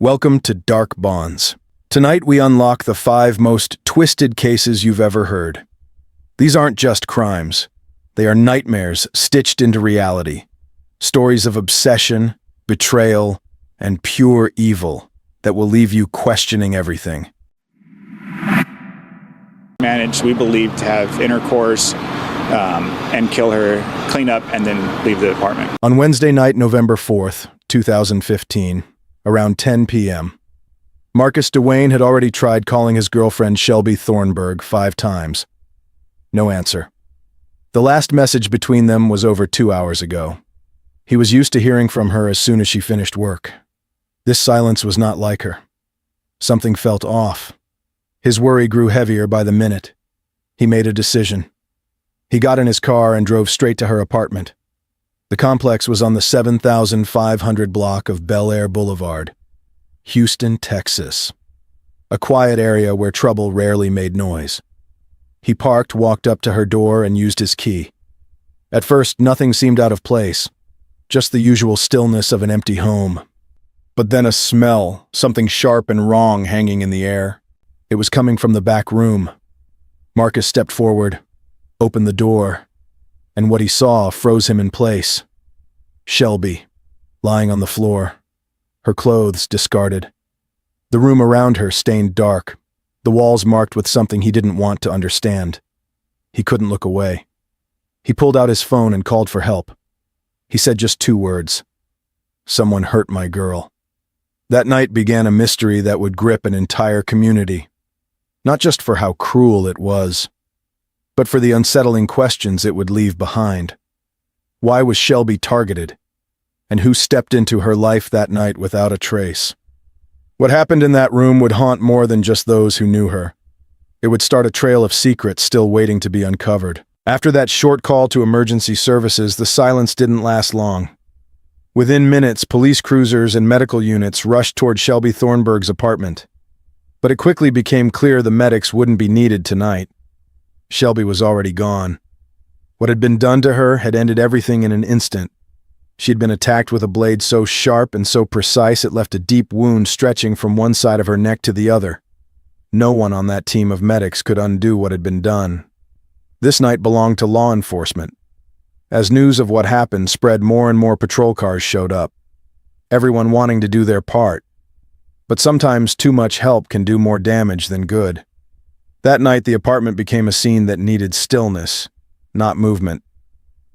Welcome to Dark Bonds. Tonight we unlock the 5 most twisted cases you've ever heard. These aren't just crimes. They are nightmares stitched into reality. Stories of obsession, betrayal, and pure evil that will leave you questioning everything. Managed, we believe, to have intercourse and kill her, clean up, and then leave the apartment. On Wednesday night, November 4th, 2015, around 10 p.m., Marcus Duane had already tried calling his girlfriend Shelbey Thornburgh 5 times. No answer. The last message between them was over 2 hours ago. He was used to hearing from her as soon as she finished work. This silence was not like her. Something felt off. His worry grew heavier by the minute. He made a decision. He got in his car and drove straight to her apartment. The complex was on the 7,500 block of Bel Air Boulevard, Houston, Texas. A quiet area where trouble rarely made noise. He parked, walked up to her door, and used his key. At first, nothing seemed out of place, just the usual stillness of an empty home. But then a smell, something sharp and wrong hanging in the air. It was coming from the back room. Marcus stepped forward, opened the door, and what he saw froze him in place. Shelbey, lying on the floor, her clothes discarded. The room around her stained dark, the walls marked with something he didn't want to understand. He couldn't look away. He pulled out his phone and called for help. He said just 2 words. "Someone hurt my girl." That night began a mystery that would grip an entire community. Not just for how cruel it was, but for the unsettling questions it would leave behind. Why was Shelbey targeted? And who stepped into her life that night without a trace? What happened in that room would haunt more than just those who knew her. It would start a trail of secrets still waiting to be uncovered. After that short call to emergency services, the silence didn't last long. Within minutes, police cruisers and medical units rushed toward Shelbey Thornburgh's apartment. But it quickly became clear the medics wouldn't be needed tonight. Shelbey was already gone. What had been done to her had ended everything in an instant. She had been attacked with a blade so sharp and so precise it left a deep wound stretching from one side of her neck to the other. No one on that team of medics could undo what had been done. This night belonged to law enforcement. As news of what happened spread, more and more patrol cars showed up, everyone wanting to do their part. But sometimes too much help can do more damage than good. That night, the apartment became a scene that needed stillness, not movement.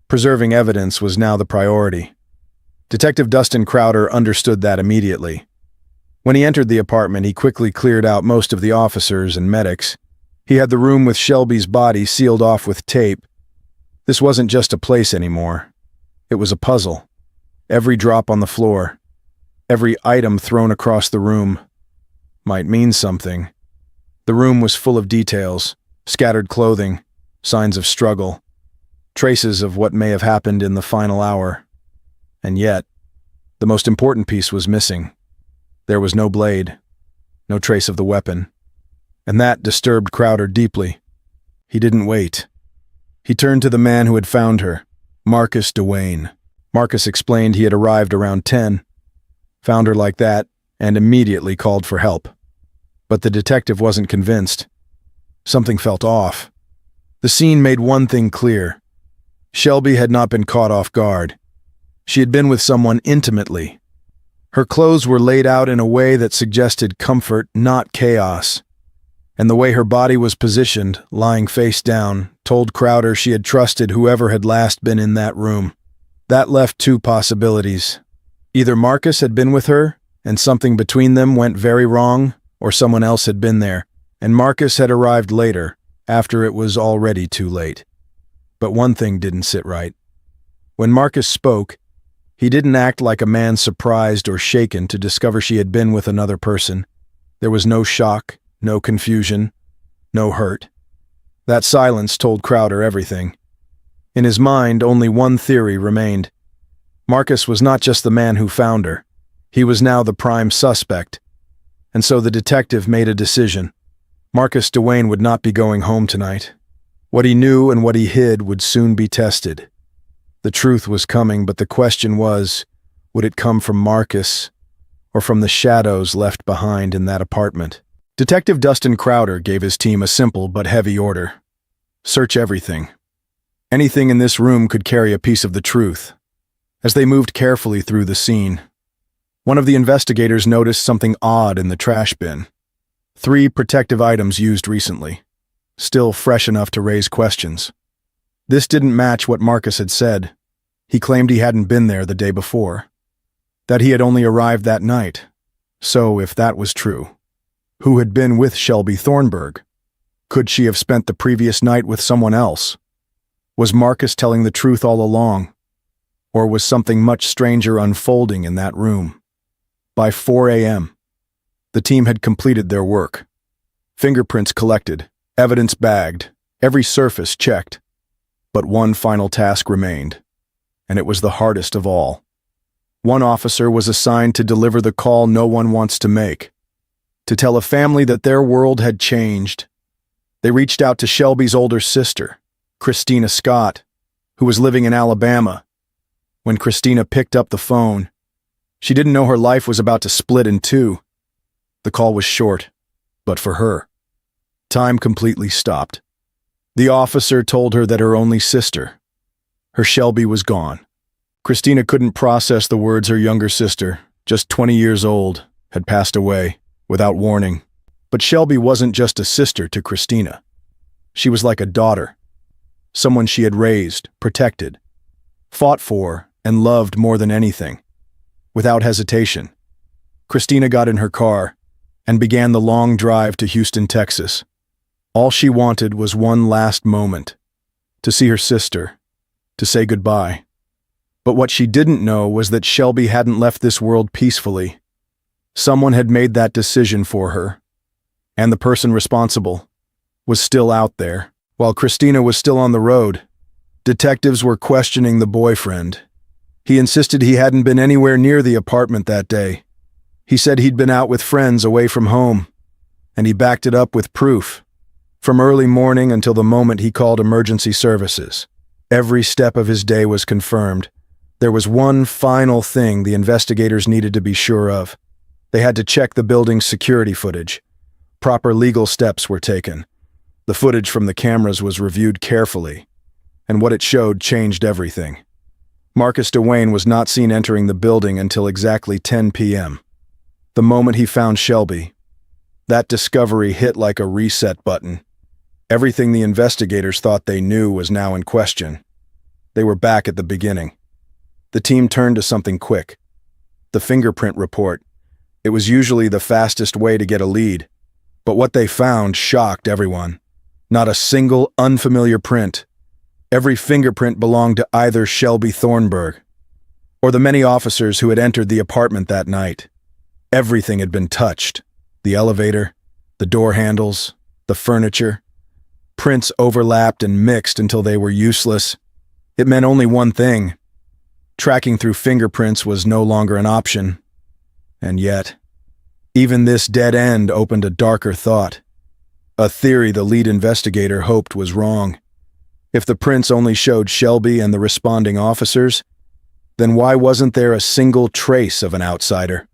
Preserving evidence was now the priority. Detective Dustin Crowder understood that immediately. When he entered the apartment, he quickly cleared out most of the officers and medics. He had the room with Shelbey's body sealed off with tape. This wasn't just a place anymore. It was a puzzle. Every drop on the floor, every item thrown across the room, might mean something. The room was full of details, scattered clothing, signs of struggle, traces of what may have happened in the final hour. And yet, the most important piece was missing. There was no blade, no trace of the weapon. And that disturbed Crowder deeply. He didn't wait. He turned to the man who had found her, Marcus Duane. Marcus explained he had arrived around 10, found her like that, and immediately called for help. But the detective wasn't convinced. Something felt off. The scene made one thing clear. Shelbey had not been caught off guard. She had been with someone intimately. Her clothes were laid out in a way that suggested comfort, not chaos. And the way her body was positioned, lying face down, told Crowder she had trusted whoever had last been in that room. That left 2 possibilities. Either Marcus had been with her, and something between them went very wrong, or someone else had been there, and Marcus had arrived later, after it was already too late. But one thing didn't sit right. When Marcus spoke, he didn't act like a man surprised or shaken to discover she had been with another person. There was no shock, no confusion, no hurt. That silence told Crowder everything. In his mind, only one theory remained. Marcus was not just the man who found her. He was now the prime suspect. And so the detective made a decision. Marcus Duane would not be going home tonight. What he knew and what he hid would soon be tested. The truth was coming, but the question was, would it come from Marcus or from the shadows left behind in that apartment. Detective Dustin Crowder gave his team a simple but heavy order. Search everything. Anything in this room could carry a piece of the truth. As they moved carefully through the scene, one of the investigators noticed something odd in the trash bin. 3 protective items used recently, still fresh enough to raise questions. This didn't match what Marcus had said. He claimed he hadn't been there the day before, that he had only arrived that night. So, if that was true, who had been with Shelbey Thornburgh? Could she have spent the previous night with someone else? Was Marcus telling the truth all along? Or was something much stranger unfolding in that room? By 4 a.m., the team had completed their work. Fingerprints collected, evidence bagged, every surface checked. But one final task remained, and it was the hardest of all. One officer was assigned to deliver the call no one wants to make, to tell a family that their world had changed. They reached out to Shelbey's older sister, Kristina Scott, who was living in Alabama. When Kristina picked up the phone, she didn't know her life was about to split in two. The call was short, but for her, time completely stopped. The officer told her that her only sister, her Shelbey, was gone. Kristina couldn't process the words her younger sister, just 20 years old, had passed away, without warning. But Shelbey wasn't just a sister to Kristina. She was like a daughter, someone she had raised, protected, fought for, and loved more than anything. Without hesitation, Kristina got in her car and began the long drive to Houston, Texas. All she wanted was one last moment, to see her sister, to say goodbye. But what she didn't know was that Shelbey hadn't left this world peacefully. Someone had made that decision for her, and the person responsible was still out there. While Kristina was still on the road, detectives were questioning the boyfriend. He insisted he hadn't been anywhere near the apartment that day. He said he'd been out with friends away from home, and he backed it up with proof. From early morning until the moment he called emergency services, every step of his day was confirmed. There was one final thing the investigators needed to be sure of. They had to check the building's security footage. Proper legal steps were taken. The footage from the cameras was reviewed carefully, and what it showed changed everything. Marcus Duane was not seen entering the building until exactly 10 p.m. The moment he found Shelbey, that discovery hit like a reset button. Everything the investigators thought they knew was now in question. They were back at the beginning. The team turned to something quick. The fingerprint report. It was usually the fastest way to get a lead, but what they found shocked everyone. Not a single unfamiliar print. Every fingerprint belonged to either Shelbey Thornburgh or the many officers who had entered the apartment that night. Everything had been touched. The elevator, the door handles, the furniture. Prints overlapped and mixed until they were useless. It meant only one thing. Tracking through fingerprints was no longer an option. And yet, even this dead end opened a darker thought. A theory the lead investigator hoped was wrong. If the prints only showed Shelbey and the responding officers, then why wasn't there a single trace of an outsider?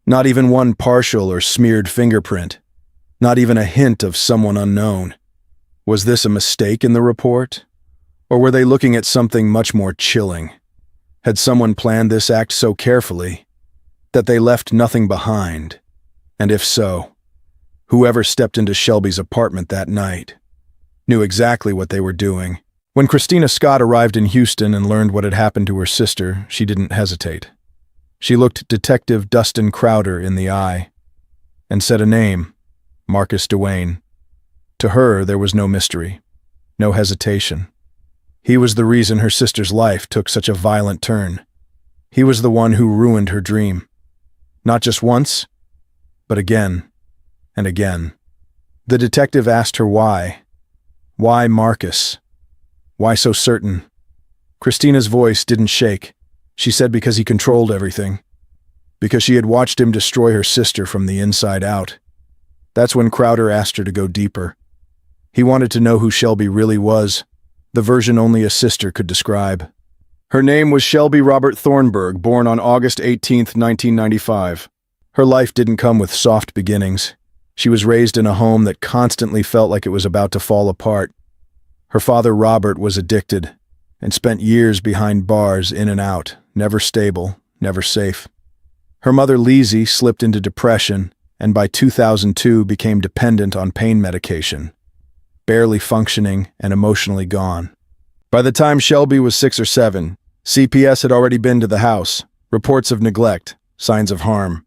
Not even one partial or smeared fingerprint. Not even a hint of someone unknown. Was this a mistake in the report? Or were they looking at something much more chilling? Had someone planned this act so carefully that they left nothing behind? And if so, whoever stepped into Shelbey's apartment that night knew exactly what they were doing. When Kristina Scott arrived in Houston and learned what had happened to her sister, she didn't hesitate. She looked Detective Dustin Crowder in the eye and said a name, Marcus Duane. To her, there was no mystery, no hesitation. He was the reason her sister's life took such a violent turn. He was the one who ruined her dream. Not just once, but again and again. The detective asked her why. Why Marcus? Why so certain? Kristina's voice didn't shake. She said because he controlled everything. Because she had watched him destroy her sister from the inside out. That's when Crowder asked her to go deeper. He wanted to know who Shelbey really was, the version only a sister could describe. Her name was Shelbey Robert Thornburgh, born on August 18, 1995. Her life didn't come with soft beginnings. She was raised in a home that constantly felt like it was about to fall apart. Her father, Robert, was addicted and spent years behind bars, in and out, never stable, never safe. Her mother, Lizzie, slipped into depression and by 2002 became dependent on pain medication, barely functioning and emotionally gone. By the time Shelbey was 6 or 7, CPS had already been to the house, reports of neglect, signs of harm,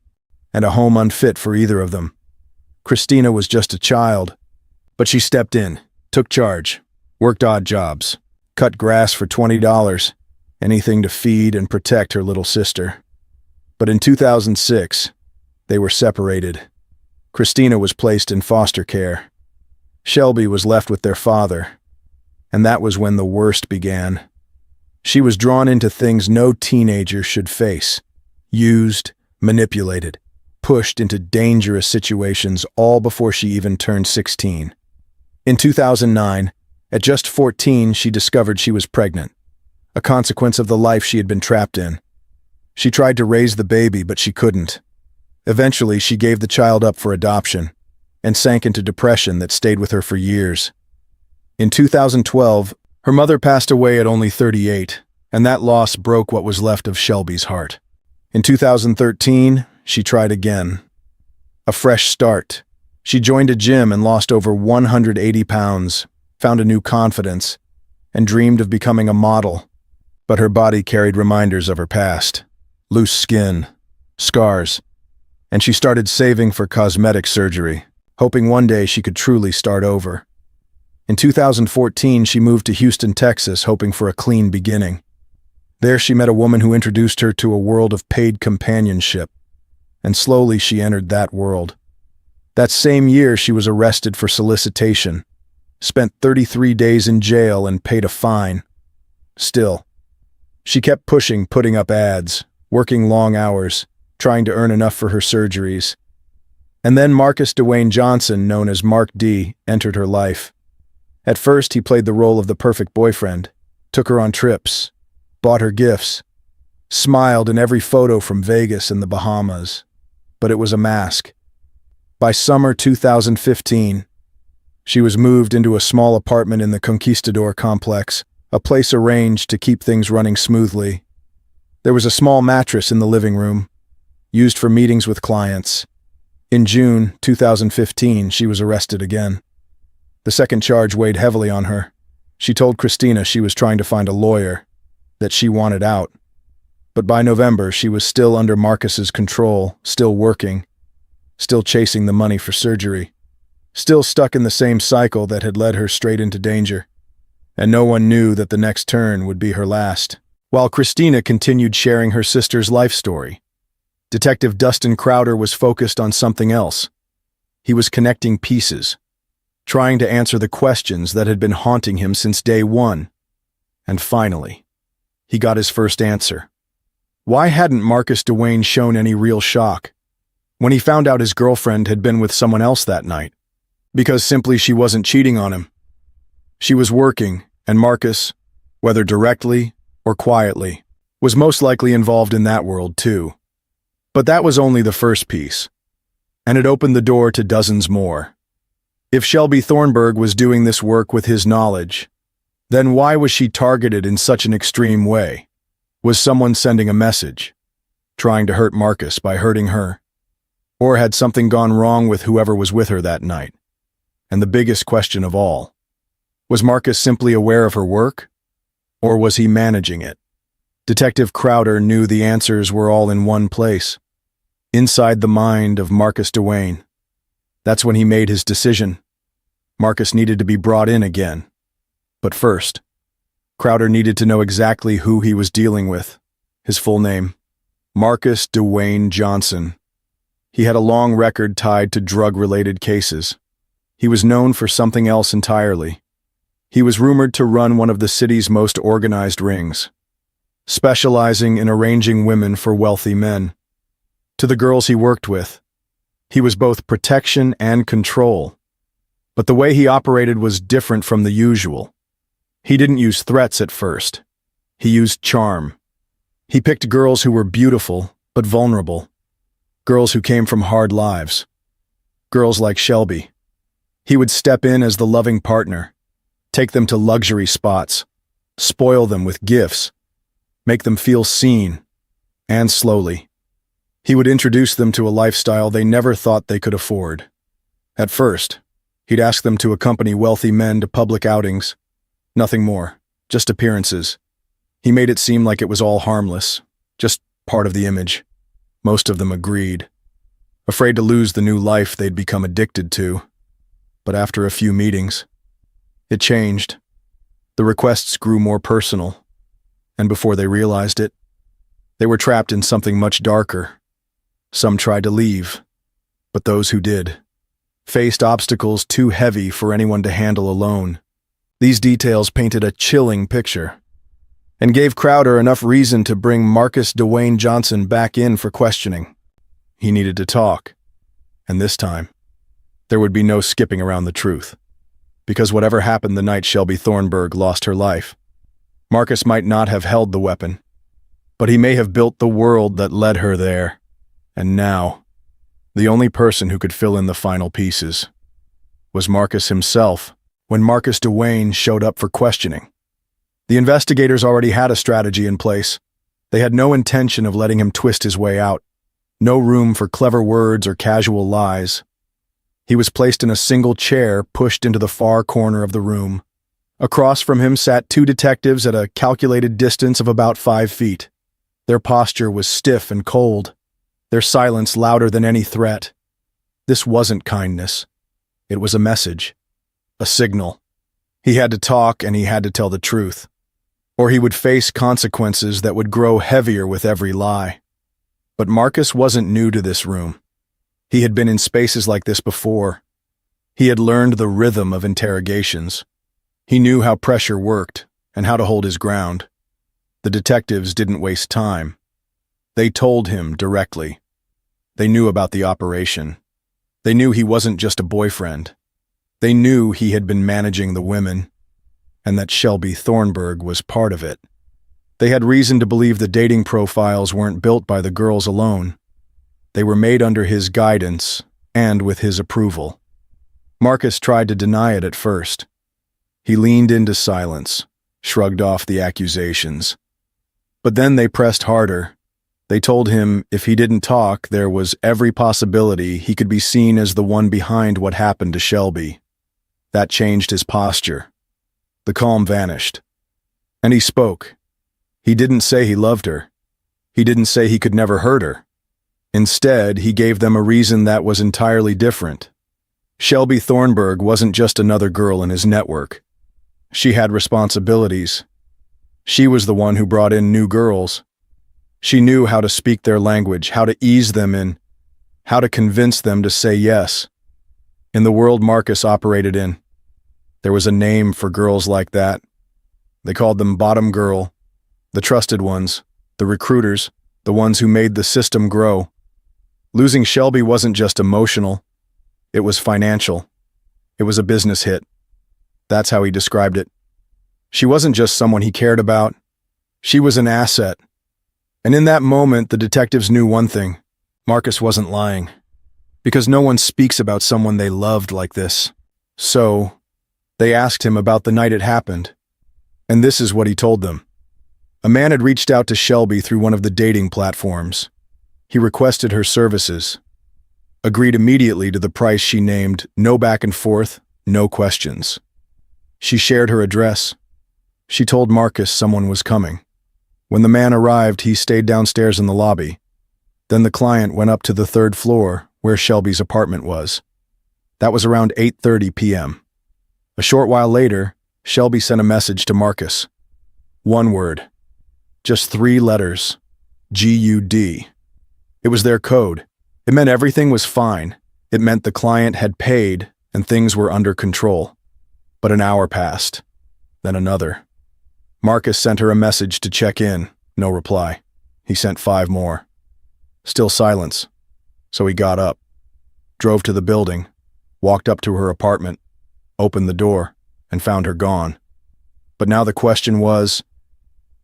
and a home unfit for either of them. Kristina was just a child, but she stepped in, took charge, worked odd jobs, cut grass for $20, anything to feed and protect her little sister. But in 2006, they were separated. Kristina was placed in foster care. Shelbey was left with their father, and that was when the worst began. She was drawn into things no teenager should face, used, manipulated, pushed into dangerous situations all before she even turned 16. In 2009, at just 14, she discovered she was pregnant, a consequence of the life she had been trapped in. She tried to raise the baby, but she couldn't. Eventually, she gave the child up for adoption and sank into depression that stayed with her for years. In 2012, her mother passed away at only 38, and that loss broke what was left of Shelbey's heart. In 2013, she tried again. A fresh start. She joined a gym and lost over 180 pounds, found a new confidence, and dreamed of becoming a model. But her body carried reminders of her past. Loose skin, scars, and she started saving for cosmetic surgery, hoping one day she could truly start over. In 2014, she moved to Houston, Texas, hoping for a clean beginning. There she met a woman who introduced her to a world of paid companionship, and slowly she entered that world. That same year, she was arrested for solicitation, spent 33 days in jail and paid a fine. Still, she kept pushing, putting up ads, working long hours, trying to earn enough for her surgeries. And then Marcus Dwayne Johnson, known as Mark D., entered her life. At first, he played the role of the perfect boyfriend, took her on trips, bought her gifts, smiled in every photo from Vegas and the Bahamas. But it was a mask. By summer 2015, she was moved into a small apartment in the Conquistador complex, a place arranged to keep things running smoothly. There was a small mattress in the living room, used for meetings with clients. In June 2015, she was arrested again. The second charge weighed heavily on her. She told Kristina she was trying to find a lawyer, that she wanted out. But by November, she was still under Marcus's control, still working, still chasing the money for surgery, still stuck in the same cycle that had led her straight into danger. And no one knew that the next turn would be her last. While Kristina continued sharing her sister's life story, Detective Dustin Crowder was focused on something else. He was connecting pieces, trying to answer the questions that had been haunting him since day one. And finally, he got his first answer. Why hadn't Marcus Dwayne shown any real shock when he found out his girlfriend had been with someone else that night? Because simply she wasn't cheating on him. She was working, and Marcus, whether directly or quietly, was most likely involved in that world too. But that was only the first piece, and it opened the door to dozens more. If Shelbey Thornburgh was doing this work with his knowledge, then why was she targeted in such an extreme way? Was someone sending a message, trying to hurt Marcus by hurting her? Or had something gone wrong with whoever was with her that night? And the biggest question of all, was Marcus simply aware of her work? Or was he managing it? Detective Crowder knew the answers were all in one place, inside the mind of Marcus Dwayne. That's when he made his decision. Marcus needed to be brought in again. But first, Crowder needed to know exactly who he was dealing with. His full name, Marcus Dwayne Johnson. He had a long record tied to drug-related cases. He was known for something else entirely. He was rumored to run one of the city's most organized rings, specializing in arranging women for wealthy men. To the girls he worked with, he was both protection and control. But the way he operated was different from the usual. He didn't use threats at first. He used charm. He picked girls who were beautiful but vulnerable, Girls who came from hard lives. Girls like Shelbey. He would step in as the loving partner, take them to luxury spots, spoil them with gifts, make them feel seen, and slowly, he would introduce them to a lifestyle they never thought they could afford. At first, he'd ask them to accompany wealthy men to public outings. Nothing more, just appearances. He made it seem like it was all harmless, just part of the image. Most of them agreed, afraid to lose the new life they'd become addicted to. But after a few meetings, it changed. The requests grew more personal, and before they realized it, they were trapped in something much darker. Some tried to leave, but those who did faced obstacles too heavy for anyone to handle alone. These details painted a chilling picture and gave Crowder enough reason to bring Marcus Dwayne Johnson back in for questioning. He needed to talk, and this time, there would be no skipping around the truth. Because whatever happened the night Shelbey Thornburgh lost her life, Marcus might not have held the weapon, but he may have built the world that led her there. And now, the only person who could fill in the final pieces was Marcus himself. When Marcus Dwayne showed up for questioning, the investigators already had a strategy in place. They had no intention of letting him twist his way out. No room for clever words or casual lies. He was placed in a single chair pushed into the far corner of the room. Across from him sat two detectives at a calculated distance of about 5 feet. Their posture was stiff and cold, their silence louder than any threat. This wasn't kindness. It was a message, a signal. He had to talk and he had to tell the truth, or he would face consequences that would grow heavier with every lie. But Marcus wasn't new to this room. He had been in spaces like this before. He had learned the rhythm of interrogations. He knew how pressure worked and how to hold his ground. The detectives didn't waste time. They told him directly. They knew about the operation. They knew he wasn't just a boyfriend. They knew he had been managing the women, and that Shelbey Thornburgh was part of it. They had reason to believe the dating profiles weren't built by the girls alone. They were made under his guidance and with his approval. Marcus tried to deny it at first. He leaned into silence, shrugged off the accusations. But then they pressed harder. They told him if he didn't talk, there was every possibility he could be seen as the one behind what happened to Shelbey. That changed his posture. The calm vanished. And he spoke. He didn't say he loved her. He didn't say he could never hurt her. Instead, he gave them a reason that was entirely different. Shelbey Thornburgh wasn't just another girl in his network. She had responsibilities. She was the one who brought in new girls. She knew how to speak their language, how to ease them in, how to convince them to say yes. In the world Marcus operated in, there was a name for girls like that. They called them bottom girl, the trusted ones, the recruiters, the ones who made the system grow. Losing Shelbey wasn't just emotional, it was financial. It was a business hit. That's how he described it. She wasn't just someone he cared about. She was an asset. And in that moment, the detectives knew one thing. Marcus wasn't lying. Because no one speaks about someone they loved like this. So, they asked him about the night it happened. And this is what he told them. A man had reached out to Shelbey through one of the dating platforms. He requested her services. Agreed immediately to the price she named, no back and forth, no questions. She shared her address. She told Marcus someone was coming. When the man arrived, he stayed downstairs in the lobby. Then the client went up to the 3rd floor, where Shelbey's apartment was. That was around 8:30 p.m. A short while later, Shelbey sent a message to Marcus. One word. Just 3 letters. GUD. It was their code. It meant everything was fine. It meant the client had paid and things were under control. But an hour passed. Then another. Marcus sent her a message to check in. No reply. He sent 5 more. Still silence. So he got up, drove to the building, walked up to her apartment, opened the door, and found her gone. But now the question was,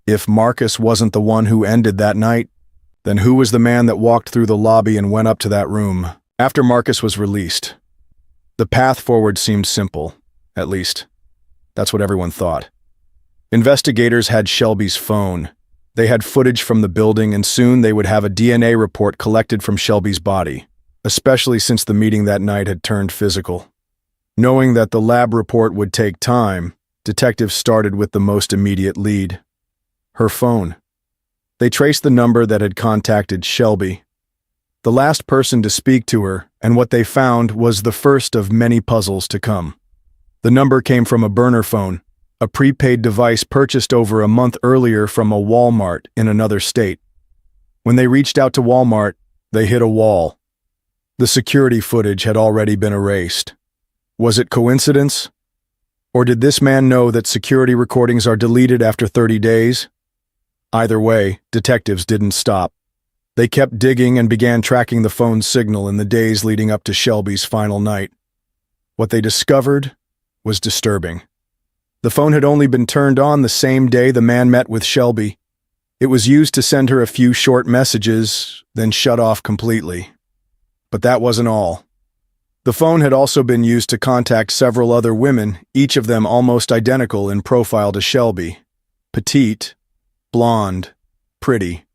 if Marcus wasn't the one who ended that night, Then who was the man that walked through the lobby and went up to that room? After Marcus was released, the path forward seemed simple. At least, that's what everyone thought. Investigators had Shelbey's phone. They had footage from the building, and soon they would have a DNA report collected from Shelbey's body, especially since the meeting that night had turned physical. Knowing that the lab report would take time, detectives started with the most immediate lead: her phone. They traced the number that had contacted Shelbey, the last person to speak to her, and what they found was the first of many puzzles to come. The number came from a burner phone, a prepaid device purchased over a month earlier from a Walmart in another state. When they reached out to Walmart, they hit a wall. The security footage had already been erased. Was it coincidence? Or did this man know that security recordings are deleted after 30 days? Either way, detectives didn't stop. They kept digging and began tracking the phone's signal in the days leading up to Shelbey's final night. What they discovered was disturbing. The phone had only been turned on the same day the man met with Shelbey. It was used to send her a few short messages, then shut off completely. But that wasn't all. The phone had also been used to contact several other women, each of them almost identical in profile to Shelbey. Petite, blonde, pretty.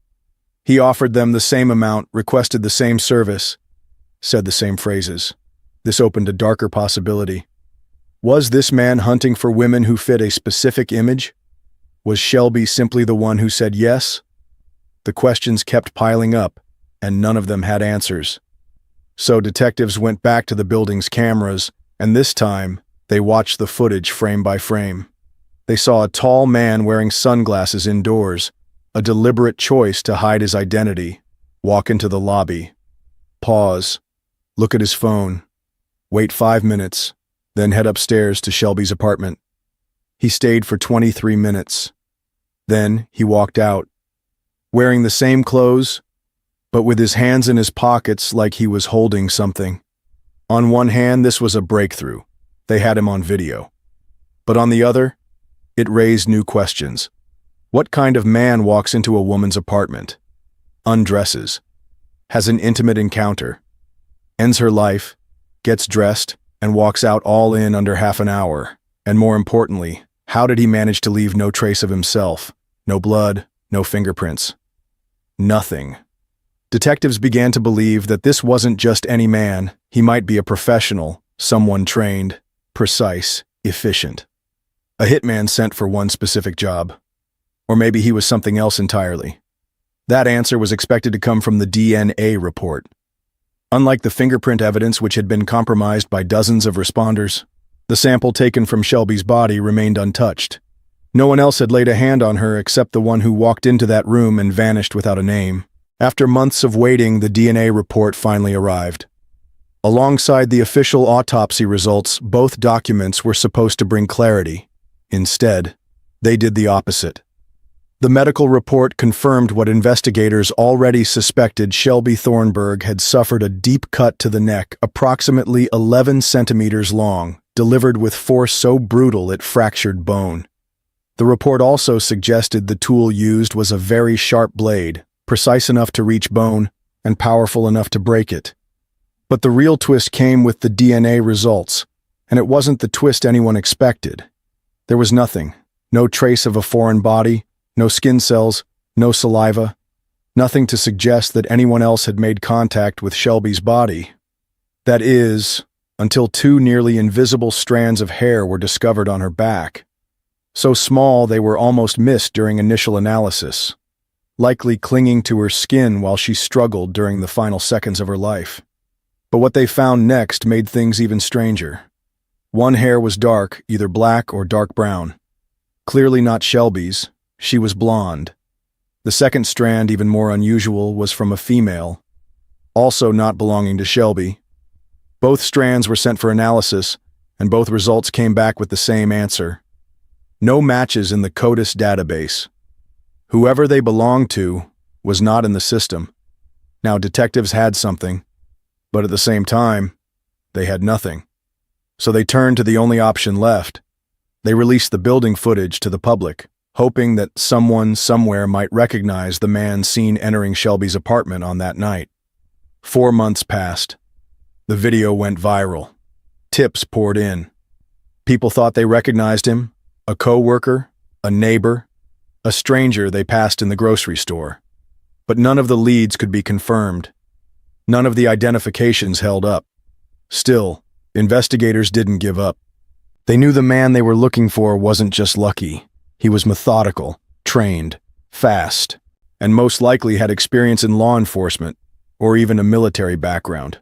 He offered them the same amount, requested the same service, said the same phrases. This opened a darker possibility. Was this man hunting for women who fit a specific image? Was Shelbey simply the one who said yes? The questions kept piling up, and none of them had answers. So detectives went back to the building's cameras, and this time, they watched the footage frame by frame. They saw a tall man wearing sunglasses indoors, a deliberate choice to hide his identity, walk into the lobby, pause, look at his phone, wait 5 minutes, then head upstairs to Shelbey's apartment. He stayed for 23 minutes. Then he walked out, wearing the same clothes, but with his hands in his pockets like he was holding something. On one hand, this was a breakthrough. They had him on video. But on the other, it raised new questions. What kind of man walks into a woman's apartment, undresses, has an intimate encounter, ends her life, gets dressed, and walks out all in under half an hour? And more importantly, how did he manage to leave no trace of himself? No blood, no fingerprints. Nothing. Detectives began to believe that this wasn't just any man. He might be a professional, someone trained, precise, efficient. A hitman sent for one specific job. Or maybe he was something else entirely. That answer was expected to come from the DNA report. Unlike the fingerprint evidence, which had been compromised by dozens of responders, the sample taken from Shelbey's body remained untouched. No one else had laid a hand on her except the one who walked into that room and vanished without a name. After months of waiting, the DNA report finally arrived. Alongside the official autopsy results, both documents were supposed to bring clarity. Instead, they did the opposite. The medical report confirmed what investigators already suspected. Shelbey Thornburgh had suffered a deep cut to the neck, approximately 11 centimeters long, delivered with force so brutal it fractured bone. The report also suggested the tool used was a very sharp blade, precise enough to reach bone and powerful enough to break it. But the real twist came with the DNA results, and it wasn't the twist anyone expected. There was nothing, no trace of a foreign body, no skin cells, no saliva, nothing to suggest that anyone else had made contact with Shelbey's body. That is, until 2 nearly invisible strands of hair were discovered on her back. So small they were almost missed during initial analysis, likely clinging to her skin while she struggled during the final seconds of her life. But what they found next made things even stranger. One hair was dark, either black or dark brown. Clearly not Shelbey's. She was blonde. The second strand, even more unusual, was from a female, also not belonging to Shelbey. Both strands were sent for analysis, and both results came back with the same answer. No matches in the CODIS database. Whoever they belonged to was not in the system. Now, detectives had something, but at the same time, they had nothing. So they turned to the only option left. They released the building footage to the public. hoping that someone somewhere might recognize the man seen entering Shelbey's apartment on that night. 4 months passed. The video went viral. Tips poured in. People thought they recognized him, a co-worker, a neighbor, a stranger they passed in the grocery store. But none of the leads could be confirmed. None of the identifications held up. Still, investigators didn't give up. They knew the man they were looking for wasn't just lucky. He was methodical, trained, fast, and most likely had experience in law enforcement or even a military background.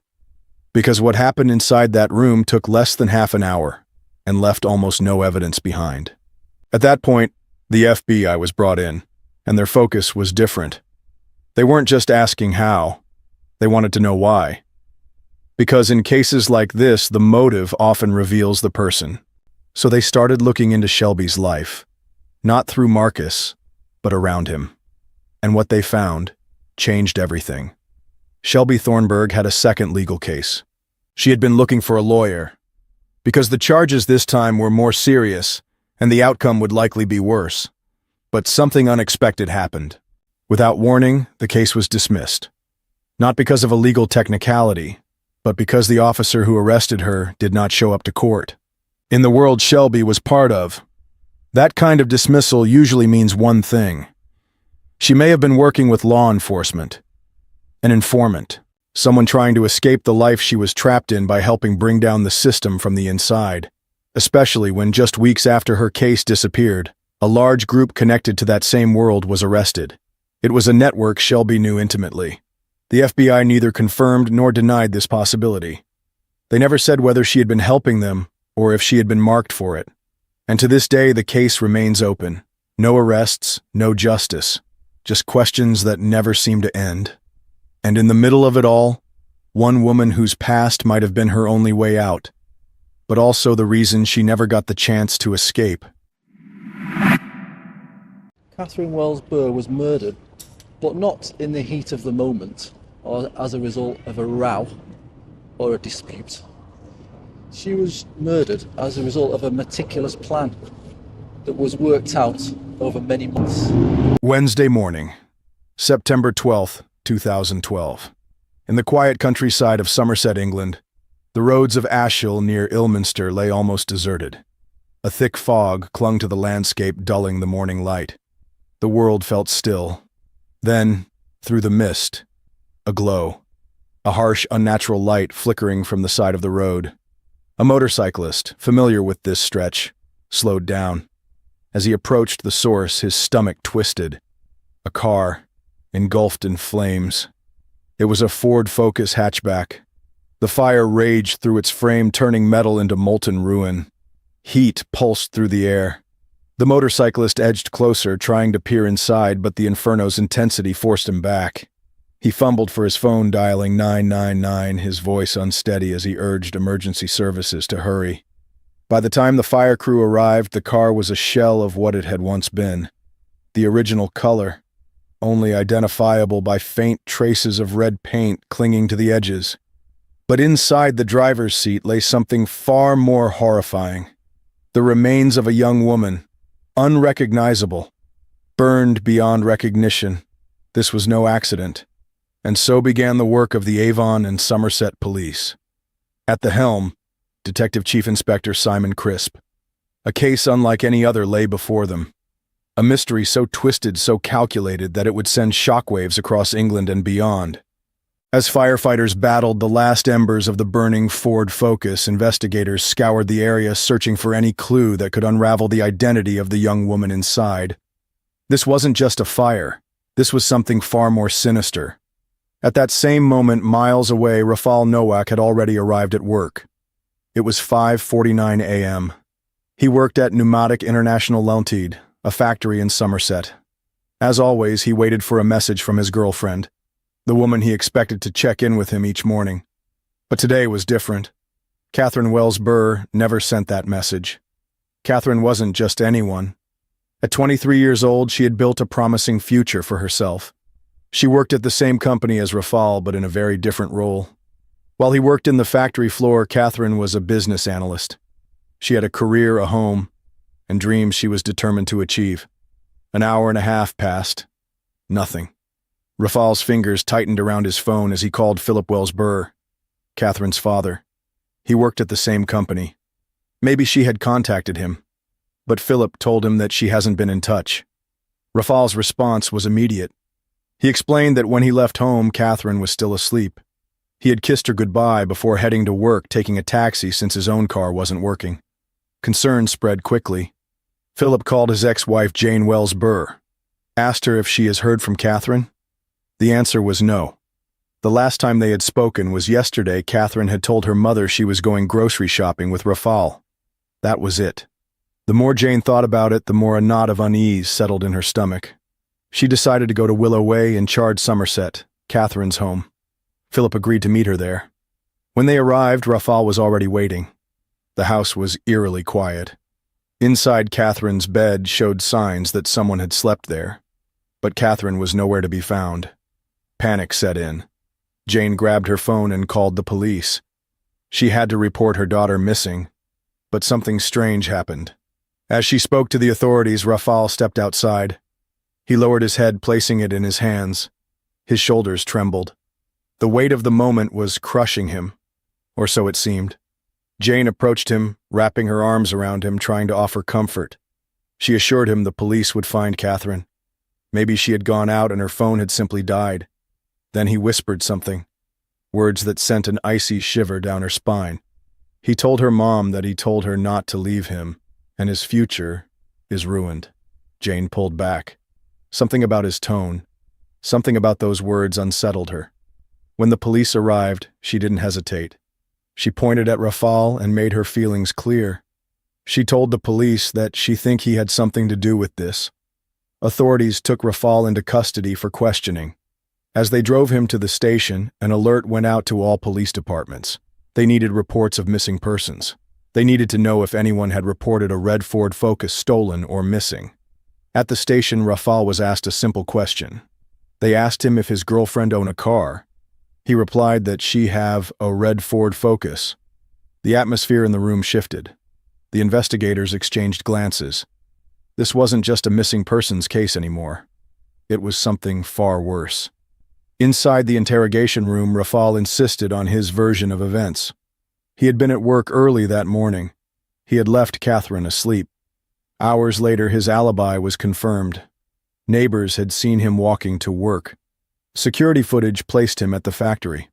Because what happened inside that room took less than half an hour and left almost no evidence behind. At that point, the FBI was brought in, and their focus was different. They weren't just asking how, they wanted to know why. Because in cases like this, the motive often reveals the person. So they started looking into Shelbey's life, not through Marcus, but around him. And what they found changed everything. Shelbey Thornburgh had a second legal case. She had been looking for a lawyer, because the charges this time were more serious, and the outcome would likely be worse. But something unexpected happened. Without warning, the case was dismissed. Not because of a legal technicality, but because the officer who arrested her did not show up to court. In the world Shelbey was part of, that kind of dismissal usually means one thing. She may have been working with law enforcement, an informant, someone trying to escape the life she was trapped in by helping bring down the system from the inside, especially when just weeks after her case disappeared, a large group connected to that same world was arrested. It was a network Shelbey knew intimately. The FBI neither confirmed nor denied this possibility. They never said whether she had been helping them or if she had been marked for it. And to this day, the case remains open. No arrests, no justice, just questions that never seem to end. And in the middle of it all, one woman whose past might have been her only way out, but also the reason she never got the chance to escape. Catherine Wells Burr was murdered, but not in the heat of the moment or as a result of a row or a dispute. She was murdered as a result of a meticulous plan that was worked out over many months. Wednesday morning, September 12th, 2012. In the quiet countryside of Somerset, England, the roads of Ashill near Ilminster lay almost deserted. A thick fog clung to the landscape, dulling the morning light. The world felt still. Then, through the mist, a glow. A harsh, unnatural light flickering from the side of the road. A motorcyclist, familiar with this stretch, slowed down. As he approached the source, his stomach twisted. A car, engulfed in flames. It was a Ford Focus hatchback. The fire raged through its frame, turning metal into molten ruin. Heat pulsed through the air. The motorcyclist edged closer, trying to peer inside, but the inferno's intensity forced him back. He fumbled for his phone, dialing 999, his voice unsteady as he urged emergency services to hurry. By the time the fire crew arrived, the car was a shell of what it had once been. The original color, only identifiable by faint traces of red paint clinging to the edges. But inside the driver's seat lay something far more horrifying. The remains of a young woman, unrecognizable, burned beyond recognition. This was no accident. And so began the work of the Avon and Somerset police. At the helm, Detective Chief Inspector Simon Crisp. A case unlike any other lay before them. A mystery so twisted, so calculated that it would send shockwaves across England and beyond. As firefighters battled the last embers of the burning Ford Focus, investigators scoured the area searching for any clue that could unravel the identity of the young woman inside. This wasn't just a fire. This was something far more sinister. At that same moment, miles away, Rafal Nowak had already arrived at work. It was 5:49 a.m. He worked at Pneumatic International Limited, a factory in Somerset. As always, he waited for a message from his girlfriend, the woman he expected to check in with him each morning. But today was different. Catherine Wells Burr never sent that message. Catherine wasn't just anyone. At 23 years old, she had built a promising future for herself. She worked at the same company as Rafal, but in a very different role. While he worked in the factory floor, Catherine was a business analyst. She had a career, a home, and dreams she was determined to achieve. An hour and a half passed. Nothing. Rafal's fingers tightened around his phone as he called Philip Wells-Burr, Catherine's father. He worked at the same company. Maybe she had contacted him, but Philip told him that she hasn't been in touch. Rafal's response was immediate. He explained that when he left home, Catherine was still asleep. He had kissed her goodbye before heading to work, taking a taxi since his own car wasn't working. Concern spread quickly. Philip called his ex-wife Jane Wells-Burr, asked her if she has heard from Catherine. The answer was no. The last time they had spoken was yesterday. Catherine had told her mother she was going grocery shopping with Rafal. That was it. The more Jane thought about it, the more a knot of unease settled in her stomach. She decided to go to Willow Way in Chard, Somerset, Catherine's home. Philip agreed to meet her there. When they arrived, Rafal was already waiting. The house was eerily quiet. Inside Catherine's bed showed signs that someone had slept there, but Catherine was nowhere to be found. Panic set in. Jane grabbed her phone and called the police. She had to report her daughter missing, but something strange happened. As she spoke to the authorities, Rafal stepped outside. He lowered his head, placing it in his hands. His shoulders trembled. The weight of the moment was crushing him, or so it seemed. Jane approached him, wrapping her arms around him, trying to offer comfort. She assured him the police would find Catherine. Maybe she had gone out and her phone had simply died. Then he whispered something, words that sent an icy shiver down her spine. He told her mom that he told her not to leave him, and his future is ruined. Jane pulled back. Something about his tone, something about those words unsettled her. When the police arrived, she didn't hesitate. She pointed at Rafal and made her feelings clear. She told the police that she think he had something to do with this. Authorities took Rafal into custody for questioning. As they drove him to the station, an alert went out to all police departments. They needed reports of missing persons. They needed to know if anyone had reported a red Ford Focus stolen or missing. At the station, Rafal was asked a simple question. They asked him if his girlfriend owned a car. He replied that she have a red Ford Focus. The atmosphere in the room shifted. The investigators exchanged glances. This wasn't just a missing persons case anymore. It was something far worse. Inside the interrogation room, Rafal insisted on his version of events. He had been at work early that morning. He had left Catherine asleep. Hours later, his alibi was confirmed. Neighbors had seen him walking to work. Security footage placed him at the factory.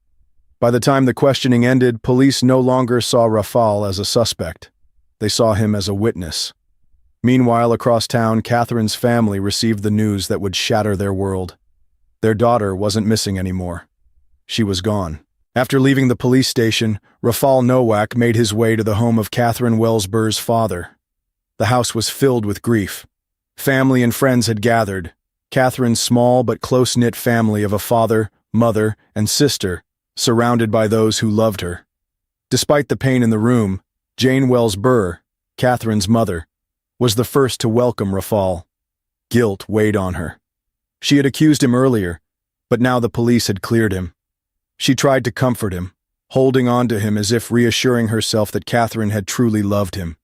By the time the questioning ended, police no longer saw Rafal as a suspect. They saw him as a witness. Meanwhile, across town, Catherine's family received the news that would shatter their world. Their daughter wasn't missing anymore. She was gone. After leaving the police station, Rafal Nowak made his way to the home of Catherine Wells-Burr's father. The house was filled with grief. Family and friends had gathered. Catherine's small but close-knit family of a father, mother, and sister, surrounded by those who loved her. Despite the pain in the room, Jane Wells-Burr, Catherine's mother, was the first to welcome Rafal. Guilt weighed on her. She had accused him earlier, but now the police had cleared him. She tried to comfort him, holding on to him as if reassuring herself that Catherine had truly loved him.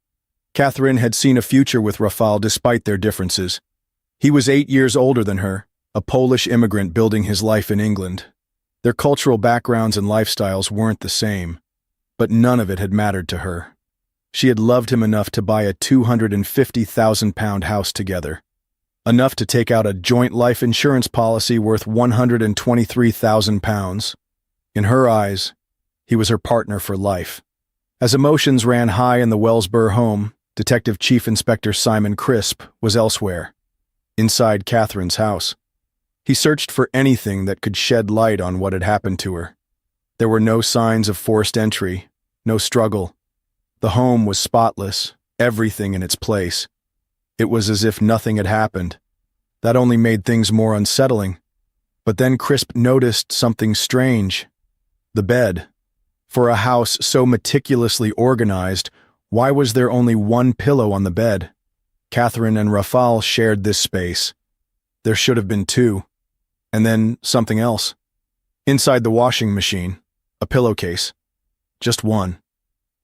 Catherine had seen a future with Rafal despite their differences. He was 8 years older than her, a Polish immigrant building his life in England. Their cultural backgrounds and lifestyles weren't the same, but none of it had mattered to her. She had loved him enough to buy a £250,000 house together. Enough to take out a joint life insurance policy worth £123,000. In her eyes, he was her partner for life. As emotions ran high in the Wells-Burr home, Detective Chief Inspector Simon Crisp was elsewhere, inside Catherine's house. He searched for anything that could shed light on what had happened to her. There were no signs of forced entry, no struggle. The home was spotless, everything in its place. It was as if nothing had happened. That only made things more unsettling. But then Crisp noticed something strange. The bed. For a house so meticulously organized, why was there only one pillow on the bed? Catherine and Rafal shared this space. There should have been two. And then something else. Inside the washing machine, a pillowcase. Just one.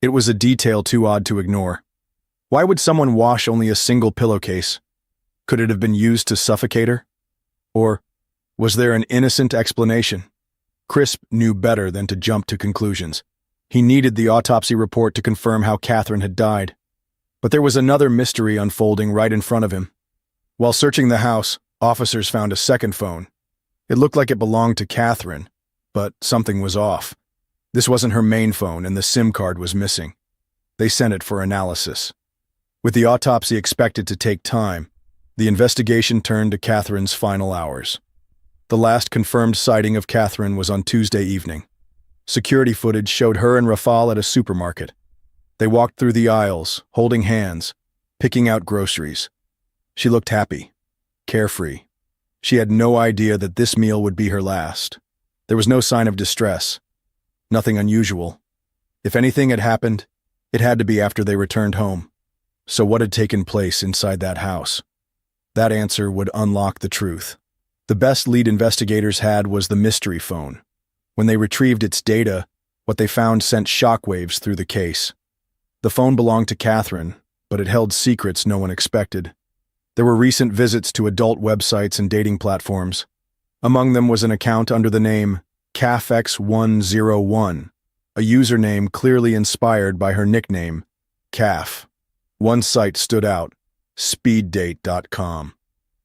It was a detail too odd to ignore. Why would someone wash only a single pillowcase? Could it have been used to suffocate her? Or was there an innocent explanation? Crisp knew better than to jump to conclusions. He needed the autopsy report to confirm how Catherine had died. But there was another mystery unfolding right in front of him. While searching the house, officers found a second phone. It looked like it belonged to Catherine, but something was off. This wasn't her main phone, and the SIM card was missing. They sent it for analysis. With the autopsy expected to take time, the investigation turned to Catherine's final hours. The last confirmed sighting of Catherine was on Tuesday evening. Security footage showed her and Rafal at a supermarket. They walked through the aisles, holding hands, picking out groceries. She looked happy, carefree. She had no idea that this meal would be her last. There was no sign of distress. Nothing unusual. If anything had happened, it had to be after they returned home. So what had taken place inside that house? That answer would unlock the truth. The best lead investigators had was the mystery phone. When they retrieved its data, what they found sent shockwaves through the case. The phone belonged to Catherine, but it held secrets no one expected. There were recent visits to adult websites and dating platforms. Among them was an account under the name CAFX101, a username clearly inspired by her nickname, CAF. One site stood out, speeddate.com.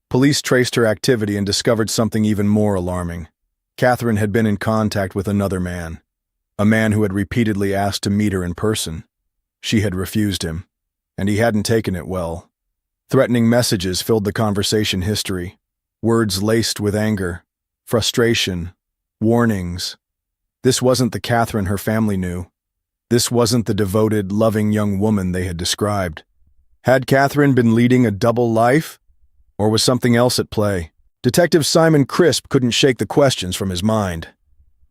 Police traced her activity and discovered something even more alarming. Catherine had been in contact with another man, a man who had repeatedly asked to meet her in person. She had refused him, and he hadn't taken it well. Threatening messages filled the conversation history, words laced with anger, frustration, warnings. This wasn't the Catherine her family knew. This wasn't the devoted, loving young woman they had described. Had Catherine been leading a double life? Or was something else at play? Detective Simon Crisp couldn't shake the questions from his mind.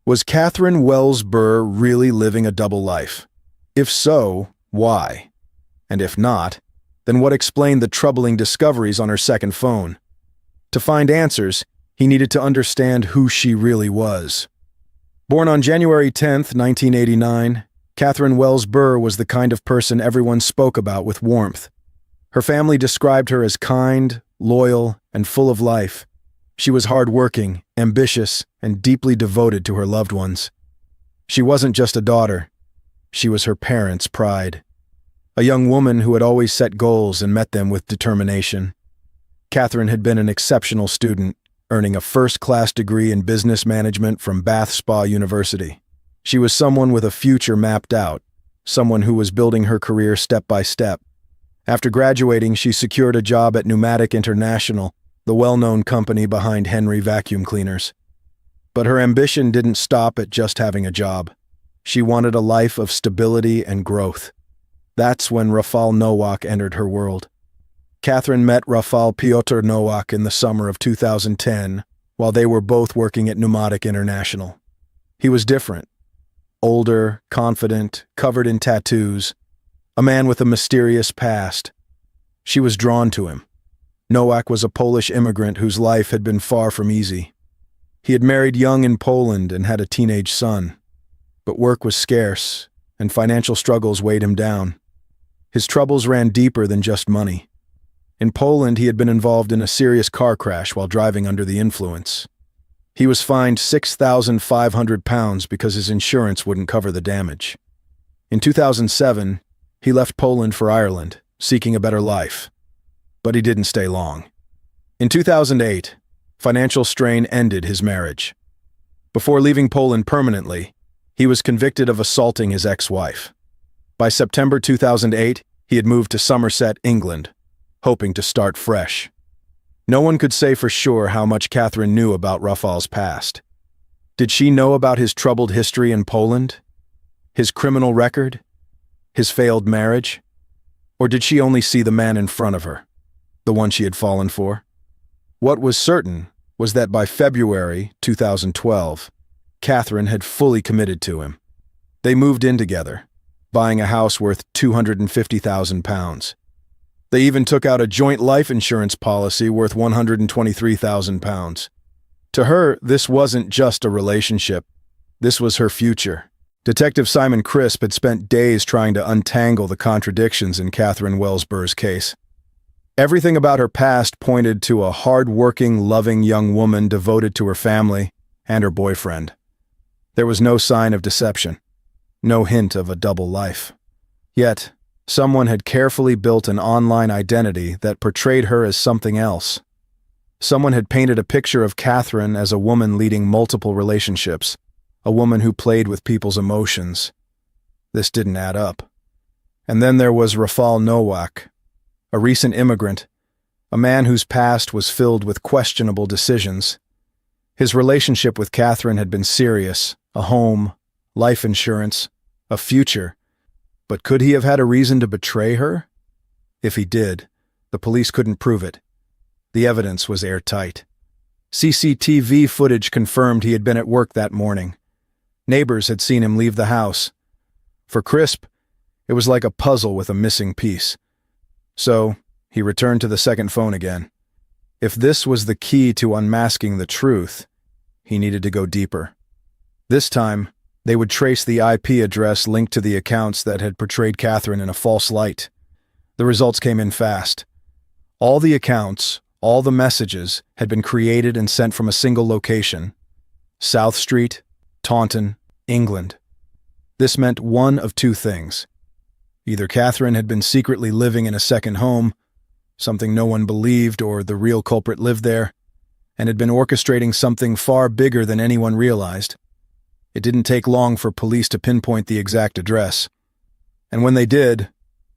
Was Catherine Wells Burr really living a double life? If so, why? And if not, then what explained the troubling discoveries on her second phone? To find answers, he needed to understand who she really was. Born on January 10, 1989, Catherine Wells Burr was the kind of person everyone spoke about with warmth. Her family described her as kind, loyal, and full of life. She was hardworking, ambitious, and deeply devoted to her loved ones. She wasn't just a daughter. She was her parents' pride. A young woman who had always set goals and met them with determination. Catherine had been an exceptional student, earning a first-class degree in business management from Bath Spa University. She was someone with a future mapped out, someone who was building her career step by step. After graduating, she secured a job at Pneumatic International, the well-known company behind Henry vacuum cleaners. But her ambition didn't stop at just having a job. She wanted a life of stability and growth. That's when Rafal Nowak entered her world. Catherine met Rafal Piotr Nowak in the summer of 2010, while they were both working at Pneumatic International. He was different. Older, confident, covered in tattoos. A man with a mysterious past. She was drawn to him. Nowak was a Polish immigrant whose life had been far from easy. He had married young in Poland and had a teenage son. But work was scarce, and financial struggles weighed him down. His troubles ran deeper than just money. In Poland, he had been involved in a serious car crash while driving under the influence. He was fined £6,500 because his insurance wouldn't cover the damage. In 2007, he left Poland for Ireland, seeking a better life. But he didn't stay long. In 2008, financial strain ended his marriage. Before leaving Poland permanently, he was convicted of assaulting his ex-wife. By September 2008, he had moved to Somerset, England, hoping to start fresh. No one could say for sure how much Catherine knew about Rafal's past. Did she know about his troubled history in Poland? His criminal record? His failed marriage? Or did she only see the man in front of her, the one she had fallen for? What was certain was that by February 2012, Catherine had fully committed to him. They moved in together, buying a house worth £250,000. They even took out a joint life insurance policy worth £123,000. To her, this wasn't just a relationship. This was her future. Detective Simon Crisp had spent days trying to untangle the contradictions in Catherine Wells Burr's case. Everything about her past pointed to a hard-working, loving young woman devoted to her family and her boyfriend. There was no sign of deception, no hint of a double life. Yet, someone had carefully built an online identity that portrayed her as something else. Someone had painted a picture of Catherine as a woman leading multiple relationships, a woman who played with people's emotions. This didn't add up. And then there was Rafal Nowak, a recent immigrant, a man whose past was filled with questionable decisions. His relationship with Catherine had been serious, a home, life insurance, a future. But could he have had a reason to betray her? If he did, the police couldn't prove it. The evidence was airtight. CCTV footage confirmed he had been at work that morning. Neighbors had seen him leave the house. For Crisp, it was like a puzzle with a missing piece. So, he returned to the second phone again. If this was the key to unmasking the truth, he needed to go deeper. This time, they would trace the IP address linked to the accounts that had portrayed Catherine in a false light. The results came in fast. All the accounts, all the messages, had been created and sent from a single location: South Street, Taunton, England. This meant one of two things. Either Catherine had been secretly living in a second home, something no one believed, or the real culprit lived there, and had been orchestrating something far bigger than anyone realized. It didn't take long for police to pinpoint the exact address. And when they did,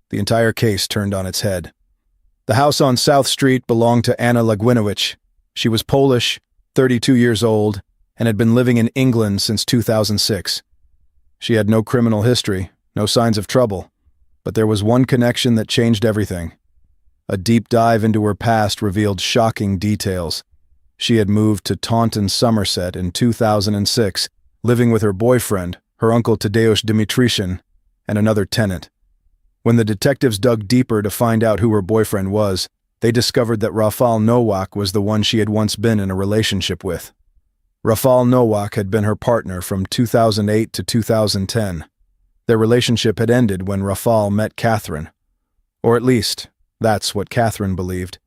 the entire case turned on its head. The house on South Street belonged to Anna Lagwinowicz. She was Polish, 32 years old, and had been living in England since 2006. She had no criminal history, no signs of trouble, but there was one connection that changed everything. A deep dive into her past revealed shocking details. She had moved to Taunton, Somerset in 2006, living with her boyfriend, her uncle Tadeusz Dimitrician, and another tenant. When the detectives dug deeper to find out who her boyfriend was, they discovered that Rafal Nowak was the one she had once been in a relationship with. Rafal Nowak had been her partner from 2008 to 2010. Their relationship had ended when Rafal met Catherine. Or at least, that's what Catherine believed.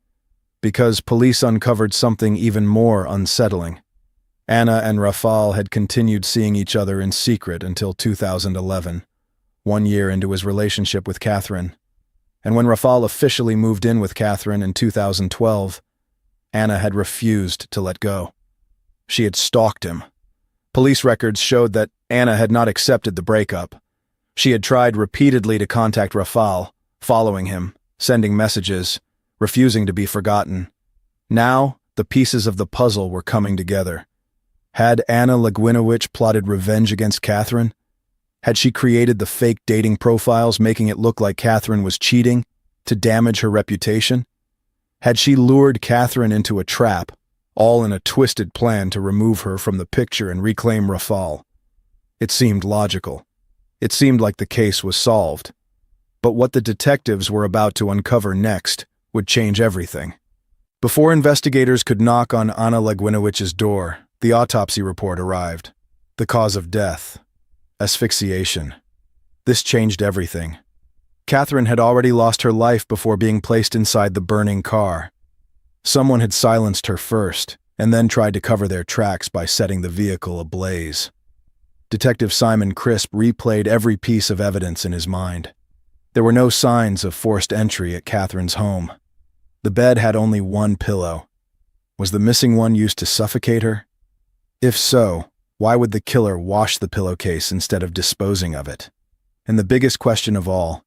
Because police uncovered something even more unsettling. Anna and Rafal had continued seeing each other in secret until 2011, 1 year into his relationship with Catherine. And when Rafal officially moved in with Catherine in 2012, Anna had refused to let go. She had stalked him. Police records showed that Anna had not accepted the breakup. She had tried repeatedly to contact Rafal, following him, sending messages, refusing to be forgotten. Now, the pieces of the puzzle were coming together. Had Anna Lagwinowicz plotted revenge against Catherine? Had she created the fake dating profiles, making it look like Catherine was cheating to damage her reputation? Had she lured Catherine into a trap, all in a twisted plan to remove her from the picture and reclaim Rafal? It seemed logical. It seemed like the case was solved. But what the detectives were about to uncover next would change everything. Before investigators could knock on Anna Lagwinowicz's door, the autopsy report arrived. The cause of death: asphyxiation. This changed everything. Catherine had already lost her life before being placed inside the burning car. Someone had silenced her first, and then tried to cover their tracks by setting the vehicle ablaze. Detective Simon Crisp replayed every piece of evidence in his mind. There were no signs of forced entry at Catherine's home. The bed had only one pillow. Was the missing one used to suffocate her? If so, why would the killer wash the pillowcase instead of disposing of it? And the biggest question of all,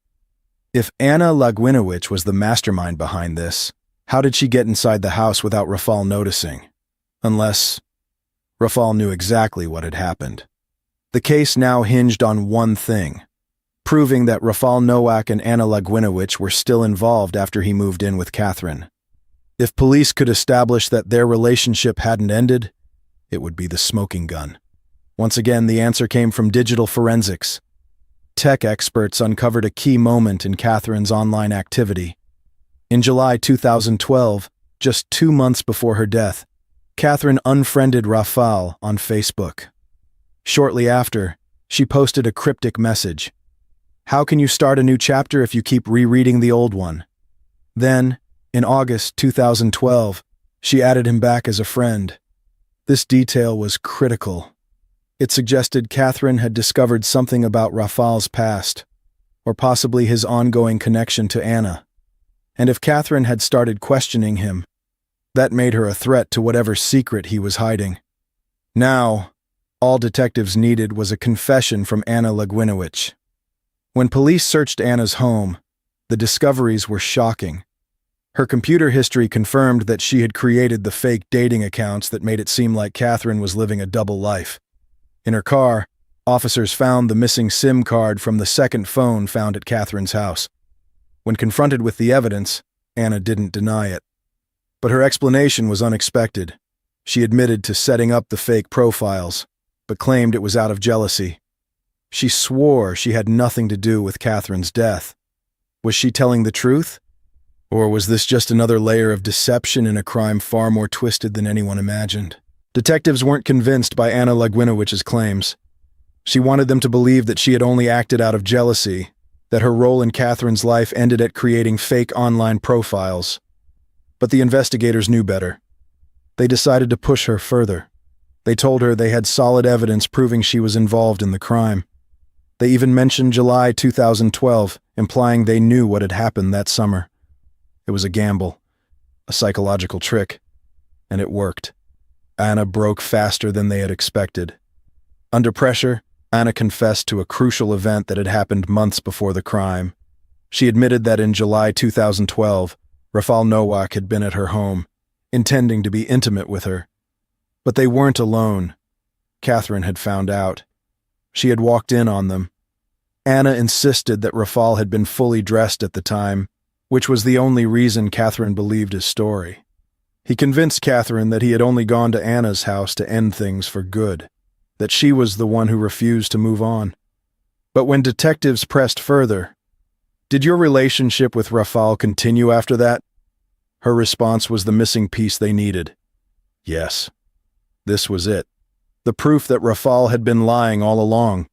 if Anna Lagwinowicz was the mastermind behind this, how did she get inside the house without Rafal noticing? Unless Rafal knew exactly what had happened. The case now hinged on one thing: proving that Rafal Nowak and Anna Lagwinowicz were still involved after he moved in with Catherine. If police could establish that their relationship hadn't ended, it would be the smoking gun. Once again, the answer came from digital forensics. Tech experts uncovered a key moment in Catherine's online activity. In July 2012, just 2 months before her death, Catherine unfriended Rafal on Facebook. Shortly after, she posted a cryptic message: "How can you start a new chapter if you keep rereading the old one?" Then, In August 2012, she added him back as a friend. This detail was critical. It suggested Catherine had discovered something about Rafal's past, or possibly his ongoing connection to Anna. And if Catherine had started questioning him, that made her a threat to whatever secret he was hiding. Now, all detectives needed was a confession from Anna Lagwinowicz. When police searched Anna's home, the discoveries were shocking. Her computer history confirmed that she had created the fake dating accounts that made it seem like Catherine was living a double life. In her car, officers found the missing SIM card from the second phone found at Catherine's house. When confronted with the evidence, Anna didn't deny it. But her explanation was unexpected. She admitted to setting up the fake profiles, but claimed it was out of jealousy. She swore she had nothing to do with Catherine's death. Was she telling the truth? Or was this just another layer of deception in a crime far more twisted than anyone imagined? Detectives weren't convinced by Anna Lagwinowicz's claims. She wanted them to believe that she had only acted out of jealousy, that her role in Catherine's life ended at creating fake online profiles. But the investigators knew better. They decided to push her further. They told her they had solid evidence proving she was involved in the crime. They even mentioned July 2012, implying they knew what had happened that summer. It was a gamble, a psychological trick, and it worked. Anna broke faster than they had expected. Under pressure, Anna confessed to a crucial event that had happened months before the crime. She admitted that in July 2012, Rafal Nowak had been at her home, intending to be intimate with her. But they weren't alone. Catherine had found out. She had walked in on them. Anna insisted that Rafal had been fully dressed at the time, which was the only reason Catherine believed his story. He convinced Catherine that he had only gone to Anna's house to end things for good, that she was the one who refused to move on. But when detectives pressed further, "Did your relationship with Rafal continue after that?" her response was the missing piece they needed. Yes. This was it. The proof that Rafal had been lying all along.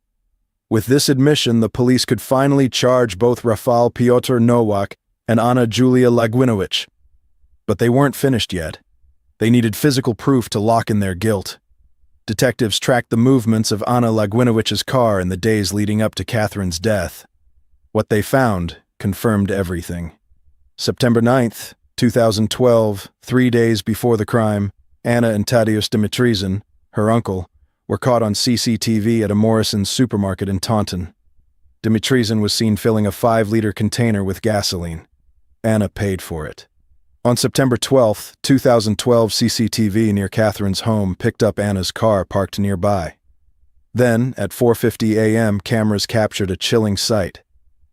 With this admission, the police could finally charge both Rafal Piotr Nowak and Anna Julia Lagwinowicz. But they weren't finished yet. They needed physical proof to lock in their guilt. Detectives tracked the movements of Anna Lagwinowicz's car in the days leading up to Catherine's death. What they found confirmed everything. September 9th, 2012, 3 days before the crime, Anna and Tadeusz Dimitrizen, her uncle, were caught on CCTV at a Morrison's supermarket in Taunton. Dimitrizen was seen filling a 5-liter container with gasoline. Anna paid for it. On September 12th, 2012, CCTV near Catherine's home picked up Anna's car parked nearby. Then, at 4:50 a.m., cameras captured a chilling sight.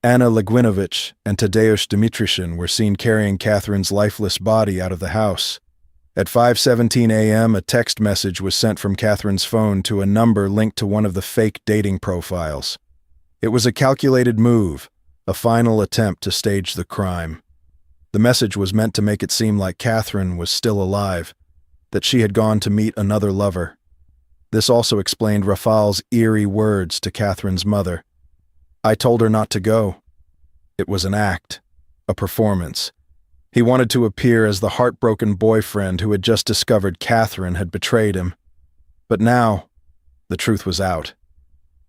Anna Lagwinowicz and Tadeusz Dimitrizen were seen carrying Catherine's lifeless body out of the house. At 5:17 a.m., a text message was sent from Catherine's phone to a number linked to one of the fake dating profiles. It was a calculated move, a final attempt to stage the crime. The message was meant to make it seem like Catherine was still alive, that she had gone to meet another lover. This also explained Rafal's eerie words to Catherine's mother. "I told her not to go." It was an act, a performance. He wanted to appear as the heartbroken boyfriend who had just discovered Catherine had betrayed him. But now, the truth was out.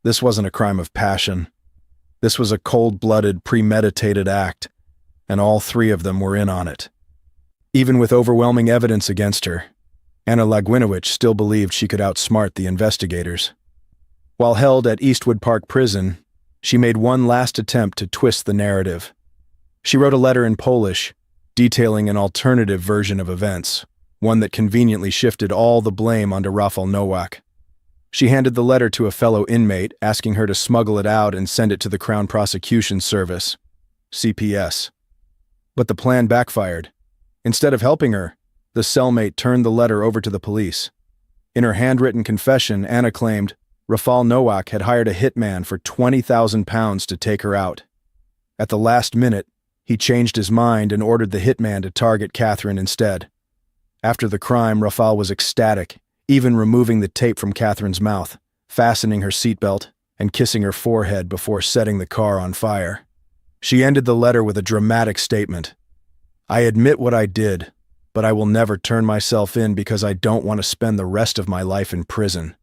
This wasn't a crime of passion. This was a cold-blooded, premeditated act, and all three of them were in on it. Even with overwhelming evidence against her, Anna Lagwinowicz still believed she could outsmart the investigators. While held at Eastwood Park Prison, she made one last attempt to twist the narrative. She wrote a letter in Polish, detailing an alternative version of events, one that conveniently shifted all the blame onto Rafal Nowak. She handed the letter to a fellow inmate, asking her to smuggle it out and send it to the Crown Prosecution Service, CPS. But the plan backfired. Instead of helping her, the cellmate turned the letter over to the police. In her handwritten confession, Anna claimed Rafal Nowak had hired a hitman for £20,000 to take her out. At the last minute, he changed his mind and ordered the hitman to target Catherine instead. After the crime, Rafal was ecstatic, even removing the tape from Catherine's mouth, fastening her seatbelt, and kissing her forehead before setting the car on fire. She ended the letter with a dramatic statement. I admit what I did, but I will never turn myself in because I don't want to spend the rest of my life in prison.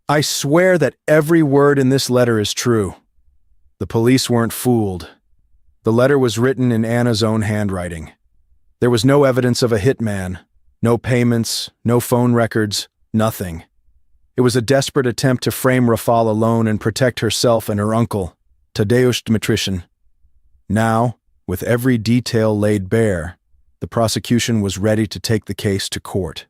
I swear that every word in this letter is true. The police weren't fooled. The letter was written in Anna's own handwriting. There was no evidence of a hitman, no payments, no phone records, nothing. It was a desperate attempt to frame Rafal alone and protect herself and her uncle, Tadeusz Dmitrician. Now, with every detail laid bare, the prosecution was ready to take the case to court.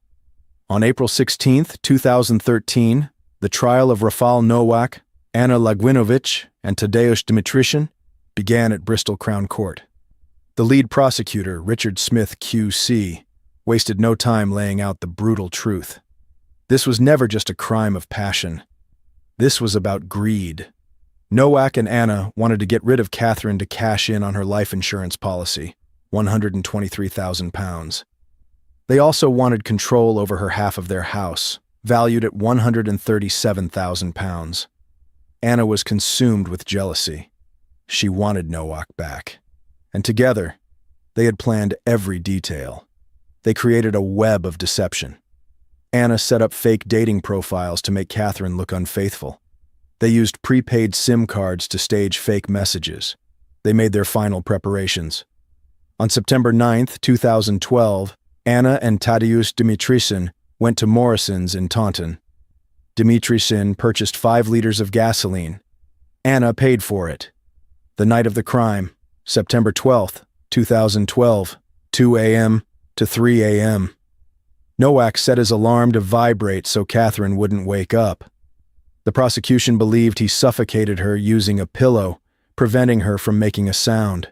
On April 16, 2013, the trial of Rafal Nowak, Anna Lagwinovich, and Tadeusz Dmitrician began at Bristol Crown Court. The lead prosecutor, Richard Smith, QC, wasted no time laying out the brutal truth. This was never just a crime of passion. This was about greed. Nowak and Anna wanted to get rid of Catherine to cash in on her life insurance policy, £123,000. They also wanted control over her half of their house, valued at £137,000. Anna was consumed with jealousy. She wanted Nowak back. And together, they had planned every detail. They created a web of deception. Anna set up fake dating profiles to make Catherine look unfaithful. They used prepaid SIM cards to stage fake messages. They made their final preparations. On September 9, 2012, Anna and Tadeusz Dmitrician went to Morrison's in Taunton. Dmitrician purchased 5 liters of gasoline. Anna paid for it. The night of the crime, September 12, 2012, 2 a.m. to 3 a.m. Nowak set his alarm to vibrate so Catherine wouldn't wake up. The prosecution believed he suffocated her using a pillow, preventing her from making a sound.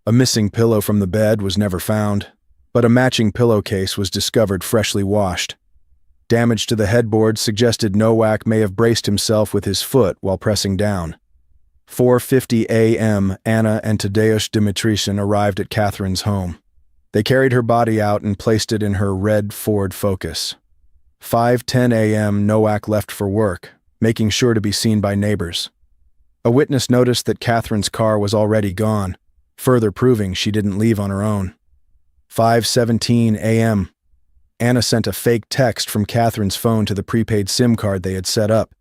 A missing pillow from the bed was never found, but a matching pillowcase was discovered freshly washed. Damage to the headboard suggested Nowak may have braced himself with his foot while pressing down. 4:50 a.m., Anna and Tadeusz Dmitrician arrived at Catherine's home. They carried her body out and placed it in her red Ford Focus. 5:10 a.m., Nowak left for work, making sure to be seen by neighbors. A witness noticed that Catherine's car was already gone, further proving she didn't leave on her own. 5:17 a.m., Anna sent a fake text from Catherine's phone to the prepaid SIM card they had set up.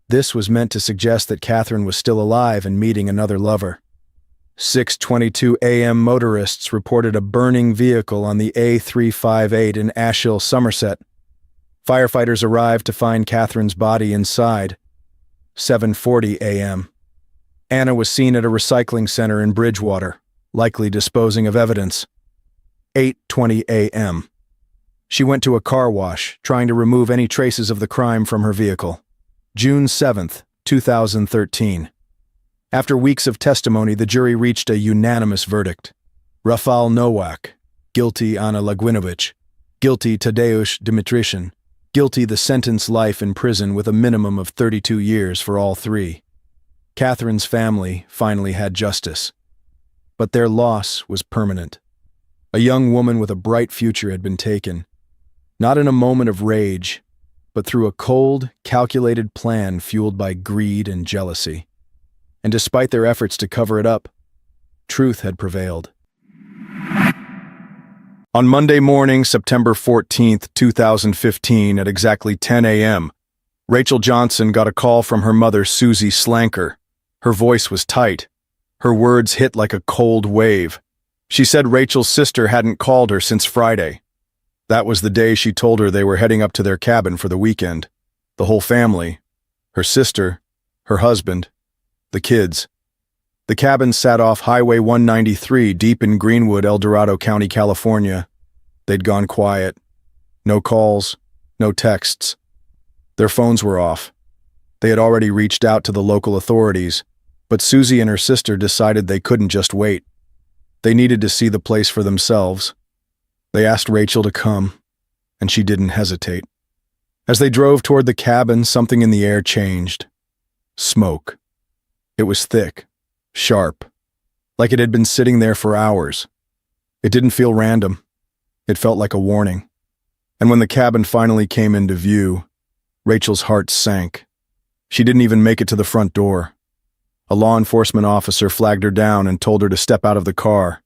This was meant to suggest that Catherine was still alive and meeting another lover. 6:22 a.m. motorists reported a burning vehicle on the A358 in Ashill, Somerset. Firefighters arrived to find Catherine's body inside. 7:40 a.m. Anna was seen at a recycling center in Bridgewater, likely disposing of evidence. 8:20 a.m. She went to a car wash, trying to remove any traces of the crime from her vehicle. June 7, 2013. After weeks of testimony, the jury reached a unanimous verdict. Rafal Nowak, guilty Anna Lagwinovich, guilty Tadeusz Dmitrician, guilty the sentence life in prison with a minimum of 32 years for all three. Catherine's family finally had justice. But their loss was permanent. A young woman with a bright future had been taken, not in a moment of rage, but through a cold, calculated plan fueled by greed and jealousy. And despite their efforts to cover it up, truth had prevailed. On Monday morning, September 14, 2015, at exactly 10 a.m., Rachel Johnson got a call from her mother, Susie Slanker. Her voice was tight. Her words hit like a cold wave. She said Rachel's sister hadn't called her since Friday. That was the day she told her they were heading up to their cabin for the weekend. The whole family, her sister, her husband, the kids. The cabin sat off Highway 193 deep in Greenwood, El Dorado County, California. They'd gone quiet. No calls, no texts. Their phones were off. They had already reached out to the local authorities, but Susie and her sister decided they couldn't just wait. They needed to see the place for themselves. They asked Rachel to come, and she didn't hesitate. As they drove toward the cabin, something in the air changed. Smoke. It was thick, sharp, like it had been sitting there for hours. It didn't feel random. It felt like a warning. And when the cabin finally came into view, Rachel's heart sank. She didn't even make it to the front door. A law enforcement officer flagged her down and told her to step out of the car.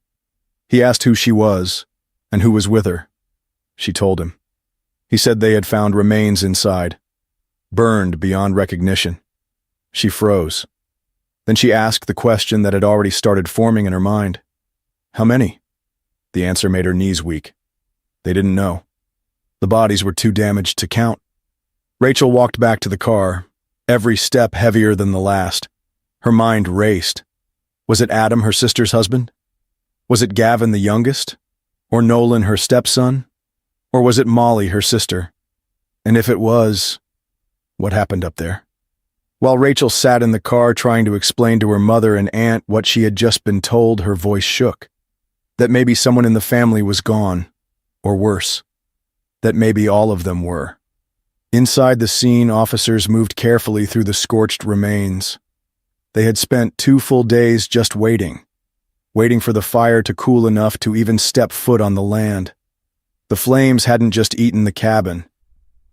He asked who she was and who was with her. She told him. He said they had found remains inside, burned beyond recognition. She froze. Then she asked the question that had already started forming in her mind. How many? The answer made her knees weak. They didn't know. The bodies were too damaged to count. Rachel walked back to the car, every step heavier than the last. Her mind raced. Was it Adam, her sister's husband? Was it Gavin, the youngest? Or Nolan, her stepson? Or was it Molly, her sister? And if it was, what happened up there? While Rachel sat in the car trying to explain to her mother and aunt what she had just been told, her voice shook. That maybe someone in the family was gone, or worse, that maybe all of them were. Inside the scene, officers moved carefully through the scorched remains. They had spent 2 full days just waiting for the fire to cool enough to even step foot on the land. The flames hadn't just eaten the cabin.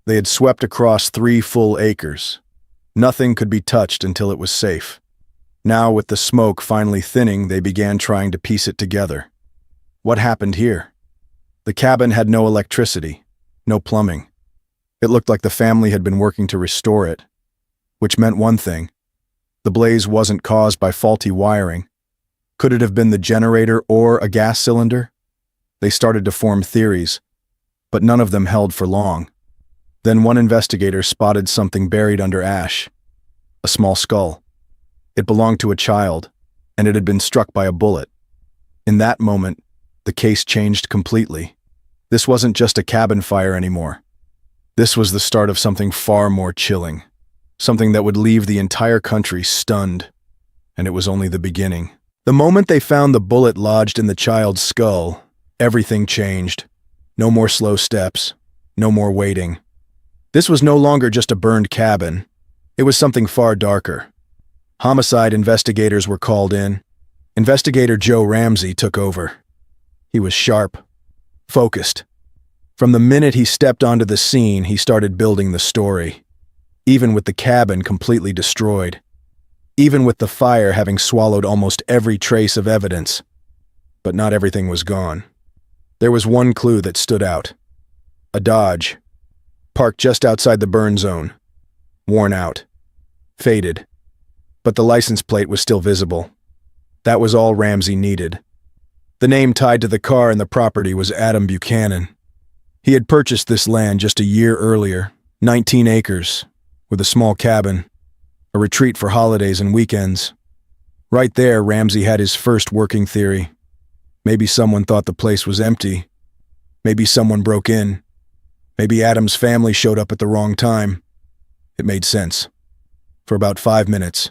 They had swept across 3 full acres. Nothing could be touched until it was safe. Now, with the smoke finally thinning, they began trying to piece it together. What happened here? The cabin had no electricity, no plumbing. It looked like the family had been working to restore it, which meant one thing. The blaze wasn't caused by faulty wiring. Could it have been the generator or a gas cylinder? They started to form theories, but none of them held for long. Then one investigator spotted something buried under ash. A small skull. It belonged to a child, and it had been struck by a bullet. In that moment, the case changed completely. This wasn't just a cabin fire anymore. This was the start of something far more chilling. Something that would leave the entire country stunned. And it was only the beginning. The moment they found the bullet lodged in the child's skull, everything changed. No more slow steps. No more waiting. This was no longer just a burned cabin. It was something far darker. Homicide investigators were called in. Investigator Joe Ramsey took over. He was sharp, focused. From the minute he stepped onto the scene, he started building the story. Even with the cabin completely destroyed. Even with the fire having swallowed almost every trace of evidence. But not everything was gone. There was one clue that stood out. A Dodge, parked just outside the burn zone. Worn out. Faded. But the license plate was still visible. That was all Ramsey needed. The name tied to the car and the property was Adam Buchanan. He had purchased this land just a year earlier, 19 acres, with a small cabin, a retreat for holidays and weekends. Right there, Ramsey had his first working theory. Maybe someone thought the place was empty. Maybe someone broke in. Maybe Adam's family showed up at the wrong time. It made sense. For about 5 minutes.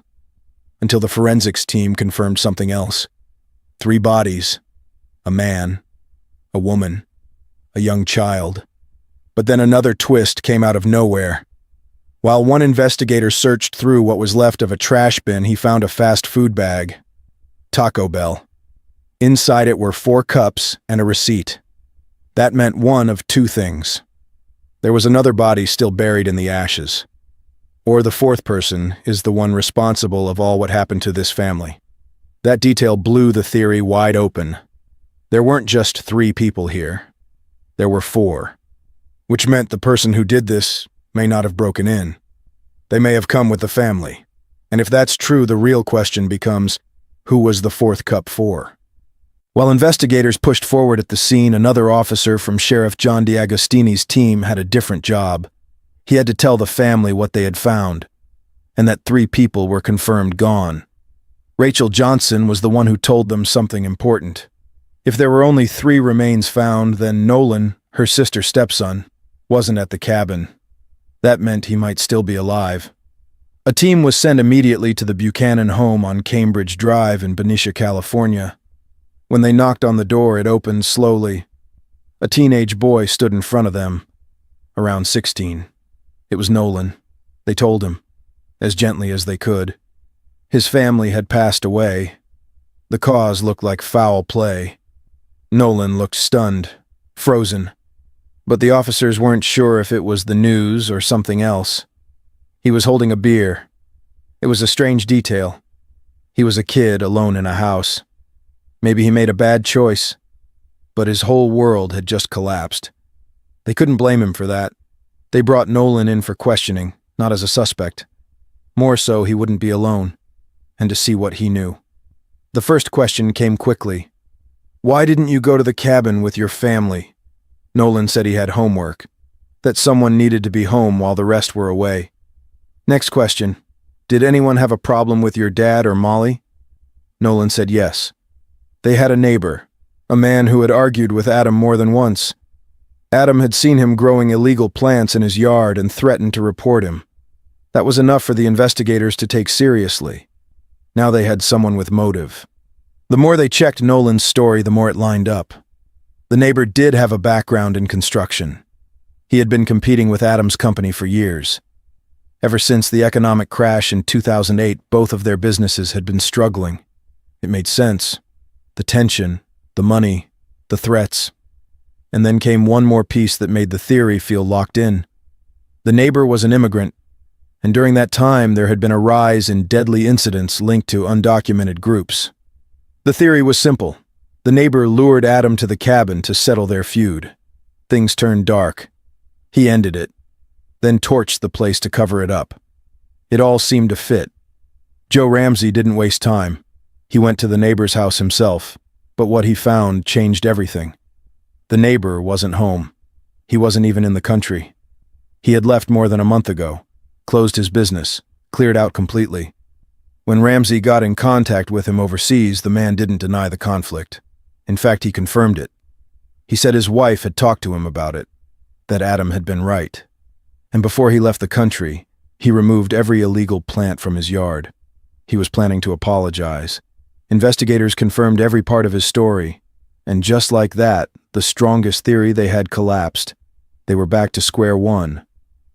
Until the forensics team confirmed something else. 3 bodies. A man. A woman. A young child. But then another twist came out of nowhere. While one investigator searched through what was left of a trash bin, he found a fast food bag. Taco Bell. Inside it were 4 cups and a receipt. That meant one of 2 things. There was another body still buried in the ashes. Or the 4th person is the one responsible of all what happened to this family. That detail blew the theory wide open. There weren't just 3 people here. There were 4. Which meant the person who did this may not have broken in. They may have come with the family. And if that's true, the real question becomes, who was the 4th cup for? While investigators pushed forward at the scene, another officer from Sheriff John DiAgostini's team had a different job. He had to tell the family what they had found, and that 3 people were confirmed gone. Rachel Johnson was the one who told them something important. If there were only 3 remains found, then Nolan, her sister's stepson, wasn't at the cabin. That meant he might still be alive. A team was sent immediately to the Buchanan home on Cambridge Drive in Benicia, California. When they knocked on the door, it opened slowly. A teenage boy stood in front of them, around 16. It was Nolan. They told him, as gently as they could. His family had passed away. The cause looked like foul play. Nolan looked stunned, frozen. But the officers weren't sure if it was the news or something else. He was holding a beer. It was a strange detail. He was a kid alone in a house. Maybe he made a bad choice. but his whole world had just collapsed. They couldn't blame him for that. They brought Nolan in for questioning, not as a suspect. More so, he wouldn't be alone, and to see what he knew. The first question came quickly. Why didn't you go to the cabin with your family? Nolan said he had homework, that someone needed to be home while the rest were away. Next question. Did anyone have a problem with your dad or Molly? Nolan said yes. They had a neighbor, a man who had argued with Adam more than once. Adam had seen him growing illegal plants in his yard and threatened to report him. That was enough for the investigators to take seriously. Now they had someone with motive. The more they checked Nolan's story, the more it lined up. The neighbor did have a background in construction. He had been competing with Adam's company for years. Ever since the economic crash in 2008, both of their businesses had been struggling. It made sense. The tension, the money, the threats. And then came one more piece that made the theory feel locked in. The neighbor was an immigrant, and during that time there had been a rise in deadly incidents linked to undocumented groups. The theory was simple. The neighbor lured Adam to the cabin to settle their feud. Things turned dark. He ended it, then torched the place to cover it up. It all seemed to fit. Joe Ramsey didn't waste time. He went to the neighbor's house himself, but what he found changed everything. The neighbor wasn't home. He wasn't even in the country. He had left more than a month ago, closed his business, cleared out completely. When Ramsey got in contact with him overseas, the man didn't deny the conflict. In fact, he confirmed it. He said his wife had talked to him about it, that Adam had been right. And before he left the country, he removed every illegal plant from his yard. He was planning to apologize. Investigators confirmed every part of his story, and just like that, the strongest theory they had collapsed. They were back to square one,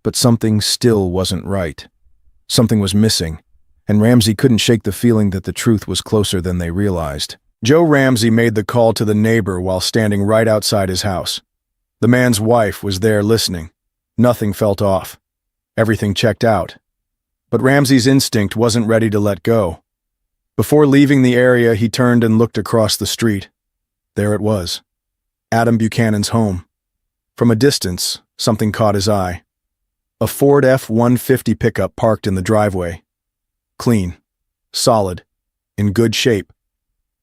but something still wasn't right. Something was missing, and Ramsey couldn't shake the feeling that the truth was closer than they realized. Joe Ramsey made the call to the neighbor while standing right outside his house. The man's wife was there listening. Nothing felt off. Everything checked out. But Ramsey's instinct wasn't ready to let go. Before leaving the area, he turned and looked across the street. There it was. Adam Buchanan's home. From a distance, something caught his eye. A Ford F-150 pickup parked in the driveway. Clean. Solid. In good shape.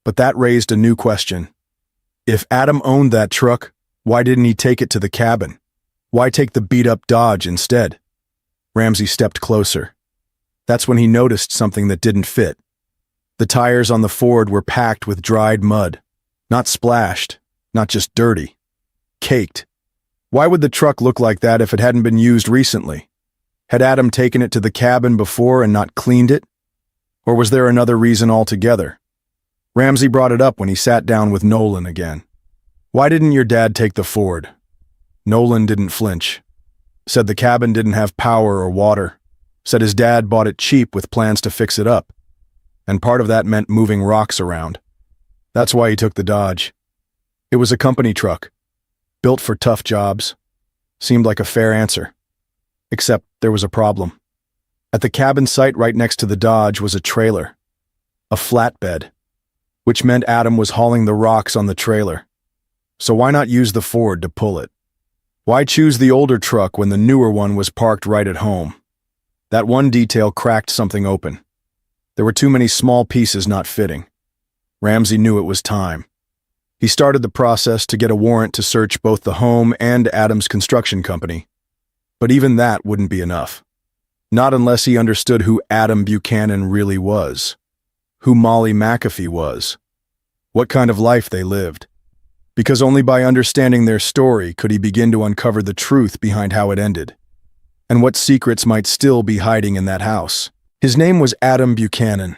But that raised a new question. If Adam owned that truck, why didn't he take it to the cabin? Why take the beat-up Dodge instead? Ramsey stepped closer. That's when he noticed something that didn't fit. The tires on the Ford were packed with dried mud. Not splashed, not just dirty. Caked. Why would the truck look like that if it hadn't been used recently? Had Adam taken it to the cabin before and not cleaned it? Or was there another reason altogether? Ramsey brought it up when he sat down with Nolan again. Why didn't your dad take the Ford? Nolan didn't flinch. Said the cabin didn't have power or water. Said his dad bought it cheap with plans to fix it up. And part of that meant moving rocks around. That's why he took the Dodge. It was a company truck, built for tough jobs. Seemed like a fair answer. Except there was a problem. At the cabin site right next to the Dodge was a trailer. A flatbed. Which meant Adam was hauling the rocks on the trailer. So why not use the Ford to pull it? Why choose the older truck when the newer one was parked right at home? That one detail cracked something open. There were too many small pieces not fitting. Ramsey knew it was time. He started the process to get a warrant to search both the home and Adam's construction company. But even that wouldn't be enough. Not unless he understood who Adam Buchanan really was. Who Molly McAfee was. What kind of life they lived. Because only by understanding their story could he begin to uncover the truth behind how it ended, and what secrets might still be hiding in that house. His name was Adam Buchanan,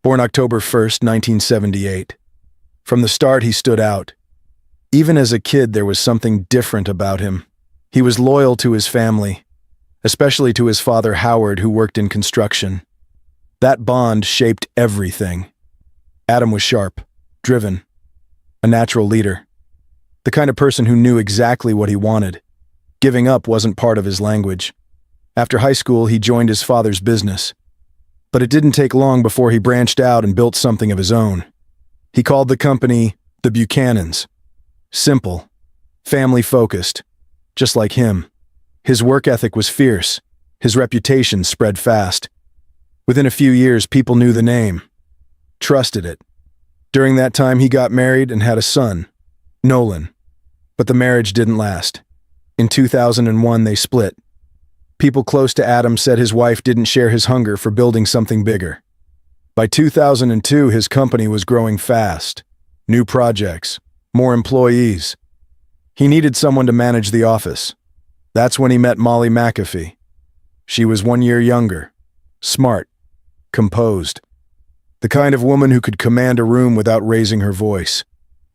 born October 1st, 1978. From the start, he stood out. Even as a kid, there was something different about him. He was loyal to his family, especially to his father Howard, who worked in construction. That bond shaped everything. Adam was sharp, driven, a natural leader. The kind of person who knew exactly what he wanted. Giving up wasn't part of his language. After high school, he joined his father's business. But it didn't take long before he branched out and built something of his own. He called the company the Buchanans. Simple, family-focused, just like him. His work ethic was fierce. His reputation spread fast. Within a few years, people knew the name, trusted it. During that time, he got married and had a son, Nolan. But the marriage didn't last. In 2001, they split. People close to Adam said his wife didn't share his hunger for building something bigger. By 2002, his company was growing fast. New projects, more employees. He needed someone to manage the office. That's when he met Molly McAfee. She was 1 year younger, smart, composed. The kind of woman who could command a room without raising her voice.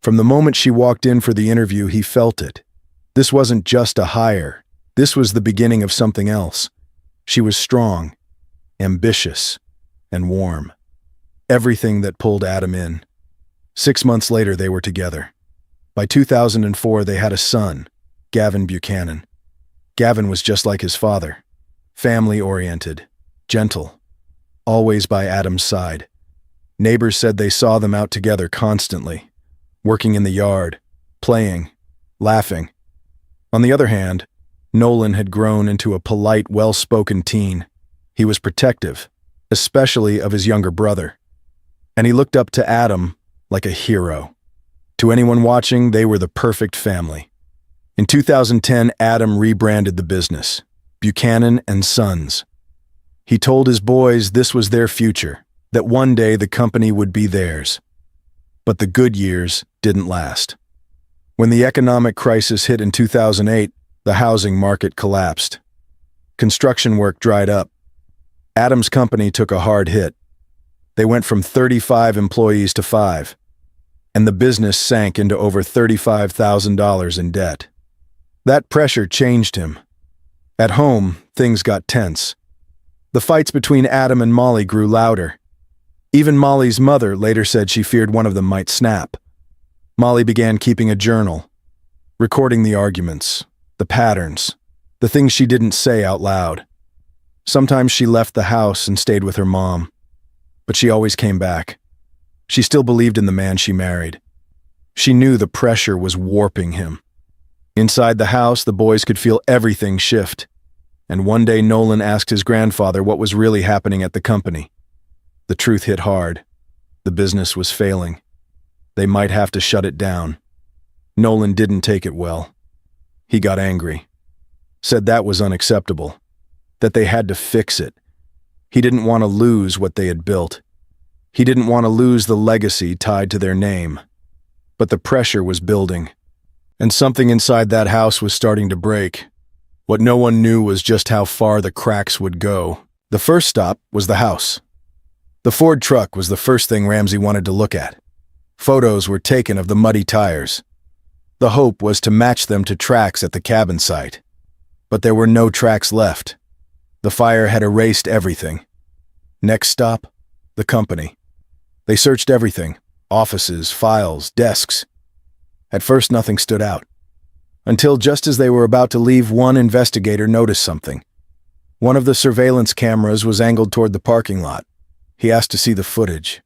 From the moment she walked in for the interview, he felt it. This wasn't just a hire. This was the beginning of something else. She was strong, ambitious, and warm. Everything that pulled Adam in. 6 months later, they were together. By 2004, they had a son, Gavin Buchanan. Gavin was just like his father, family-oriented, gentle, always by Adam's side. Neighbors said they saw them out together constantly, working in the yard, playing, laughing. On the other hand, Nolan had grown into a polite, well-spoken teen. He was protective, especially of his younger brother. And he looked up to Adam like a hero. To anyone watching, they were the perfect family. In 2010, Adam rebranded the business, Buchanan and Sons. He told his boys this was their future, that one day the company would be theirs. But the good years didn't last. When the economic crisis hit in 2008, the housing market collapsed. Construction work dried up. Adam's company took a hard hit. They went from 35 employees to 5, and the business sank into over $35,000 in debt. That pressure changed him. At home, things got tense. The fights between Adam and Molly grew louder. Even Molly's mother later said she feared one of them might snap. Molly began keeping a journal, recording the arguments, the patterns, the things she didn't say out loud. Sometimes she left the house and stayed with her mom, but she always came back. She still believed in the man she married. She knew the pressure was warping him. Inside the house, the boys could feel everything shift. And one day Nolan asked his grandfather what was really happening at the company. The truth hit hard. The business was failing. They might have to shut it down. Nolan didn't take it well. He got angry. Said that was unacceptable. That they had to fix it. He didn't want to lose what they had built. He didn't want to lose the legacy tied to their name. But the pressure was building. And something inside that house was starting to break. What no one knew was just how far the cracks would go. The first stop was the house. The Ford truck was the first thing Ramsey wanted to look at. Photos were taken of the muddy tires. The hope was to match them to tracks at the cabin site. But there were no tracks left. The fire had erased everything. Next stop, the company. They searched everything, offices, files, desks. At first, nothing stood out. Until just as they were about to leave, one investigator noticed something. One of the surveillance cameras was angled toward the parking lot. He asked to see the footage.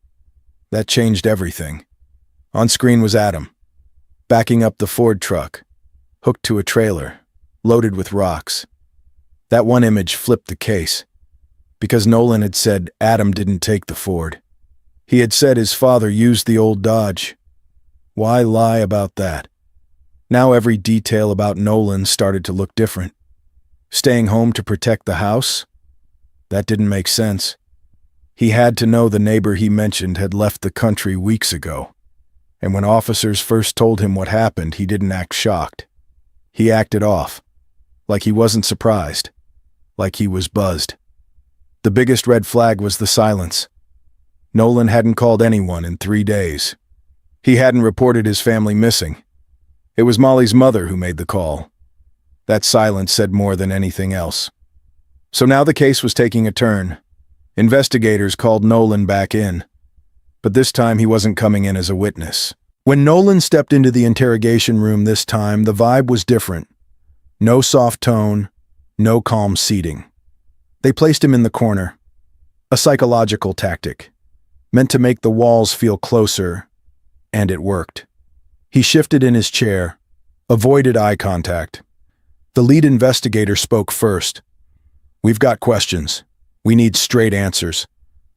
That changed everything. On screen was Adam, backing up the Ford truck, hooked to a trailer, loaded with rocks. That one image flipped the case, because Nolan had said Adam didn't take the Ford. He had said his father used the old Dodge. Why lie about that? Now every detail about Nolan started to look different. Staying home to protect the house? That didn't make sense. He had to know the neighbor he mentioned had left the country weeks ago. And when officers first told him what happened, he didn't act shocked. He acted off, like he wasn't surprised, like he was buzzed. The biggest red flag was the silence. Nolan hadn't called anyone in 3 days. He hadn't reported his family missing. It was Molly's mother who made the call. That silence said more than anything else. So now the case was taking a turn. Investigators called Nolan back in. But this time he wasn't coming in as a witness. When Nolan stepped into the interrogation room this time, the vibe was different. No soft tone, no calm seating. They placed him in the corner. A psychological tactic, meant to make the walls feel closer, and it worked. He shifted in his chair, avoided eye contact. The lead investigator spoke first. "We've got questions. We need straight answers.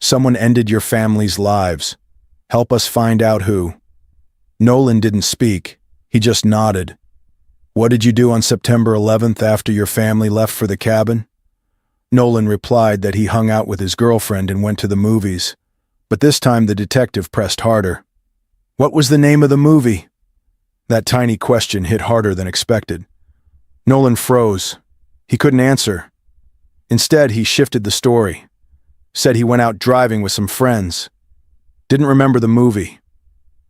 Someone ended your family's lives. Help us find out who." Nolan didn't speak. He just nodded. "What did you do on September 11th after your family left for the cabin?" Nolan replied that he hung out with his girlfriend and went to the movies. But this time the detective pressed harder. "What was the name of the movie?" That tiny question hit harder than expected. Nolan froze. He couldn't answer. Instead, he shifted the story. Said he went out driving with some friends. Didn't remember the movie.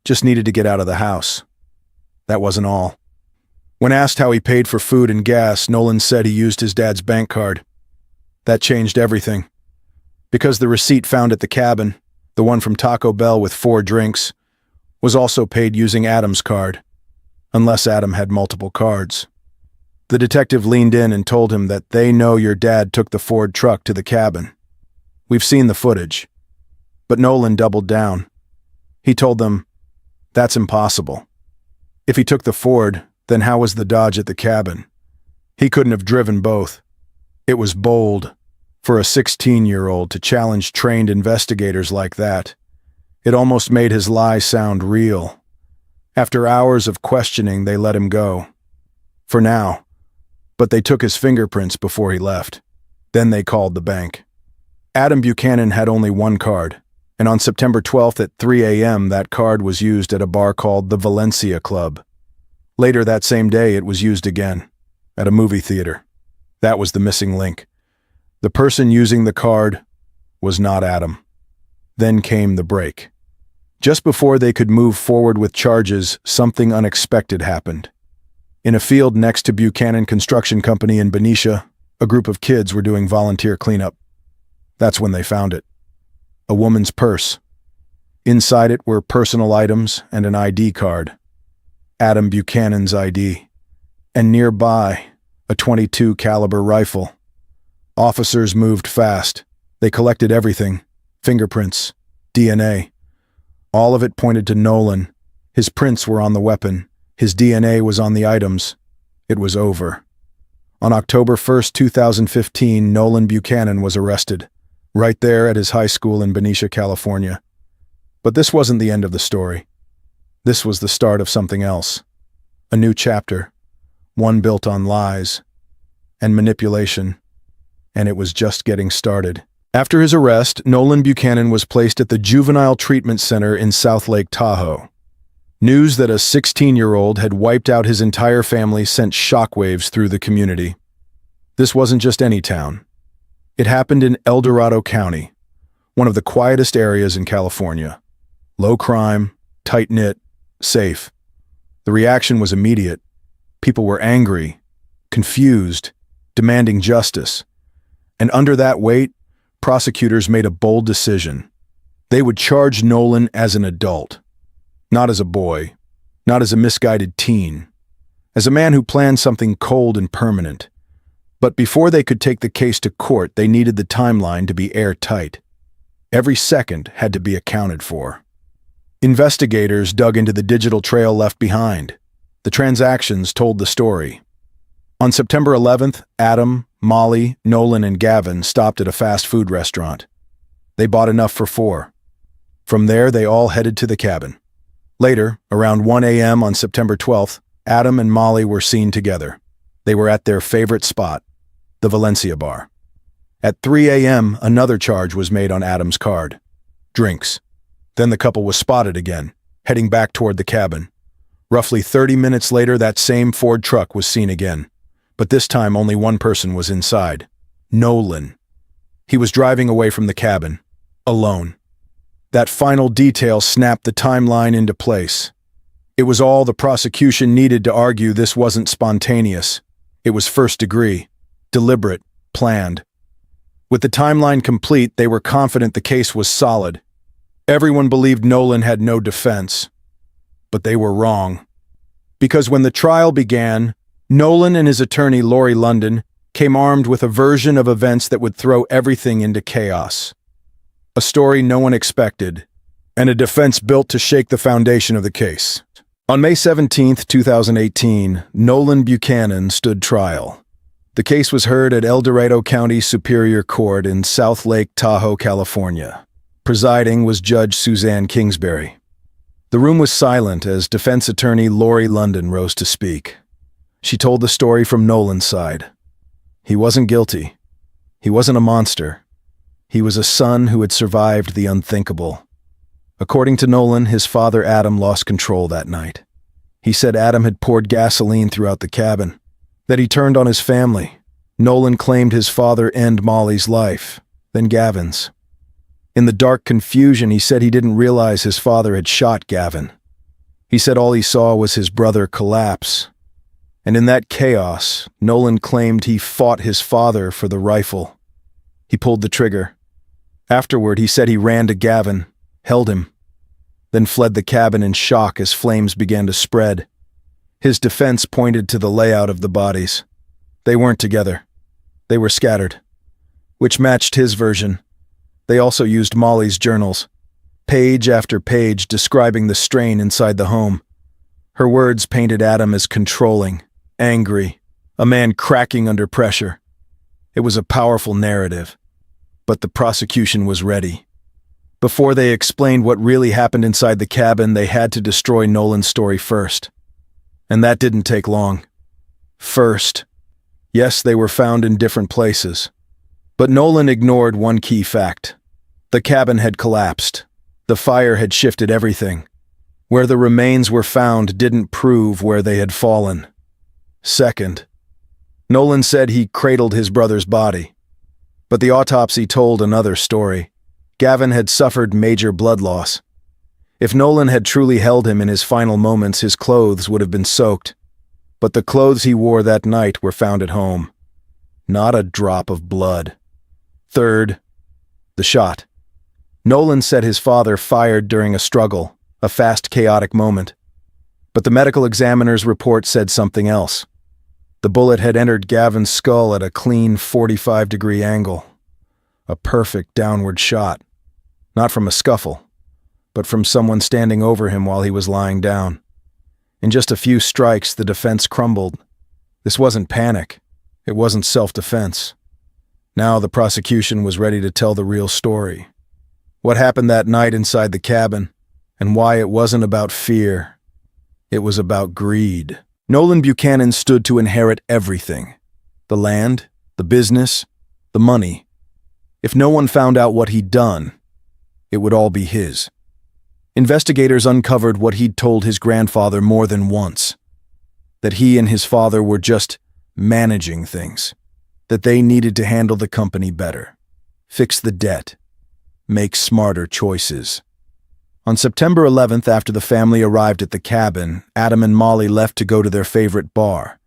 Just needed to get out of the house. That wasn't all. When asked how he paid for food and gas, Nolan said he used his dad's bank card. That changed everything. Because the receipt found at the cabin, the one from Taco Bell with 4 drinks, was also paid using Adam's card, unless Adam had multiple cards. The detective leaned in and told him that they know your dad took the Ford truck to the cabin. "We've seen the footage." But Nolan doubled down. He told them, "That's impossible. If he took the Ford, then how was the Dodge at the cabin? He couldn't have driven both." It was bold for a 16-year-old to challenge trained investigators like that. It almost made his lie sound real. After hours of questioning, they let him go. For now. But they took his fingerprints before he left. Then they called the bank. Adam Buchanan had only one card, and on September 12th at 3 a.m. that card was used at a bar called the Valencia Club. Later that same day it was used again, at a movie theater. That was the missing link. The person using the card was not Adam. Then came the break. Just before they could move forward with charges, something unexpected happened. In a field next to Buchanan Construction Company in Benicia, a group of kids were doing volunteer cleanup. That's when they found it. A woman's purse. Inside it were personal items and an ID card. Adam Buchanan's ID. And nearby, a .22 caliber rifle. Officers moved fast. They collected everything. Fingerprints. DNA. All of it pointed to Nolan. His prints were on the weapon. His DNA was on the items. It was over. On October 1st, 2015, Nolan Buchanan was arrested, right there at his high school in Benicia, California. But this wasn't the end of the story. This was the start of something else. A new chapter, one built on lies and manipulation, and it was just getting started. After his arrest, Nolan Buchanan was placed at the Juvenile Treatment Center in South Lake Tahoe. News that a 16-year-old had wiped out his entire family sent shockwaves through the community. This wasn't just any town. It happened in El Dorado County, one of the quietest areas in California. Low crime, tight-knit, safe. The reaction was immediate. People were angry, confused, demanding justice. And under that weight, prosecutors made a bold decision. They would charge Nolan as an adult. Not as a boy, not as a misguided teen, as a man who planned something cold and permanent. But before they could take the case to court, they needed the timeline to be airtight. Every second had to be accounted for. Investigators dug into the digital trail left behind. The transactions told the story. On September 11th, Adam, Molly, Nolan, and Gavin stopped at a fast food restaurant. They bought enough for 4. From there, they all headed to the cabin. Later, around 1 a.m. on September 12th, Adam and Molly were seen together. They were at their favorite spot, the Valencia bar. At 3 a.m., another charge was made on Adam's card. Drinks. Then the couple was spotted again, heading back toward the cabin. Roughly 30 minutes later, that same Ford truck was seen again. But this time, only one person was inside. Nolan. He was driving away from the cabin, alone. That final detail snapped the timeline into place. It was all the prosecution needed to argue this wasn't spontaneous. It was first degree, deliberate, planned. With the timeline complete, they were confident the case was solid. Everyone believed Nolan had no defense. But they were wrong. Because when the trial began, Nolan and his attorney, Lori London, came armed with a version of events that would throw everything into chaos. A story no one expected, and a defense built to shake the foundation of the case. On May 17, 2018, Nolan Buchanan stood trial. The case was heard at El Dorado County Superior Court in South Lake Tahoe, California. Presiding was Judge Suzanne Kingsbury. The room was silent as defense attorney Lori London rose to speak. She told the story from Nolan's side. He wasn't guilty. He wasn't a monster. He was a son who had survived the unthinkable. According to Nolan, his father Adam lost control that night. He said Adam had poured gasoline throughout the cabin, that he turned on his family. Nolan claimed his father ended Molly's life, then Gavin's. In the dark confusion, he said he didn't realize his father had shot Gavin. He said all he saw was his brother collapse. And in that chaos, Nolan claimed he fought his father for the rifle. He pulled the trigger. Afterward, he said he ran to Gavin, held him, then fled the cabin in shock as flames began to spread. His defense pointed to the layout of the bodies. They weren't together. They were scattered, which matched his version. They also used Molly's journals, page after page describing the strain inside the home. Her words painted Adam as controlling, angry, a man cracking under pressure. It was a powerful narrative, but the prosecution was ready. Before they explained what really happened inside the cabin, they had to destroy Nolan's story first. And that didn't take long. First, yes, they were found in different places. But Nolan ignored one key fact. The cabin had collapsed. The fire had shifted everything. Where the remains were found didn't prove where they had fallen. Second, Nolan said he cradled his brother's body. But the autopsy told another story. Gavin had suffered major blood loss. If Nolan had truly held him in his final moments, his clothes would have been soaked. But the clothes he wore that night were found at home. Not a drop of blood. Third, the shot. Nolan said his father fired during a struggle, a fast, chaotic moment. But the medical examiner's report said something else. The bullet had entered Gavin's skull at a clean 45-degree angle. A perfect downward shot. Not from a scuffle, but from someone standing over him while he was lying down. In just a few strikes, the defense crumbled. This wasn't panic. It wasn't self-defense. Now the prosecution was ready to tell the real story. What happened that night inside the cabin, and why it wasn't about fear. It was about greed. Nolan Buchanan stood to inherit everything. The land, the business, the money. If no one found out what he'd done, it would all be his. Investigators uncovered what he'd told his grandfather more than once. That he and his father were just managing things. That they needed to handle the company better. Fix the debt. Make smarter choices. On September 11th, after the family arrived at the cabin, Adam and Molly left to go to their favorite bar.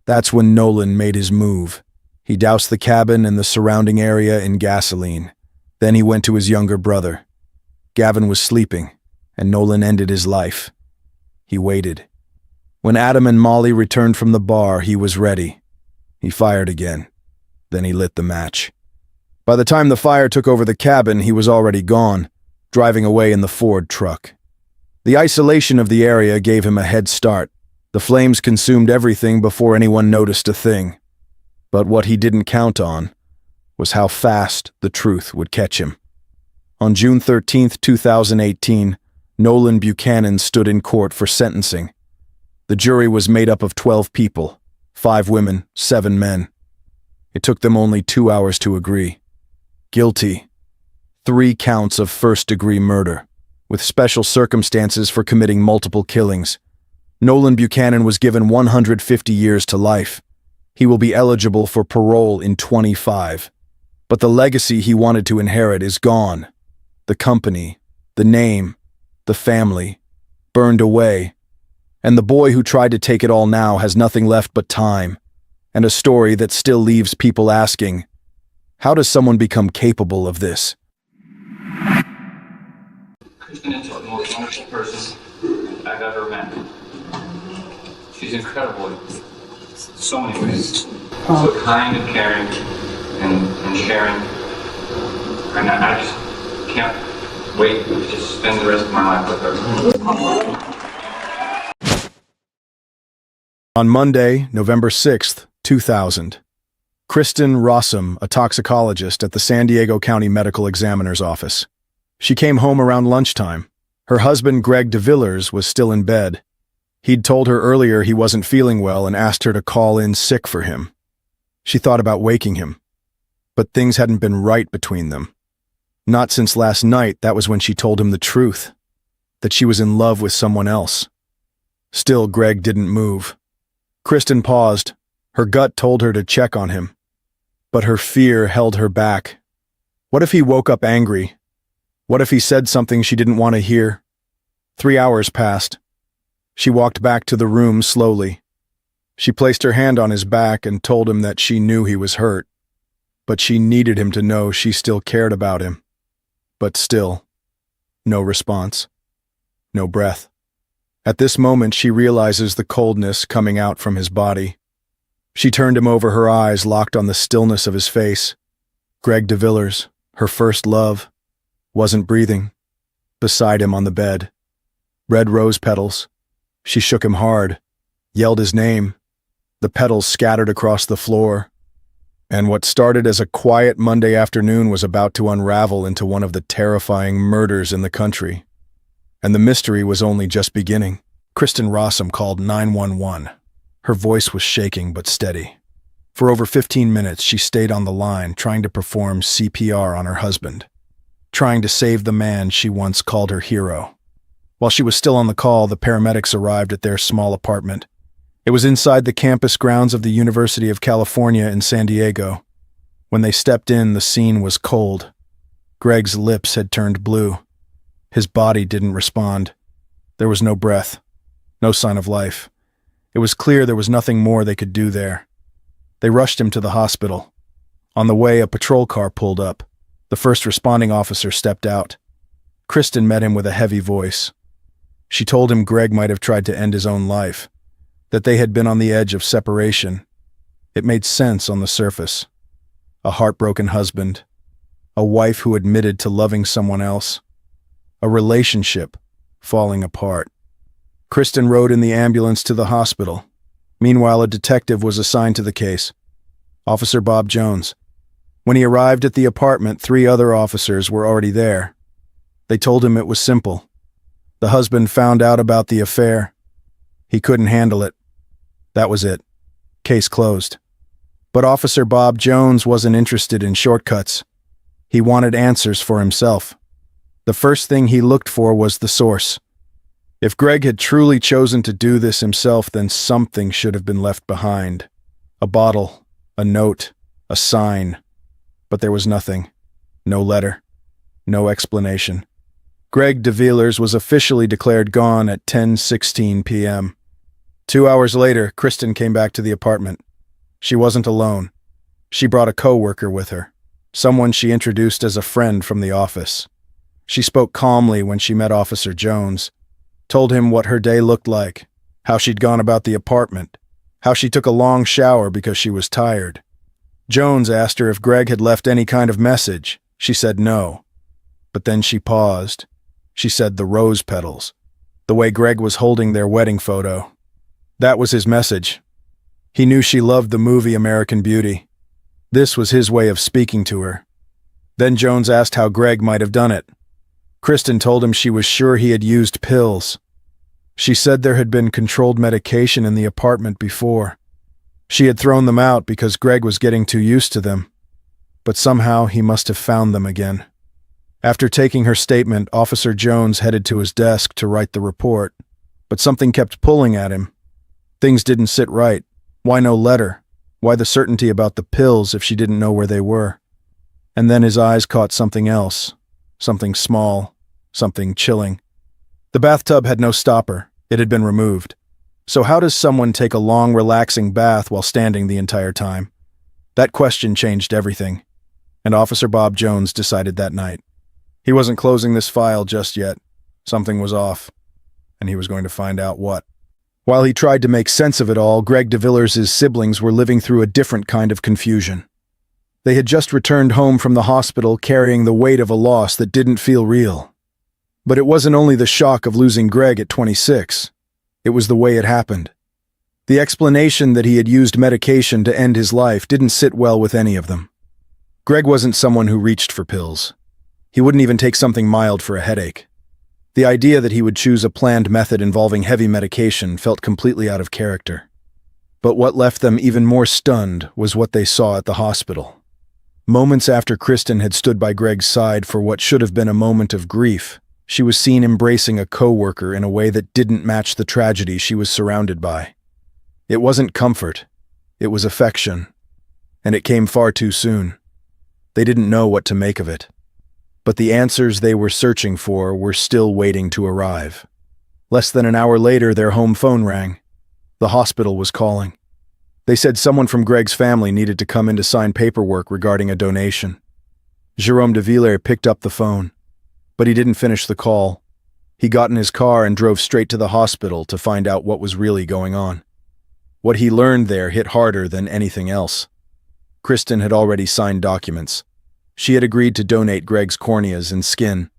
That's when Nolan made his move. He doused the cabin and the surrounding area in gasoline. Then he went to his younger brother. Gavin was sleeping, and Nolan ended his life. He waited. When Adam and Molly returned from the bar, he was ready. He fired again. Then he lit the match. By the time the fire took over the cabin, he was already gone, driving away in the Ford truck. The isolation of the area gave him a head start. The flames consumed everything before anyone noticed a thing. But what he didn't count on was how fast the truth would catch him. On June 13, 2018, Nolan Buchanan stood in court for sentencing. The jury was made up of 12 people, 5 women, 7 men. It took them only 2 hours to agree. Guilty. 3 counts of first-degree murder, with special circumstances for committing multiple killings. Nolan Buchanan was given 150 years to life. He will be eligible for parole in 25. But the legacy he wanted to inherit is gone. The company, the name, the family, burned away. And the boy who tried to take it all now has nothing left but time, and a story that still leaves people asking, how does someone become capable of this? Kristin is the most wonderful person I've ever met. She's incredible in so many ways. So kind and caring and sharing. And I just can't wait to just spend the rest of my life with her. On Monday, November 6th, 2000, Kristin Rossum, a toxicologist at the San Diego County Medical Examiner's Office. She came home around lunchtime. Her husband, Greg DeVillers, was still in bed. He'd told her earlier he wasn't feeling well and asked her to call in sick for him. She thought about waking him, but things hadn't been right between them. Not since last night. That was when she told him the truth, that she was in love with someone else. Still, Greg didn't move. Kristin paused. Her gut told her to check on him, but her fear held her back. What if he woke up angry? What if he said something she didn't want to hear? 3 hours passed. She walked back to the room slowly. She placed her hand on his back and told him that she knew he was hurt, but she needed him to know she still cared about him. But still, no response, no breath. At this moment, she realizes the coldness coming out from his body. She turned him over, her eyes locked on the stillness of his face. Greg DeVillers, her first love, wasn't breathing. Beside him on the bed, red rose petals. She shook him hard, yelled his name. The petals scattered across the floor. And what started as a quiet Monday afternoon was about to unravel into one of the terrifying murders in the country. And the mystery was only just beginning. Kristin Rossum called 911. Her voice was shaking but steady. For over 15 minutes, she stayed on the line, trying to perform CPR on her husband, trying to save the man she once called her hero. While she was still on the call, the paramedics arrived at their small apartment. It was inside the campus grounds of the University of California in San Diego. When they stepped in, the scene was cold. Greg's lips had turned blue. His body didn't respond. There was no breath, no sign of life. It was clear there was nothing more they could do there. They rushed him to the hospital. On the way, a patrol car pulled up. The first responding officer stepped out. Kristin met him with a heavy voice. She told him Greg might have tried to end his own life, that they had been on the edge of separation. It made sense on the surface. A heartbroken husband, a wife who admitted to loving someone else, a relationship falling apart. Kristin rode in the ambulance to the hospital. Meanwhile, a detective was assigned to the case, Officer Bob Jones. When he arrived at the apartment, 3 other officers were already there. They told him it was simple. The husband found out about the affair. He couldn't handle it. That was it. Case closed. But Officer Bob Jones wasn't interested in shortcuts. He wanted answers for himself. The first thing he looked for was the source. If Greg had truly chosen to do this himself, then something should have been left behind. A bottle, a note, a sign. But there was nothing. No letter. No explanation. Greg DeVillers was officially declared gone at 10:16 p.m. 2 hours later, Kristin came back to the apartment. She wasn't alone. She brought a co-worker with her, someone she introduced as a friend from the office. She spoke calmly when she met Officer Jones, told him what her day looked like, how she'd gone about the apartment, how she took a long shower because she was tired. Jones asked her if Greg had left any kind of message. She said no. But then she paused. She said the rose petals, the way Greg was holding their wedding photo. That was his message. He knew she loved the movie American Beauty. This was his way of speaking to her. Then Jones asked how Greg might have done it. Kristin told him she was sure he had used pills. She said there had been controlled medication in the apartment before. She had thrown them out because Greg was getting too used to them. But somehow he must have found them again. After taking her statement, Officer Jones headed to his desk to write the report. But something kept pulling at him. Things didn't sit right. Why no letter? Why the certainty about the pills if she didn't know where they were? And then his eyes caught something else. Something small. Something chilling. The bathtub had no stopper. It had been removed. So how does someone take a long, relaxing bath while standing the entire time? That question changed everything. And Officer Bob Jones decided that night. He wasn't closing this file just yet. Something was off. And he was going to find out what. While he tried to make sense of it all, Greg DeVillers' siblings were living through a different kind of confusion. They had just returned home from the hospital carrying the weight of a loss that didn't feel real. But it wasn't only the shock of losing Greg at 26. It was the way it happened. The explanation that he had used medication to end his life didn't sit well with any of them. Greg wasn't someone who reached for pills. He wouldn't even take something mild for a headache. The idea that he would choose a planned method involving heavy medication felt completely out of character. But what left them even more stunned was what they saw at the hospital. Moments after Kristin had stood by Greg's side for what should have been a moment of grief, she was seen embracing a coworker in a way that didn't match the tragedy she was surrounded by. It wasn't comfort, it was affection, and it came far too soon. They didn't know what to make of it. But the answers they were searching for were still waiting to arrive. Less than an hour later, their home phone rang. The hospital was calling. They said someone from Greg's family needed to come in to sign paperwork regarding a donation. Jérôme de Villers picked up the phone, but he didn't finish the call. He got in his car and drove straight to the hospital to find out what was really going on. What he learned there hit harder than anything else. Kristin had already signed documents. She had agreed to donate Greg's corneas and skin.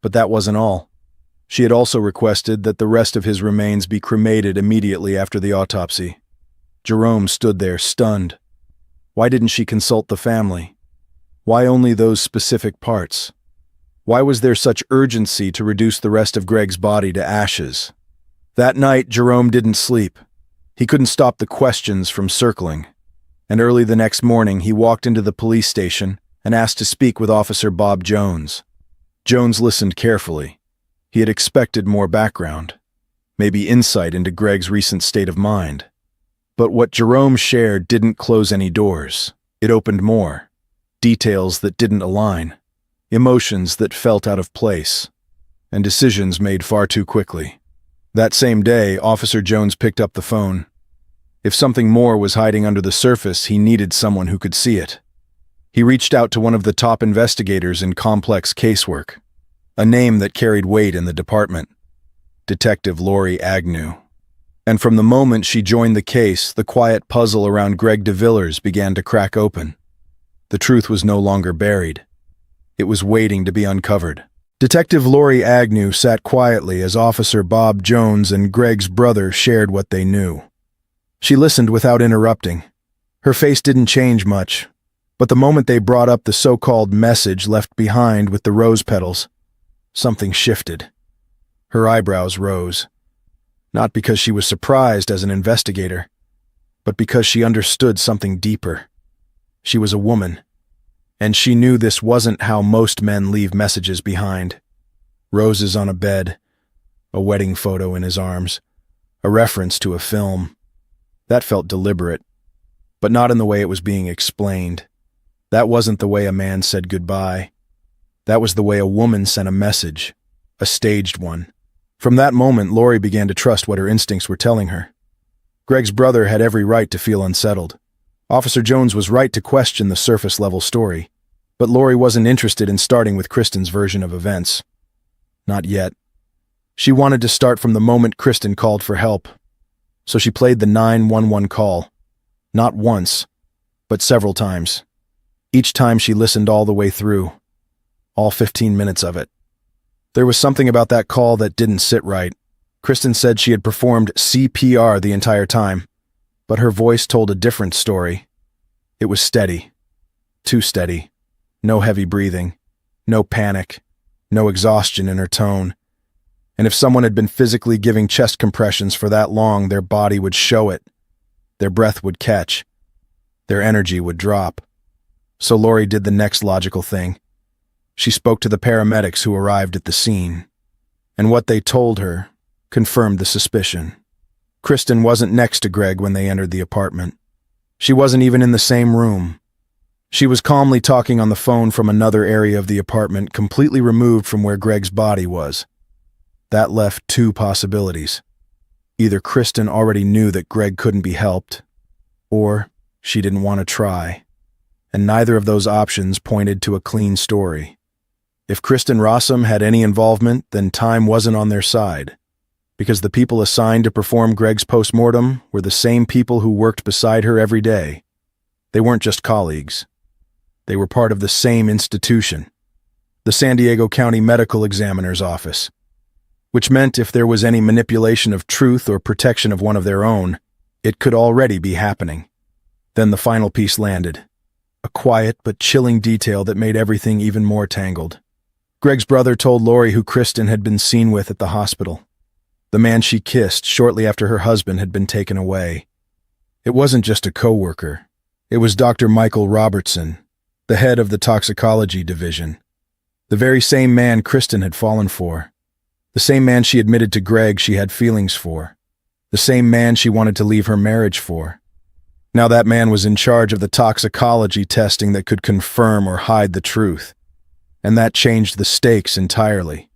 But that wasn't all. She had also requested that the rest of his remains be cremated immediately after the autopsy. Jérôme stood there, stunned. Why didn't she consult the family? Why only those specific parts? Why was there such urgency to reduce the rest of Greg's body to ashes? That night, Jérôme didn't sleep. He couldn't stop the questions from circling. And early the next morning, he walked into the police station and asked to speak with Officer Bob Jones. Jones listened carefully. He had expected more background, maybe insight into Greg's recent state of mind. But what Jérôme shared didn't close any doors. It opened more. Details that didn't align, emotions that felt out of place, and decisions made far too quickly. That same day, Officer Jones picked up the phone. If something more was hiding under the surface, he needed someone who could see it. He reached out to one of the top investigators in complex casework, a name that carried weight in the department, Detective Lori Agnew. And from the moment she joined the case, the quiet puzzle around Greg de Villers began to crack open. The truth was no longer buried. It was waiting to be uncovered. Detective Lori Agnew sat quietly as Officer Bob Jones and Greg's brother shared what they knew. She listened without interrupting. Her face didn't change much, but the moment they brought up the so-called message left behind with the rose petals, something shifted. Her eyebrows rose, not because she was surprised as an investigator, but because she understood something deeper. She was a woman, and she knew this wasn't how most men leave messages behind. Roses on a bed, a wedding photo in his arms, a reference to a film. That felt deliberate, but not in the way it was being explained. That wasn't the way a man said goodbye. That was the way a woman sent a message, a staged one. From that moment, Lori began to trust what her instincts were telling her. Greg's brother had every right to feel unsettled. Officer Jones was right to question the surface-level story, but Lori wasn't interested in starting with Kristin's version of events. Not yet. She wanted to start from the moment Kristin called for help. So she played the 911 call. Not once, but several times. Each time she listened all the way through. All 15 minutes of it. There was something about that call that didn't sit right. Kristin said she had performed CPR the entire time, but her voice told a different story. It was steady. Too steady. No heavy breathing. No panic. No exhaustion in her tone. And if someone had been physically giving chest compressions for that long, their body would show it. Their breath would catch. Their energy would drop. So Lori did the next logical thing. She spoke to the paramedics who arrived at the scene. And what they told her confirmed the suspicion. Kristin wasn't next to Greg when they entered the apartment. She wasn't even in the same room. She was calmly talking on the phone from another area of the apartment, completely removed from where Greg's body was. That left two possibilities. Either Kristin already knew that Greg couldn't be helped, or she didn't want to try. And neither of those options pointed to a clean story. If Kristin Rossum had any involvement, then time wasn't on their side, because the people assigned to perform Greg's postmortem were the same people who worked beside her every day. They weren't just colleagues. They were part of the same institution, the San Diego County Medical Examiner's Office, which meant if there was any manipulation of truth or protection of one of their own, It could already be happening. Then the final piece landed. A quiet but chilling detail that made everything even more tangled. Greg's brother told Lori who Kristin had been seen with at the hospital. The man she kissed shortly after her husband had been taken away. It wasn't just a co-worker. It was Dr. Michael Robertson, the head of the toxicology division. The very same man Kristin had fallen for. The same man she admitted to Greg she had feelings for. The same man she wanted to leave her marriage for. Now that man was in charge of the toxicology testing that could confirm or hide the truth. And that changed the stakes entirely.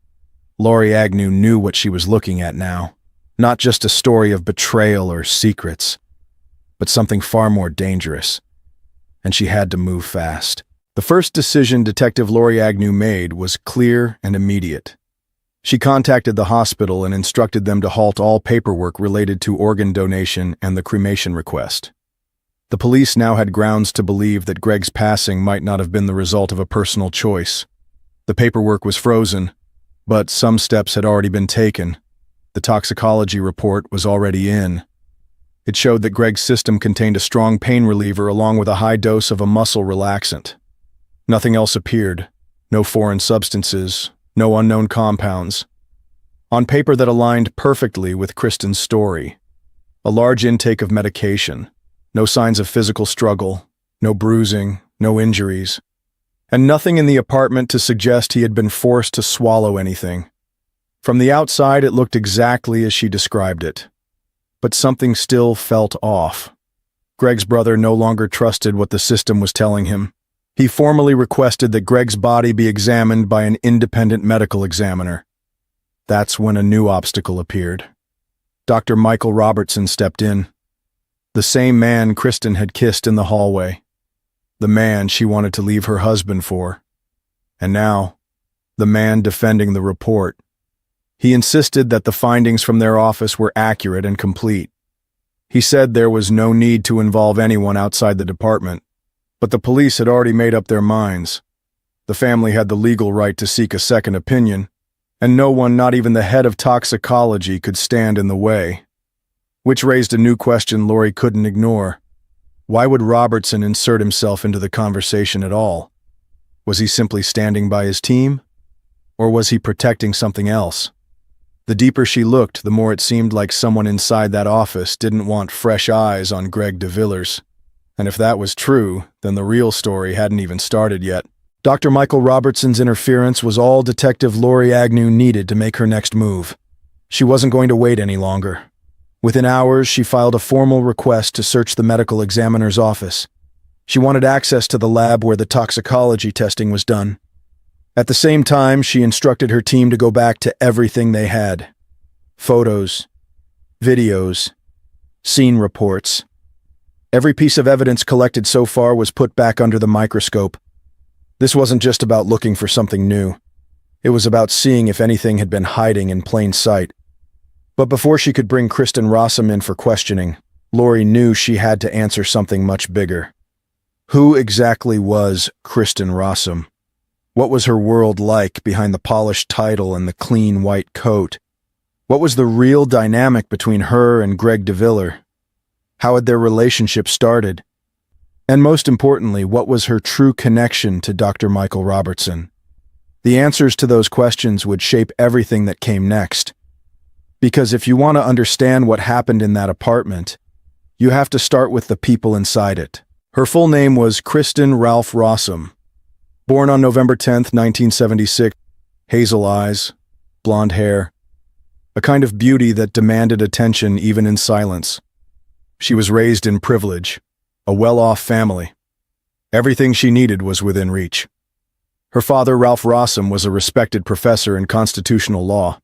Lori Agnew knew what she was looking at now. Not just a story of betrayal or secrets, but something far more dangerous. And she had to move fast. The first decision Detective Lori Agnew made was clear and immediate. She contacted the hospital and instructed them to halt all paperwork related to organ donation and the cremation request. The police now had grounds to believe that Greg's passing might not have been the result of a personal choice. The paperwork was frozen, but some steps had already been taken. The toxicology report was already in. It showed that Greg's system contained a strong pain reliever along with a high dose of a muscle relaxant. Nothing else appeared. No foreign substances, no unknown compounds. On paper that aligned perfectly with Kristin's story. A large intake of medication. No signs of physical struggle, no bruising, no injuries. And nothing in the apartment to suggest he had been forced to swallow anything. From the outside, it looked exactly as she described it. But something still felt off. Greg's brother no longer trusted what the system was telling him. He formally requested that Greg's body be examined by an independent medical examiner. That's when a new obstacle appeared. Dr. Michael Robertson stepped in. The same man Kristin had kissed in the hallway. The man she wanted to leave her husband for. And now, the man defending the report. He insisted that the findings from their office were accurate and complete. He said there was no need to involve anyone outside the department, but the police had already made up their minds. The family had the legal right to seek a second opinion, and no one, not even the head of toxicology, could stand in the way. Which raised a new question Lori couldn't ignore. Why would Robertson insert himself into the conversation at all? Was he simply standing by his team? Or was he protecting something else? The deeper she looked, the more it seemed like someone inside that office didn't want fresh eyes on Greg de Villers. And if that was true, then the real story hadn't even started yet. Dr. Michael Robertson's interference was all Detective Lori Agnew needed to make her next move. She wasn't going to wait any longer. Within hours, she filed a formal request to search the medical examiner's office. She wanted access to the lab where the toxicology testing was done. At the same time, she instructed her team to go back to everything they had. Photos, videos, scene reports. Every piece of evidence collected so far was put back under the microscope. This wasn't just about looking for something new. It was about seeing if anything had been hiding in plain sight. But before she could bring Kristin Rossum in for questioning, Lori knew she had to answer something much bigger. Who exactly was Kristin Rossum? What was her world like behind the polished title and the clean white coat? What was the real dynamic between her and Greg de Villers? How had their relationship started? And most importantly, what was her true connection to Dr. Michael Robertson? The answers to those questions would shape everything that came next. Because if you want to understand what happened in that apartment, you have to start with the people inside it. Her full name was Kristin Ralph Rossum. Born on November 10th, 1976, hazel eyes, blonde hair, a kind of beauty that demanded attention even in silence. She was raised in privilege, a well-off family. Everything she needed was within reach. Her father, Ralph Rossum, was a respected professor in constitutional law.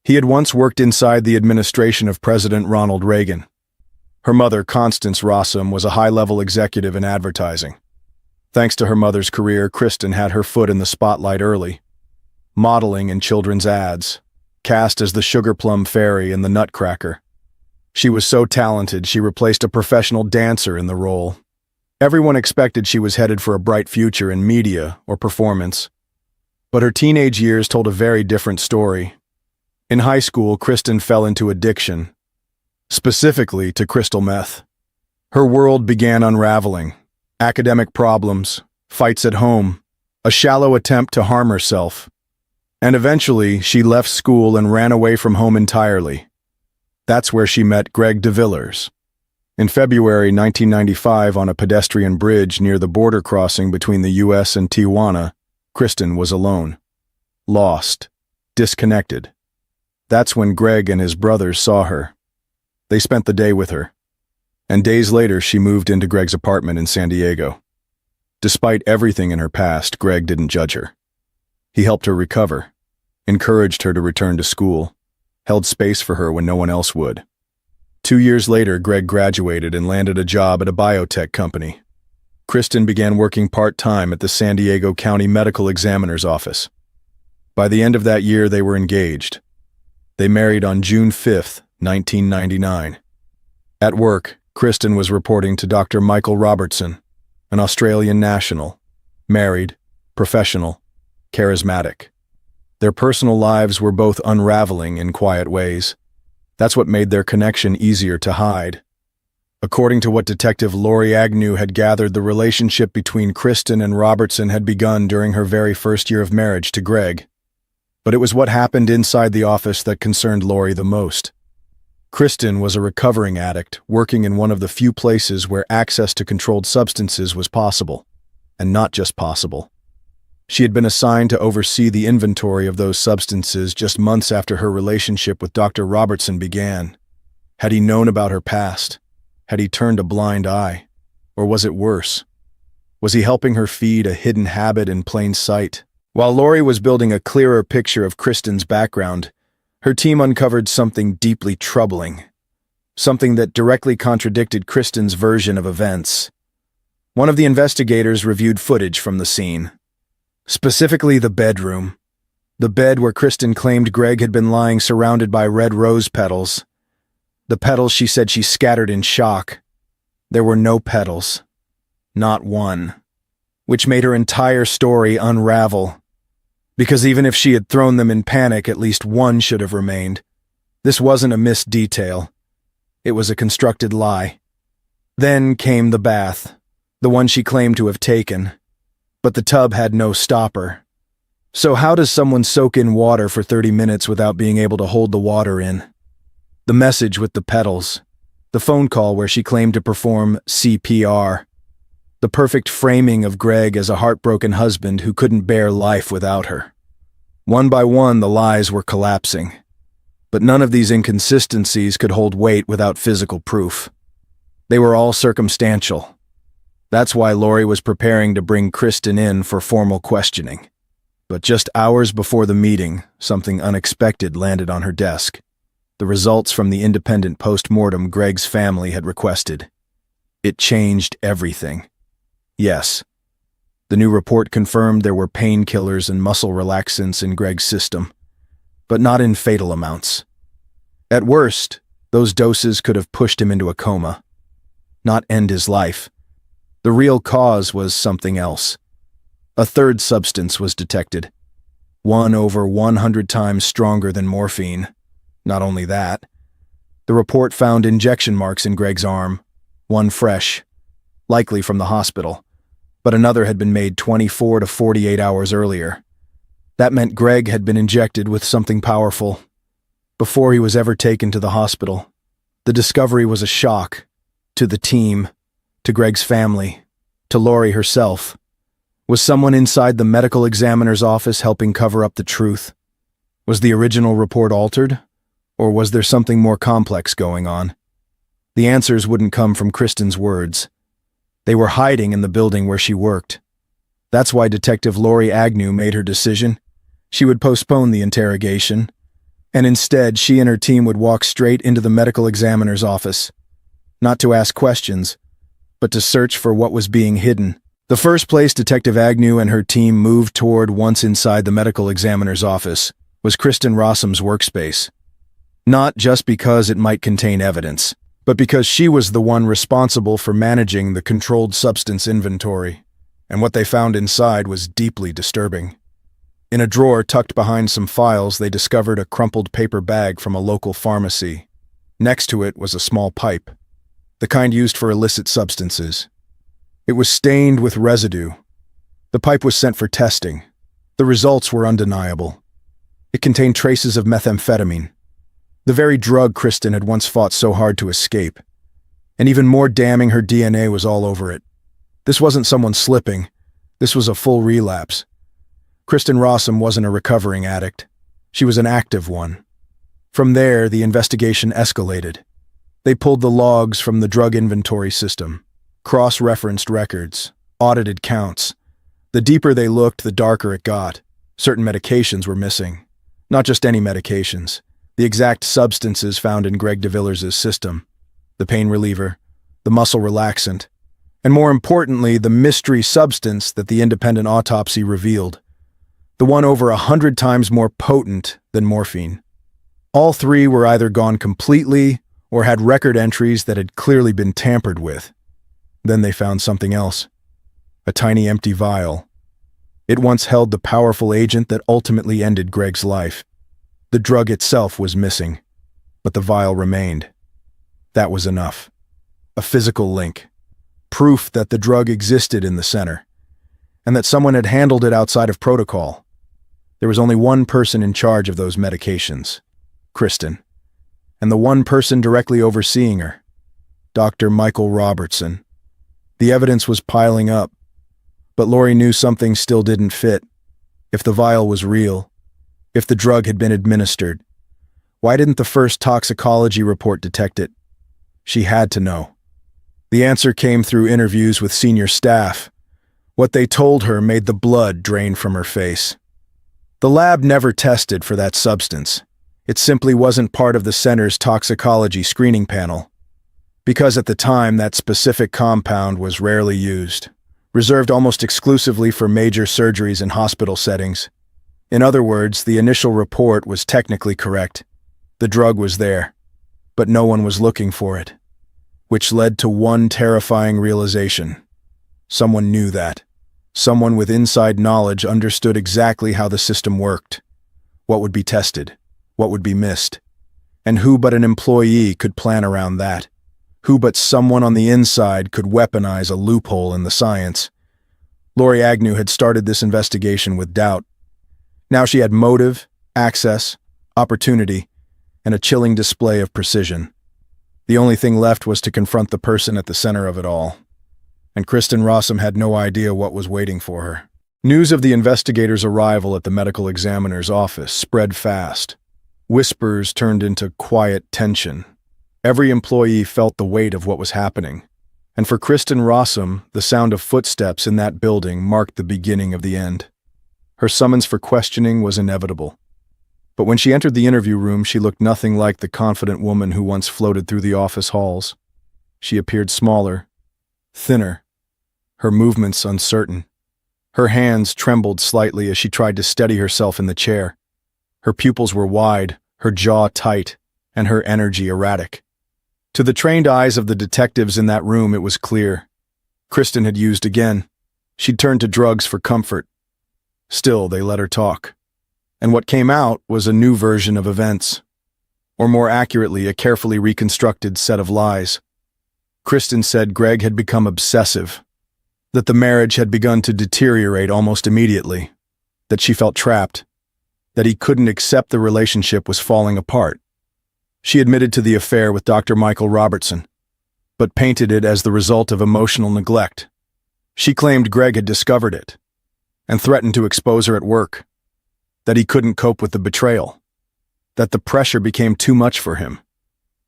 He had once worked inside the administration of President Ronald Reagan. Her mother, Constance Rossum, was a high-level executive in advertising. Thanks to her mother's career, Kristin had her foot in the spotlight early. Modeling in children's ads, cast as the Sugar Plum Fairy in The Nutcracker. She was so talented, she replaced a professional dancer in the role. Everyone expected she was headed for a bright future in media or performance. But her teenage years told a very different story. In high school, Kristin fell into addiction. specifically to crystal meth. Her world began unraveling. Academic problems, fights at home, a shallow attempt to harm herself. And eventually, she left school and ran away from home entirely. That's where she met Greg DeVillers. In February 1995, on a pedestrian bridge near the border crossing between the U.S. and Tijuana, Kristin was alone. Lost. Disconnected. That's when Greg and his brothers saw her. They spent the day with her. And days later, she moved into Greg's apartment in San Diego. Despite everything in her past, Greg didn't judge her. He helped her recover, encouraged her to return to school, held space for her when no one else would. 2 years later, Greg graduated and landed a job at a biotech company. Kristin began working part-time at the San Diego County Medical Examiner's office. By the end of that year, they were engaged. They married on June 5, 1999. At work, Kristin was reporting to Dr. Michael Robertson, an Australian national, married, professional, charismatic. Their personal lives were both unraveling in quiet ways. That's what made their connection easier to hide. According to what Detective Lori Agnew had gathered, the relationship between Kristin and Robertson had begun during her very first year of marriage to Greg. But it was what happened inside the office that concerned Lori the most. Kristin was a recovering addict, working in one of the few places where access to controlled substances was possible, and not just possible. She had been assigned to oversee the inventory of those substances just months after her relationship with Dr. Robertson began. Had he known about her past? Had he turned a blind eye? Or was it worse? Was he helping her feed a hidden habit in plain sight? While Lori was building a clearer picture of Kristin's background, her team uncovered something deeply troubling. Something that directly contradicted Kristin's version of events. One of the investigators reviewed footage from the scene. Specifically the bedroom. The bed where Kristin claimed Greg had been lying surrounded by red rose petals. The petals she said she scattered in shock. There were no petals. Not one. Which made her entire story unravel. Because even if she had thrown them in panic, at least one should have remained. This wasn't a missed detail. It was a constructed lie. Then came the bath, the one she claimed to have taken. But the tub had no stopper. So how does someone soak in water for 30 minutes without being able to hold the water in? The message with the petals. The phone call where she claimed to perform CPR. The perfect framing of Greg as a heartbroken husband who couldn't bear life without her. One by one, the lies were collapsing. But none of these inconsistencies could hold weight without physical proof. They were all circumstantial. That's why Lori was preparing to bring Kristin in for formal questioning. But just hours before the meeting, something unexpected landed on her desk. The results from the independent post-mortem Greg's family had requested. It changed everything. Yes. The new report confirmed there were painkillers and muscle relaxants in Greg's system, but not in fatal amounts. At worst, those doses could have pushed him into a coma, not end his life. The real cause was something else. A third substance was detected, one over 100 times stronger than morphine. Not only that, the report found injection marks in Greg's arm, one fresh, likely from the hospital, but another had been made 24 to 48 hours earlier. That meant Greg had been injected with something powerful. Before he was ever taken to the hospital, the discovery was a shock to the team, to Greg's family, to Lori herself. Was someone inside the medical examiner's office helping cover up the truth? Was the original report altered? Or was there something more complex going on? The answers wouldn't come from Kristin's words. They were hiding in the building where she worked. That's why Detective Lori Agnew made her decision. She would postpone the interrogation, and instead she and her team would walk straight into the medical examiner's office. Not to ask questions, but to search for what was being hidden. The first place Detective Agnew and her team moved toward once inside the medical examiner's office was Kristin Rossum's workspace. Not just because it might contain evidence, but because she was the one responsible for managing the controlled substance inventory, and what they found inside was deeply disturbing. In a drawer tucked behind some files, they discovered a crumpled paper bag from a local pharmacy. Next to it was a small pipe, the kind used for illicit substances. It was stained with residue. The pipe was sent for testing. The results were undeniable. It contained traces of methamphetamine, the very drug Kristin had once fought so hard to escape. And even more damning, her DNA was all over it. This wasn't someone slipping. This was a full relapse. Kristin Rossum wasn't a recovering addict. She was an active one. From there, the investigation escalated. They pulled the logs from the drug inventory system, cross-referenced records, audited counts. The deeper they looked, the darker it got. Certain medications were missing. Not just any medications. The exact substances found in Greg DeVillers' system. The pain reliever, the muscle relaxant, and more importantly, the mystery substance that the independent autopsy revealed. The one over 100 times more potent than morphine. All three were either gone completely or had record entries that had clearly been tampered with. Then they found something else. A tiny empty vial. It once held the powerful agent that ultimately ended Greg's life. The drug itself was missing, but the vial remained. That was enough. A physical link. Proof that the drug existed in the center, and that someone had handled it outside of protocol. There was only one person in charge of those medications, Kristin, and the one person directly overseeing her, Dr. Michael Robertson. The evidence was piling up, but Lori knew something still didn't fit. If the vial was real, if the drug had been administered, why didn't the first toxicology report detect it? She had to know. The answer came through interviews with senior staff. What they told her made the blood drain from her face. The lab never tested for that substance. It simply wasn't part of the center's toxicology screening panel. Because at the time, that specific compound was rarely used, reserved almost exclusively for major surgeries and hospital settings. In other words, the initial report was technically correct. The drug was there, but no one was looking for it. Which led to one terrifying realization. Someone knew that. Someone with inside knowledge understood exactly how the system worked, what would be tested, what would be missed, and who but an employee could plan around that, who but someone on the inside could weaponize a loophole in the science. Lori Agnew had started this investigation with doubt. Now she had motive, access, opportunity, and a chilling display of precision. The only thing left was to confront the person at the center of it all. And Kristin Rossum had no idea what was waiting for her. News of the investigator's arrival at the medical examiner's office spread fast. Whispers turned into quiet tension. Every employee felt the weight of what was happening. And for Kristin Rossum, the sound of footsteps in that building marked the beginning of the end. Her summons for questioning was inevitable. But when she entered the interview room, she looked nothing like the confident woman who once floated through the office halls. She appeared smaller, thinner, her movements uncertain. Her hands trembled slightly as she tried to steady herself in the chair. Her pupils were wide, her jaw tight, and her energy erratic. To the trained eyes of the detectives in that room, it was clear. Kristin had used again. She'd turned to drugs for comfort. Still, they let her talk. And what came out was a new version of events. Or more accurately, a carefully reconstructed set of lies. Kristin said Greg had become obsessive, that the marriage had begun to deteriorate almost immediately, that she felt trapped, that he couldn't accept the relationship was falling apart. She admitted to the affair with Dr. Michael Robertson, but painted it as the result of emotional neglect. She claimed Greg had discovered it, and threatened to expose her at work, that he couldn't cope with the betrayal, that the pressure became too much for him.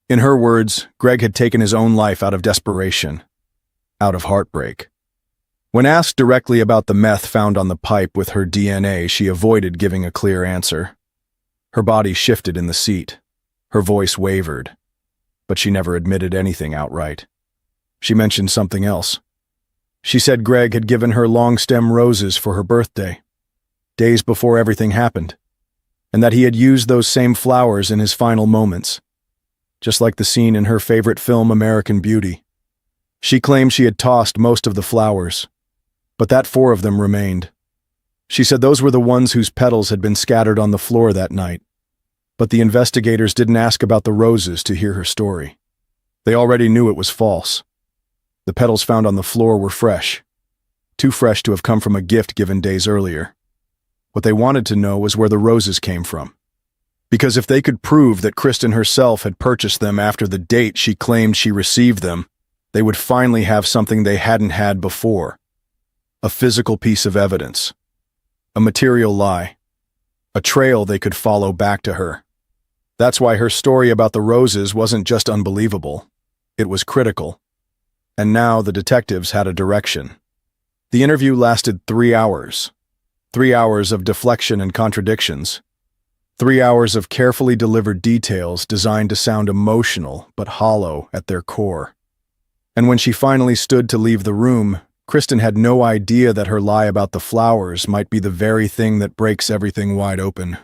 In her words, Greg had taken his own life out of desperation, out of heartbreak. When asked directly about the meth found on the pipe with her DNA, she avoided giving a clear answer. Her body shifted in the seat. Her voice wavered, but she never admitted anything outright. She mentioned something else. She said Greg had given her long-stem roses for her birthday, days before everything happened, and that he had used those same flowers in his final moments, just like the scene in her favorite film American Beauty. She claimed she had tossed most of the flowers, but that 4 of them remained. She said those were the ones whose petals had been scattered on the floor that night. But the investigators didn't ask about the roses to hear her story. They already knew it was false. The petals found on the floor were fresh, too fresh to have come from a gift given days earlier. What they wanted to know was where the roses came from. Because if they could prove that Kristin herself had purchased them after the date she claimed she received them, they would finally have something they hadn't had before. A physical piece of evidence. A material lie. A trail they could follow back to her. That's why her story about the roses wasn't just unbelievable. It was critical. And now the detectives had a direction. The interview lasted 3 hours. 3 hours of deflection and contradictions. 3 hours of carefully delivered details designed to sound emotional but hollow at their core. And when she finally stood to leave the room, Kristin had no idea that her lie about the flowers might be the very thing that breaks everything wide open.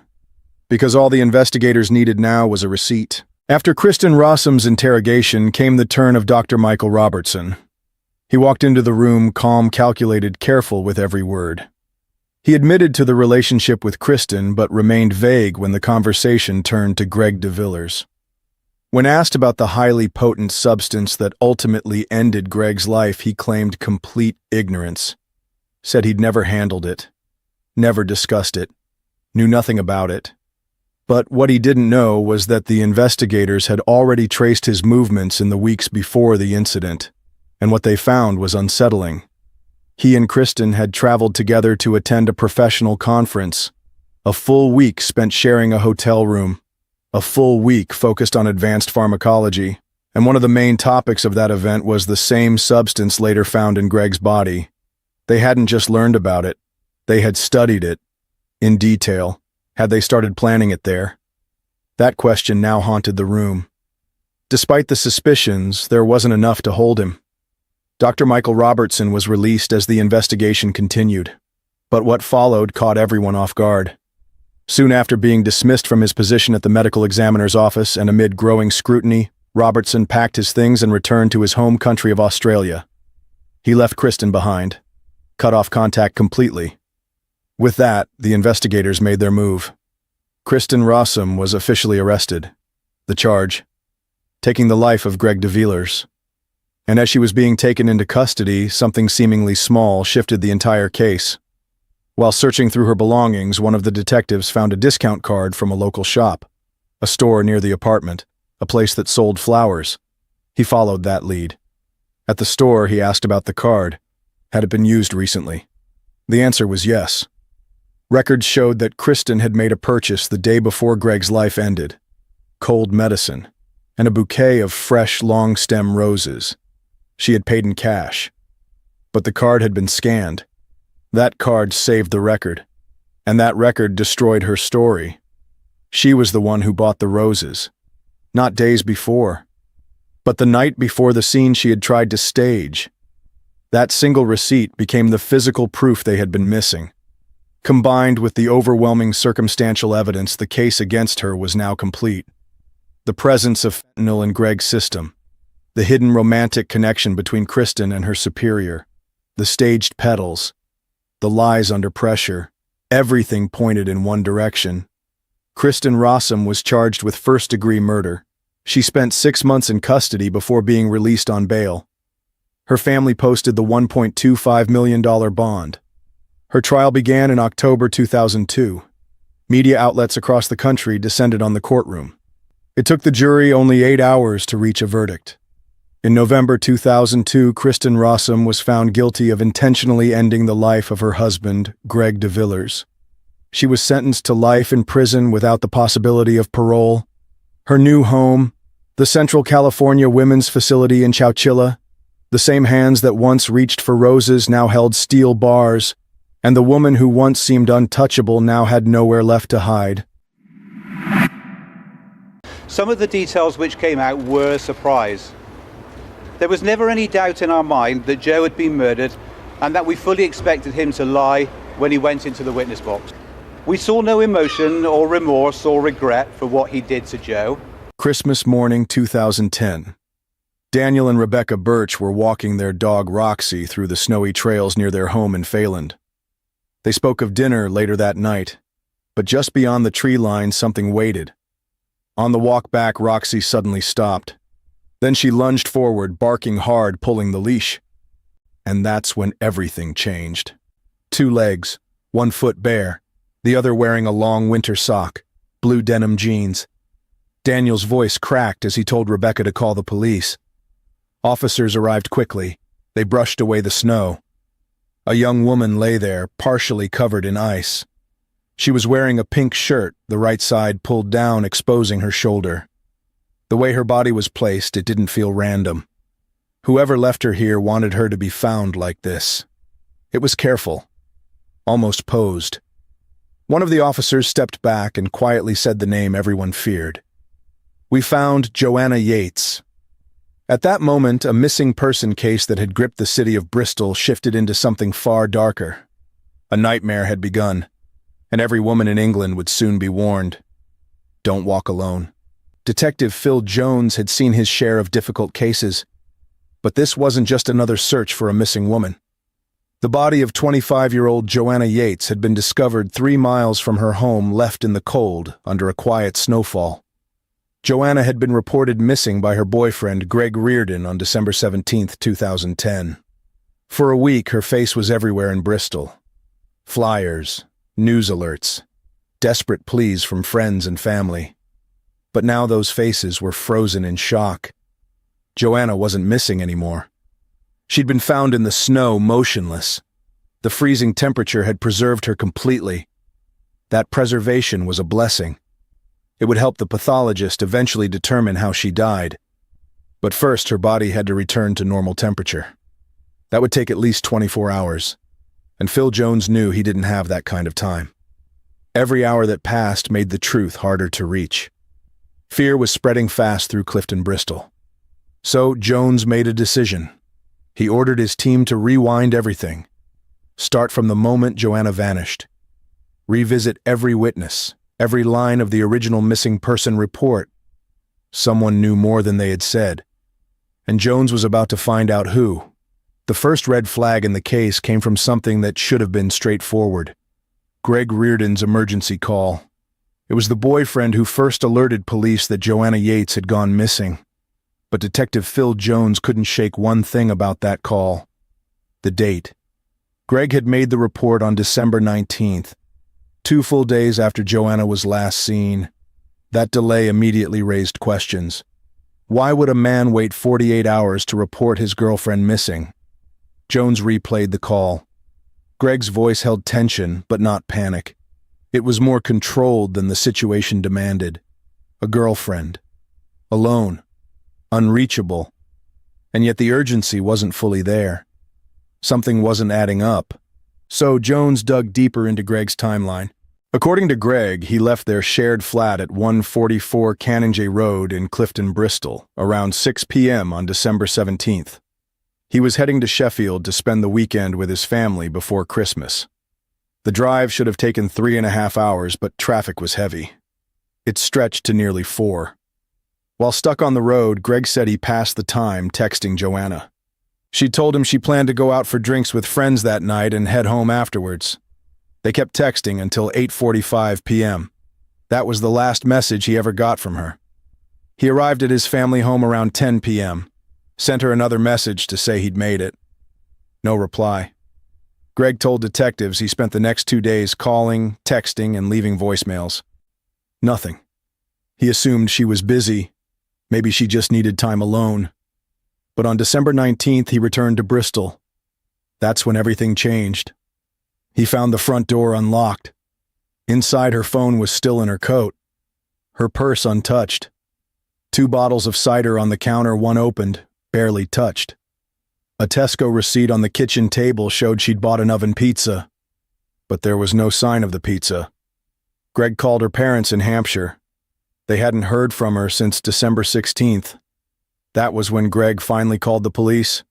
Because all the investigators needed now was a receipt. After Kristin Rossum's interrogation came the turn of Dr. Michael Robertson. He walked into the room, calm, calculated, careful with every word. He admitted to the relationship with Kristin, but remained vague when the conversation turned to Greg DeVillers. When asked about the highly potent substance that ultimately ended Greg's life, he claimed complete ignorance. Said he'd never handled it, never discussed it, knew nothing about it. But what he didn't know was that the investigators had already traced his movements in the weeks before the incident, and what they found was unsettling. He and Kristin had traveled together to attend a professional conference, a full week spent sharing a hotel room, a full week focused on advanced pharmacology, and one of the main topics of that event was the same substance later found in Greg's body. They hadn't just learned about it, they had studied it, in detail. Had they started planning it there? That question now haunted the room. Despite the suspicions, there wasn't enough to hold him. Dr. Michael Robertson was released as the investigation continued. But what followed caught everyone off guard. Soon after being dismissed from his position at the medical examiner's office and amid growing scrutiny, Robertson packed his things and returned to his home country of Australia. He left Kristin behind, cut off contact completely. With that, the investigators made their move. Kristin Rossum was officially arrested. The charge, taking the life of Greg DeVillers. And as she was being taken into custody, something seemingly small shifted the entire case. While searching through her belongings, one of the detectives found a discount card from a local shop, a store near the apartment, a place that sold flowers. He followed that lead. At the store, he asked about the card. Had it been used recently? The answer was yes. Records showed that Kristin had made a purchase the day before Greg's life ended. Cold medicine, and a bouquet of fresh, long-stem roses. She had paid in cash. But the card had been scanned. That card saved the record, and that record destroyed her story. She was the one who bought the roses. Not days before, but the night before the scene she had tried to stage. That single receipt became the physical proof they had been missing. Combined with the overwhelming circumstantial evidence, the case against her was now complete. The presence of fentanyl in Greg's system, the hidden romantic connection between Kristin and her superior, the staged petals, the lies under pressure, everything pointed in one direction. Kristin Rossum was charged with first-degree murder. She spent 6 months in custody before being released on bail. Her family posted the $1.25 million bond. Her trial began in October 2002. Media outlets across the country descended on the courtroom. It took the jury only 8 hours to reach a verdict. In November 2002, Kristin Rossum was found guilty of intentionally ending the life of her husband, Greg DeVillers. She was sentenced to life in prison without the possibility of parole. Her new home, the Central California Women's Facility in Chowchilla, the same hands that once reached for roses now held steel bars, and the woman who once seemed untouchable now had nowhere left to hide. Some of the details which came out were a surprise. There was never any doubt in our mind that Joe had been murdered and that we fully expected him to lie when he went into the witness box. We saw no emotion or remorse or regret for what he did to Joe. Christmas morning 2010. Daniel and Rebecca Birch were walking their dog Roxy through the snowy trails near their home in Phelan. They spoke of dinner later that night, but just beyond the tree line something waited. On the walk back, Roxy suddenly stopped. Then she lunged forward, barking hard, pulling the leash. And that's when everything changed. 2 legs, 1 foot bare, the other wearing a long winter sock, blue denim jeans. Daniel's voice cracked as he told Rebecca to call the police. Officers arrived quickly. They brushed away the snow. A young woman lay there, partially covered in ice. She was wearing a pink shirt, the right side pulled down, exposing her shoulder. The way her body was placed, it didn't feel random. Whoever left her here wanted her to be found like this. It was careful, almost posed. One of the officers stepped back and quietly said the name everyone feared. We found Joanna Yates. At that moment, a missing person case that had gripped the city of Bristol shifted into something far darker. A nightmare had begun, and every woman in England would soon be warned. Don't walk alone. Detective Phil Jones had seen his share of difficult cases, but this wasn't just another search for a missing woman. The body of 25-year-old Joanna Yates had been discovered 3 miles from her home, left in the cold under a quiet snowfall. Joanna had been reported missing by her boyfriend, Greg Reardon, on December 17, 2010. For a week, her face was everywhere in Bristol. Flyers, news alerts, desperate pleas from friends and family. But now those faces were frozen in shock. Joanna wasn't missing anymore. She'd been found in the snow, motionless. The freezing temperature had preserved her completely. That preservation was a blessing. It would help the pathologist eventually determine how she died. But first, her body had to return to normal temperature. That would take at least 24 hours, and Phil Jones knew he didn't have that kind of time. Every hour that passed made the truth harder to reach. Fear was spreading fast through Clifton, Bristol. So Jones made a decision. He ordered his team to rewind everything. Start from the moment Joanna vanished. Revisit every witness, every line of the original missing person report. Someone knew more than they had said, and Jones was about to find out who. The first red flag in the case came from something that should have been straightforward. Greg Reardon's emergency call. It was the boyfriend who first alerted police that Joanna Yates had gone missing. But Detective Phil Jones couldn't shake one thing about that call. The date. Greg had made the report on December 19th, 2 full days after Joanna was last seen. That delay immediately raised questions. Why would a man wait 48 hours to report his girlfriend missing? Jones replayed the call. Greg's voice held tension, but not panic. It was more controlled than the situation demanded. A girlfriend. Alone. Unreachable. And yet the urgency wasn't fully there. Something wasn't adding up. So Jones dug deeper into Greg's timeline. According to Greg, he left their shared flat at 144 Canongate Road in Clifton, Bristol, around 6 p.m. on December 17th. He was heading to Sheffield to spend the weekend with his family before Christmas. The drive should have taken 3.5 hours, but traffic was heavy. It stretched to nearly 4. While stuck on the road, Greg said he passed the time texting Joanna. She told him she planned to go out for drinks with friends that night and head home afterwards. They kept texting until 8:45 p.m. That was the last message he ever got from her. He arrived at his family home around 10 p.m., sent her another message to say he'd made it. No reply. Greg told detectives he spent the next 2 days calling, texting, and leaving voicemails. Nothing. He assumed she was busy. Maybe she just needed time alone. But on December 19th, he returned to Bristol. That's when everything changed. He found the front door unlocked. Inside, her phone was still in her coat. Her purse untouched. 2 bottles of cider on the counter, one opened, barely touched. A Tesco receipt on the kitchen table showed she'd bought an oven pizza. But there was no sign of the pizza. Greg called her parents in Hampshire. They hadn't heard from her since December 16th. That was when Greg finally called the police.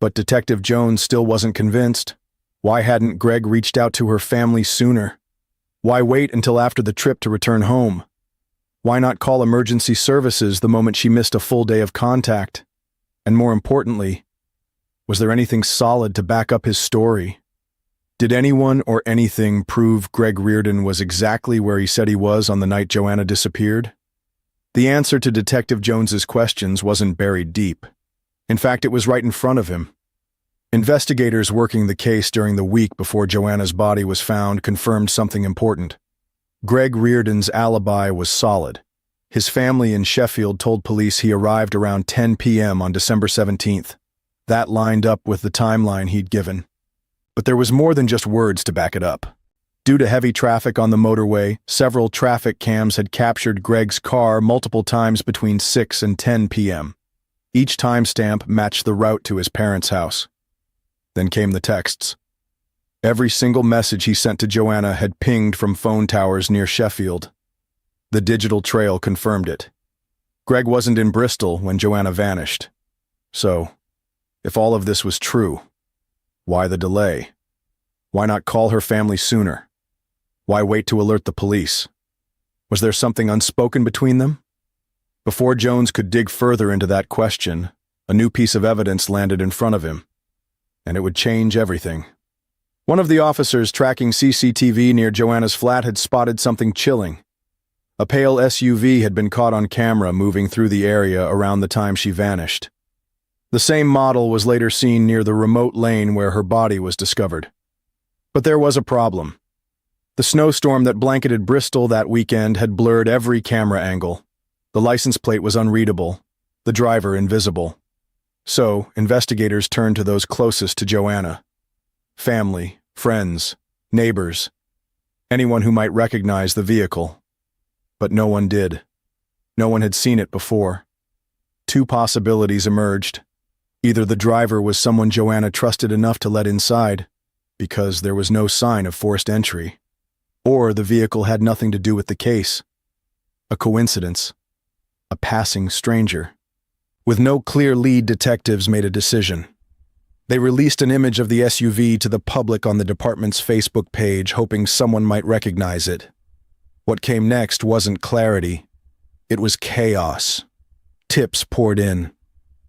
But Detective Jones still wasn't convinced. Why hadn't Greg reached out to her family sooner? Why wait until after the trip to return home? Why not call emergency services the moment she missed a full day of contact? And more importantly, was there anything solid to back up his story? Did anyone or anything prove Greg Reardon was exactly where he said he was on the night Joanna disappeared? The answer to Detective Jones's questions wasn't buried deep. In fact, it was right in front of him. Investigators working the case during the week before Joanna's body was found confirmed something important. Greg Reardon's alibi was solid. His family in Sheffield told police he arrived around 10 p.m. on December 17th. That lined up with the timeline he'd given. But there was more than just words to back it up. Due to heavy traffic on the motorway, several traffic cams had captured Greg's car multiple times between 6 and 10 p.m. Each timestamp matched the route to his parents' house. Then came the texts. Every single message he sent to Joanna had pinged from phone towers near Sheffield. The digital trail confirmed it. Greg wasn't in Bristol when Joanna vanished. So, if all of this was true, why the delay? Why not call her family sooner? Why wait to alert the police? Was there something unspoken between them? Before Jones could dig further into that question, a new piece of evidence landed in front of him, and it would change everything. One of the officers tracking CCTV near Joanna's flat had spotted something chilling. A pale SUV had been caught on camera moving through the area around the time she vanished. The same model was later seen near the remote lane where her body was discovered. But there was a problem. The snowstorm that blanketed Bristol that weekend had blurred every camera angle. The license plate was unreadable, the driver invisible. So, investigators turned to those closest to Joanna. Family, friends, neighbors, anyone who might recognize the vehicle. But no one did. No one had seen it before. Two possibilities emerged. Either the driver was someone Joanna trusted enough to let inside, because there was no sign of forced entry, or the vehicle had nothing to do with the case. A coincidence. A passing stranger. With no clear lead, detectives made a decision. They released an image of the SUV to the public on the department's Facebook page, hoping someone might recognize it. What came next wasn't clarity. It was chaos. Tips poured in.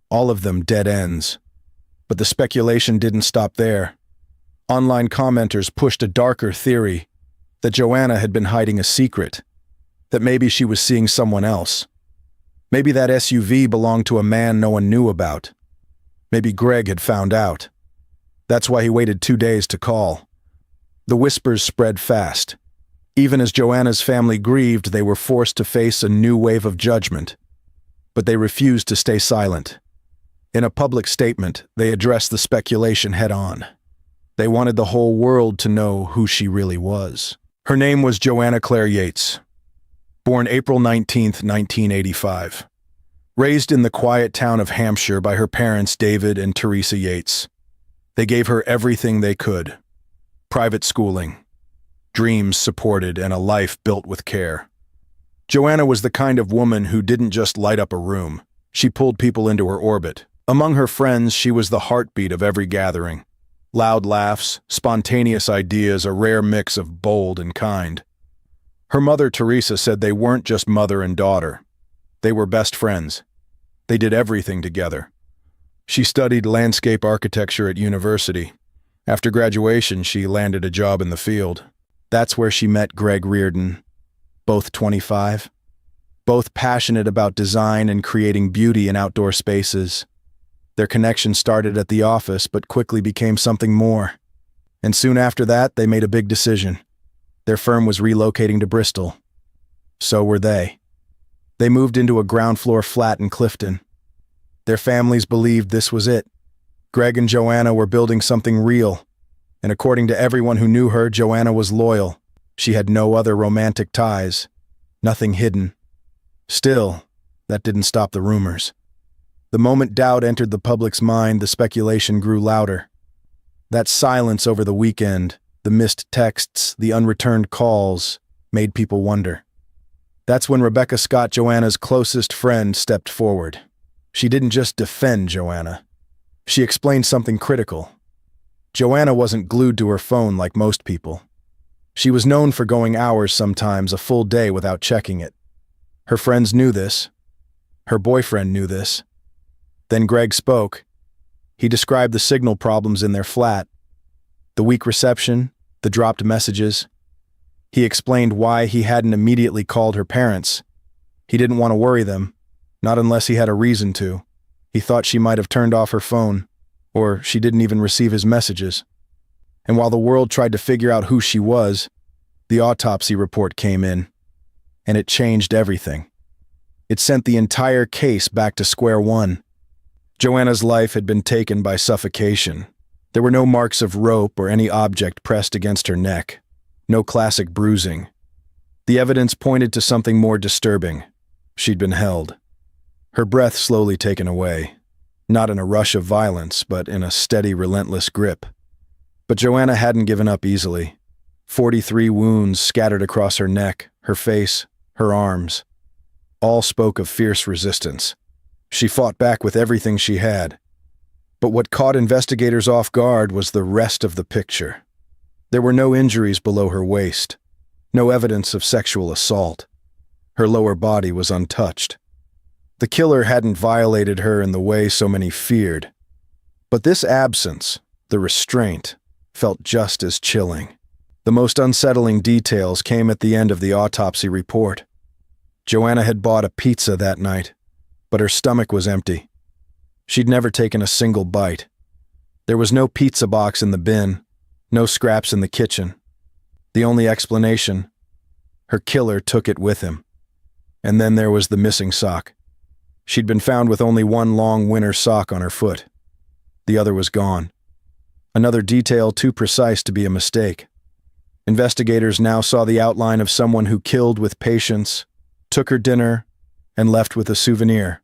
All of them dead ends. But the speculation didn't stop there. Online commenters pushed a darker theory, that Joanna had been hiding a secret, that maybe she was seeing someone else. Maybe that SUV belonged to a man no one knew about. Maybe Greg had found out. That's why he waited 2 days to call. The whispers spread fast. Even as Joanna's family grieved, they were forced to face a new wave of judgment. But they refused to stay silent. In a public statement, they addressed the speculation head-on. They wanted the whole world to know who she really was. Her name was Joanna Claire Yates. Born April 19, 1985. Raised in the quiet town of Hampshire by her parents David and Teresa Yates. They gave her everything they could. Private schooling, dreams supported, and a life built with care. Joanna was the kind of woman who didn't just light up a room. She pulled people into her orbit. Among her friends, she was the heartbeat of every gathering. Loud laughs, spontaneous ideas, a rare mix of bold and kind. Her mother, Teresa, said they weren't just mother and daughter. They were best friends. They did everything together. She studied landscape architecture at university. After graduation, she landed a job in the field. That's where she met Greg Reardon, both 25. Both passionate about design and creating beauty in outdoor spaces. Their connection started at the office, but quickly became something more. And soon after that, they made a big decision. Their firm was relocating to Bristol. So were they. They moved into a ground-floor flat in Clifton. Their families believed this was it. Greg and Joanna were building something real. And according to everyone who knew her, Joanna was loyal. She had no other romantic ties. Nothing hidden. Still, that didn't stop the rumors. The moment doubt entered the public's mind, the speculation grew louder. That silence over the weekend, the missed texts, the unreturned calls, made people wonder. That's when Rebecca Scott, Joanna's closest friend, stepped forward. She didn't just defend Joanna. She explained something critical. Joanna wasn't glued to her phone like most people. She was known for going hours, sometimes a full day, without checking it. Her friends knew this. Her boyfriend knew this. Then Greg spoke. He described the signal problems in their flat, the weak reception, the dropped messages. He explained why he hadn't immediately called her parents. He didn't want to worry them, not unless he had a reason to. He thought she might have turned off her phone, or she didn't even receive his messages. And while the world tried to figure out who she was, the autopsy report came in, and it changed everything. It sent the entire case back to square one. Joanna's life had been taken by suffocation. There were no marks of rope or any object pressed against her neck. No classic bruising. The evidence pointed to something more disturbing. She'd been held. Her breath slowly taken away. Not in a rush of violence, but in a steady, relentless grip. But Joanna hadn't given up easily. 43 wounds scattered across her neck, her face, her arms. All spoke of fierce resistance. She fought back with everything she had. But what caught investigators off guard was the rest of the picture. There were no injuries below her waist. No evidence of sexual assault. Her lower body was untouched. The killer hadn't violated her in the way so many feared. But this absence, the restraint, felt just as chilling. The most unsettling details came at the end of the autopsy report. Joanna had bought a pizza that night, but her stomach was empty. She'd never taken a single bite. There was no pizza box in the bin, no scraps in the kitchen. The only explanation, her killer took it with him. And then there was the missing sock. She'd been found with only one long winter sock on her foot. The other was gone. Another detail too precise to be a mistake. Investigators now saw the outline of someone who killed with patience, took her dinner, and left with a souvenir,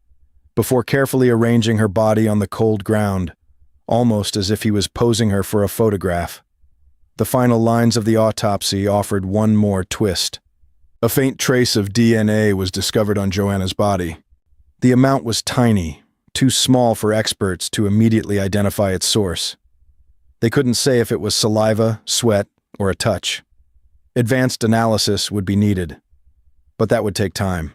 before carefully arranging her body on the cold ground, almost as if he was posing her for a photograph. The final lines of the autopsy offered one more twist. A faint trace of DNA was discovered on Joanna's body. The amount was tiny, too small for experts to immediately identify its source. They couldn't say if it was saliva, sweat, or a touch. Advanced analysis would be needed, but that would take time.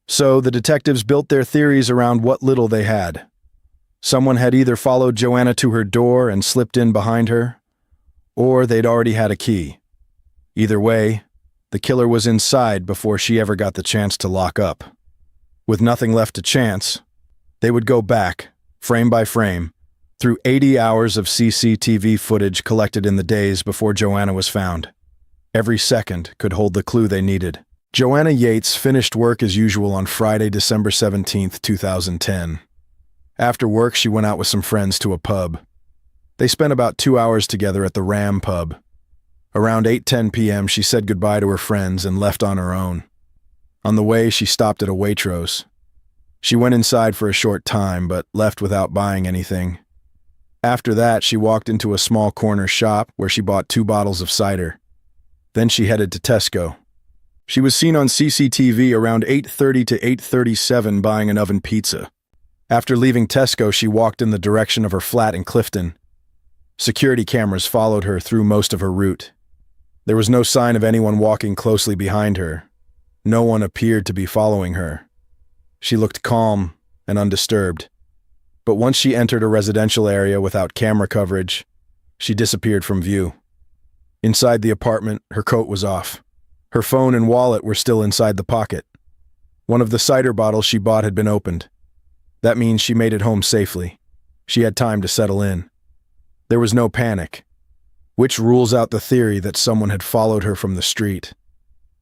So the detectives built their theories around what little they had. Someone had either followed Joanna to her door and slipped in behind her, or they'd already had a key. Either way, the killer was inside before she ever got the chance to lock up. With nothing left to chance, they would go back, frame by frame, through 80 hours of CCTV footage collected in the days before Joanna was found. Every second could hold the clue they needed. Joanna Yates finished work as usual on Friday, December 17, 2010. After work, she went out with some friends to a pub. They spent about 2 hours together at the Ram pub. Around 8:10 p.m., she said goodbye to her friends and left on her own. On the way, she stopped at a Waitrose. She went inside for a short time, but left without buying anything. After that, she walked into a small corner shop where she bought 2 bottles of cider. Then she headed to Tesco. She was seen on CCTV around 8:30 to 8:37 buying an oven pizza. After leaving Tesco, she walked in the direction of her flat in Clifton. Security cameras followed her through most of her route. There was no sign of anyone walking closely behind her. No one appeared to be following her. She looked calm and undisturbed. But once she entered a residential area without camera coverage, she disappeared from view. Inside the apartment, her coat was off. Her phone and wallet were still inside the pocket. One of the cider bottles she bought had been opened. That means she made it home safely. She had time to settle in. There was no panic, which rules out the theory that someone had followed her from the street.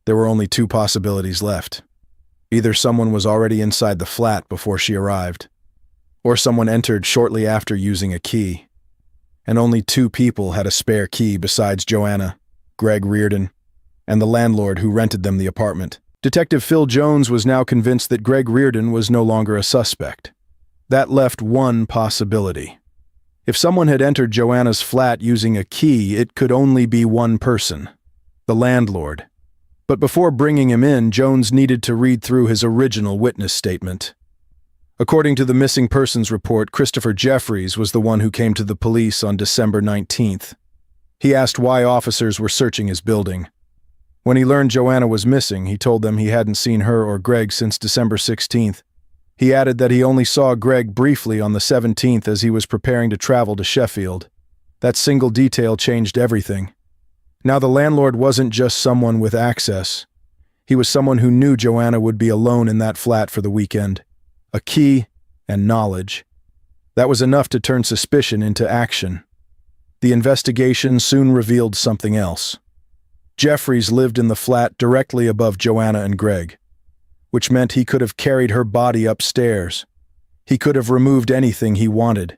There were only 2 possibilities left. Either someone was already inside the flat before she arrived, or someone entered shortly after using a key. And only 2 people had a spare key besides Joanna, Greg Reardon, and the landlord who rented them the apartment. Detective Phil Jones was now convinced that Greg Reardon was no longer a suspect. That left one possibility. If someone had entered Joanna's flat using a key, it could only be one person, the landlord. But before bringing him in, Jones needed to read through his original witness statement. According to the missing persons report, Christopher Jeffries was the one who came to the police on December 19th. He asked why officers were searching his building. When he learned Joanna was missing, he told them he hadn't seen her or Greg since December 16th. He added that he only saw Greg briefly on the 17th as he was preparing to travel to Sheffield. That single detail changed everything. Now the landlord wasn't just someone with access. He was someone who knew Joanna would be alone in that flat for the weekend. A key and knowledge. That was enough to turn suspicion into action. The investigation soon revealed something else. Jeffries lived in the flat directly above Joanna and Greg, which meant he could have carried her body upstairs. He could have removed anything he wanted.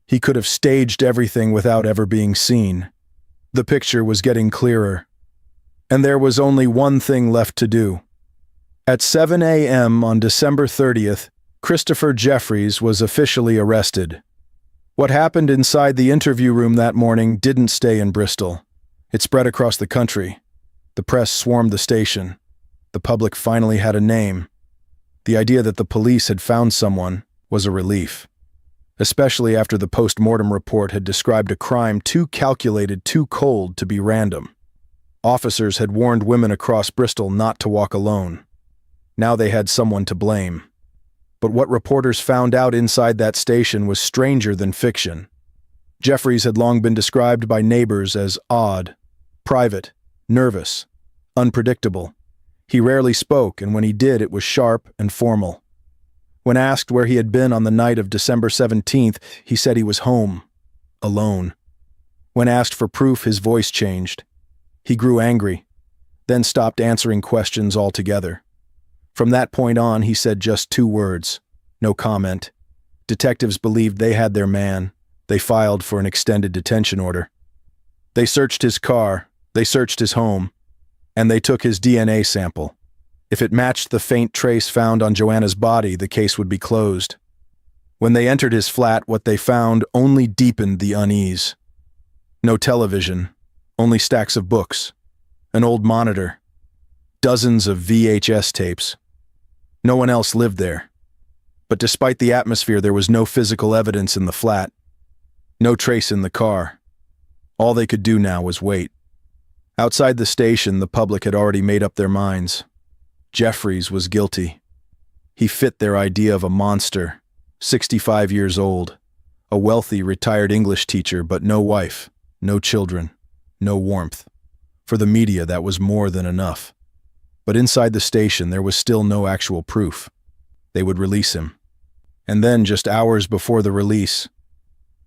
He could have staged everything without ever being seen. The picture was getting clearer. And there was only one thing left to do. At 7 a.m. on December 30th, Christopher Jeffries was officially arrested. What happened inside the interview room that morning didn't stay in Bristol. It spread across the country. The press swarmed the station. The public finally had a name. The idea that the police had found someone was a relief, especially after the post-mortem report had described a crime too calculated, too cold to be random. Officers had warned women across Bristol not to walk alone. Now they had someone to blame. But what reporters found out inside that station was stranger than fiction. Jeffries had long been described by neighbors as odd, private, nervous, unpredictable. He rarely spoke, and when he did, it was sharp and formal. When asked where he had been on the night of December 17th, he said he was home, alone. When asked for proof, his voice changed. He grew angry, then stopped answering questions altogether. From that point on, he said just 2 words, no comment. Detectives believed they had their man. They filed for an extended detention order. They searched his car, they searched his home, and they took his DNA sample. If it matched the faint trace found on Joanna's body, the case would be closed. When they entered his flat, what they found only deepened the unease. No television, only stacks of books, an old monitor, dozens of VHS tapes. No one else lived there. But despite the atmosphere, there was no physical evidence in the flat, no trace in the car. All they could do now was wait. Outside the station, the public had already made up their minds. Jeffries was guilty. He fit their idea of a monster, 65 years old, a wealthy retired English teacher, but no wife, no children, no warmth. For the media, that was more than enough. But inside the station, there was still no actual proof. They would release him. And then, just hours before the release,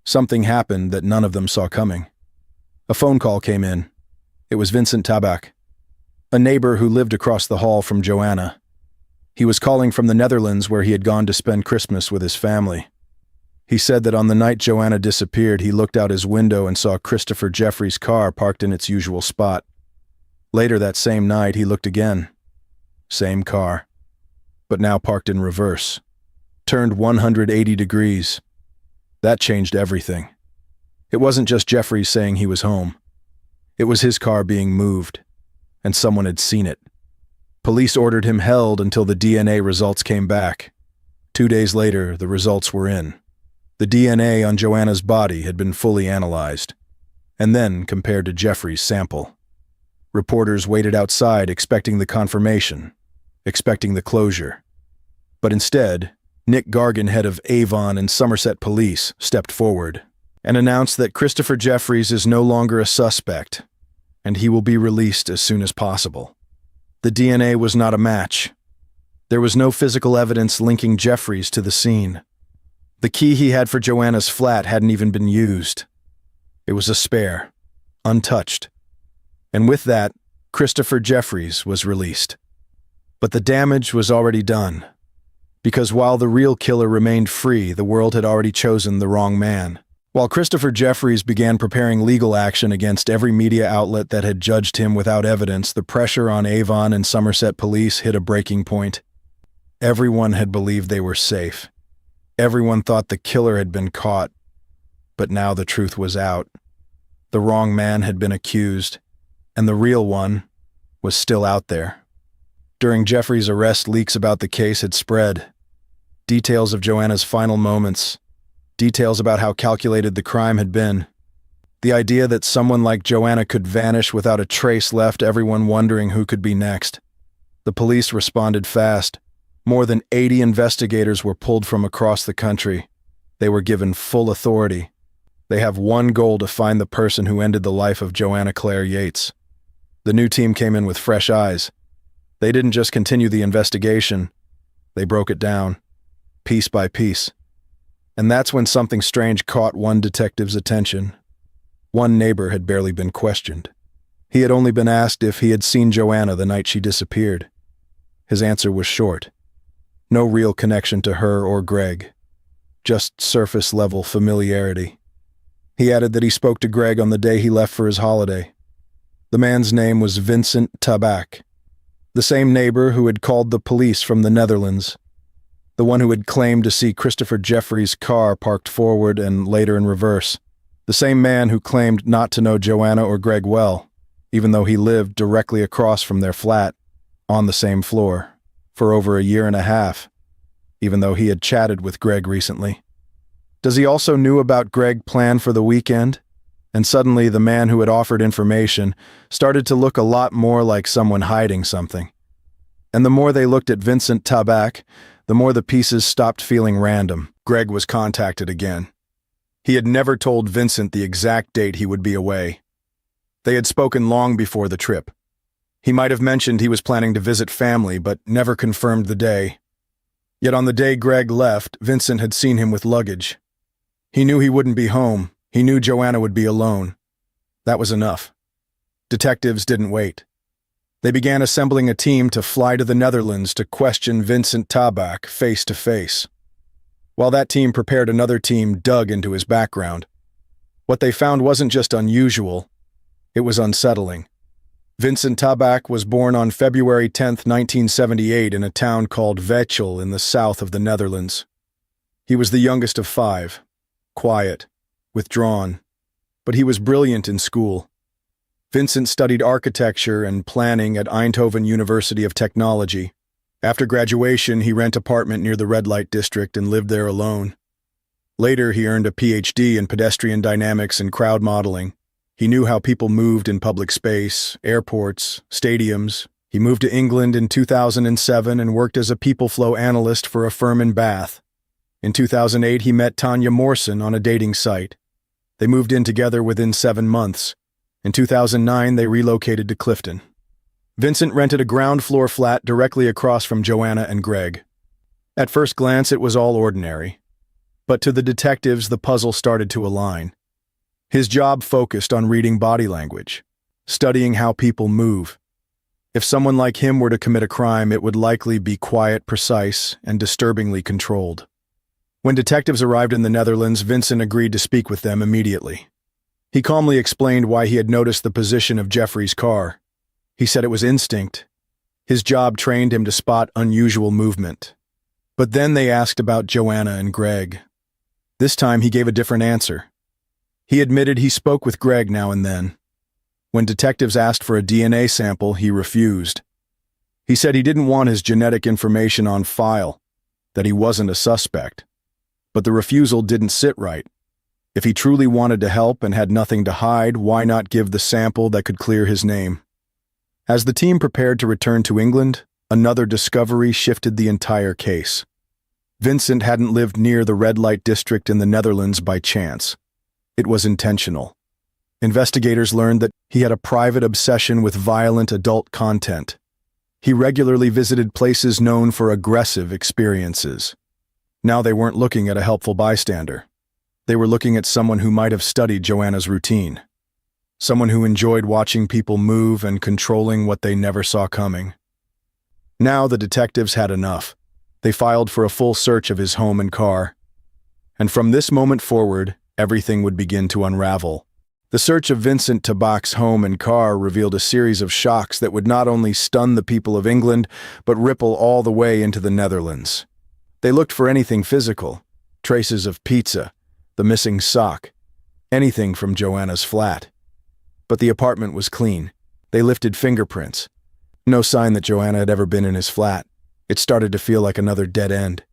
something happened that none of them saw coming. A phone call came in. It was Vincent Tabak, a neighbor who lived across the hall from Joanna. He was calling from the Netherlands, where he had gone to spend Christmas with his family. He said that on the night Joanna disappeared, he looked out his window and saw Christopher Jeffries' car parked in its usual spot. Later that same night, he looked again. Same car, but now parked in reverse, turned 180 degrees. That changed everything. It wasn't just Jeffries saying he was home. It was his car being moved, and someone had seen it. Police ordered him held until the DNA results came back. 2 days later, the results were in. The DNA on Joanna's body had been fully analyzed, and then compared to Jeffries' sample. Reporters waited outside expecting the confirmation, expecting the closure. But instead, Nick Gargan, head of Avon and Somerset Police, stepped forward and announced that Christopher Jeffries is no longer a suspect, and he will be released as soon as possible. The DNA was not a match. There was no physical evidence linking Jeffries to the scene. The key he had for Joanna's flat hadn't even been used. It was a spare, untouched. And with that, Christopher Jeffries was released. But the damage was already done, because while the real killer remained free, the world had already chosen the wrong man. While Christopher Jeffries began preparing legal action against every media outlet that had judged him without evidence, the pressure on Avon and Somerset Police hit a breaking point. Everyone had believed they were safe. Everyone thought the killer had been caught. But now the truth was out. The wrong man had been accused, and the real one was still out there. During Jeffries' arrest, leaks about the case had spread. Details of Joanna's final moments. Details about how calculated the crime had been. The idea that someone like Joanna could vanish without a trace left everyone wondering who could be next. The police responded fast. More than 80 investigators were pulled from across the country. They were given full authority. They have one goal: to find the person who ended the life of Joanna Claire Yates. The new team came in with fresh eyes. They didn't just continue the investigation, they broke it down, piece by piece. And that's when something strange caught one detective's attention. One neighbor had barely been questioned. He had only been asked if he had seen Joanna the night she disappeared. His answer was short. No real connection to her or Greg. Just surface-level familiarity. He added that he spoke to Greg on the day he left for his holiday. The man's name was Vincent Tabak, the same neighbor who had called the police from the Netherlands, the one who had claimed to see Christopher Jeffrey's car parked forward and later in reverse, the same man who claimed not to know Joanna or Greg well, even though he lived directly across from their flat, on the same floor, for over a year and a half, even though he had chatted with Greg recently. Does he also knew about Greg's plan for the weekend? And suddenly the man who had offered information started to look a lot more like someone hiding something. And the more they looked at Vincent Tabak, the more the pieces stopped feeling random. Greg was contacted again. He had never told Vincent the exact date he would be away. They had spoken long before the trip. He might have mentioned he was planning to visit family, but never confirmed the day. Yet on the day Greg left, Vincent had seen him with luggage. He knew he wouldn't be home. He knew Joanna would be alone. That was enough. Detectives didn't wait. They began assembling a team to fly to the Netherlands to question Vincent Tabak face to face. While that team prepared, another team dug into his background. What they found wasn't just unusual, it was unsettling. Vincent Tabak was born on February 10, 1978 in a town called Veghel in the south of the Netherlands. He was the youngest of 5, quiet, withdrawn, but he was brilliant in school. Vincent studied architecture and planning at Eindhoven University of Technology. After graduation, he rented an apartment near the red light district and lived there alone. Later, he earned a PhD in pedestrian dynamics and crowd modeling. He knew how people moved in public space, airports, stadiums. He moved to England in 2007 and worked as a people flow analyst for a firm in Bath. In 2008, he met Tanya Morrison on a dating site. They moved in together within 7 months. In 2009, they relocated to Clifton. Vincent rented a ground-floor flat directly across from Joanna and Greg. At first glance, it was all ordinary. But to the detectives, the puzzle started to align. His job focused on reading body language, studying how people move. If someone like him were to commit a crime, it would likely be quiet, precise, and disturbingly controlled. When detectives arrived in the Netherlands, Vincent agreed to speak with them immediately. He calmly explained why he had noticed the position of Jeffrey's car. He said it was instinct. His job trained him to spot unusual movement. But then they asked about Joanna and Greg. This time he gave a different answer. He admitted he spoke with Greg now and then. When detectives asked for a DNA sample, he refused. He said he didn't want his genetic information on file, that he wasn't a suspect. But the refusal didn't sit right. If he truly wanted to help and had nothing to hide, why not give the sample that could clear his name? As the team prepared to return to England, another discovery shifted the entire case. Vincent hadn't lived near the red light district in the Netherlands by chance. It was intentional. Investigators learned that he had a private obsession with violent adult content. He regularly visited places known for aggressive experiences. Now they weren't looking at a helpful bystander. They were looking at someone who might have studied Joanna's routine. Someone who enjoyed watching people move and controlling what they never saw coming. Now the detectives had enough. They filed for a full search of his home and car. And from this moment forward, everything would begin to unravel. The search of Vincent Tabak's home and car revealed a series of shocks that would not only stun the people of England, but ripple all the way into the Netherlands. They looked for anything physical, traces of pizza, the missing sock, anything from Joanna's flat. But the apartment was clean. They lifted fingerprints. No sign that Joanna had ever been in his flat. It started to feel like another dead end.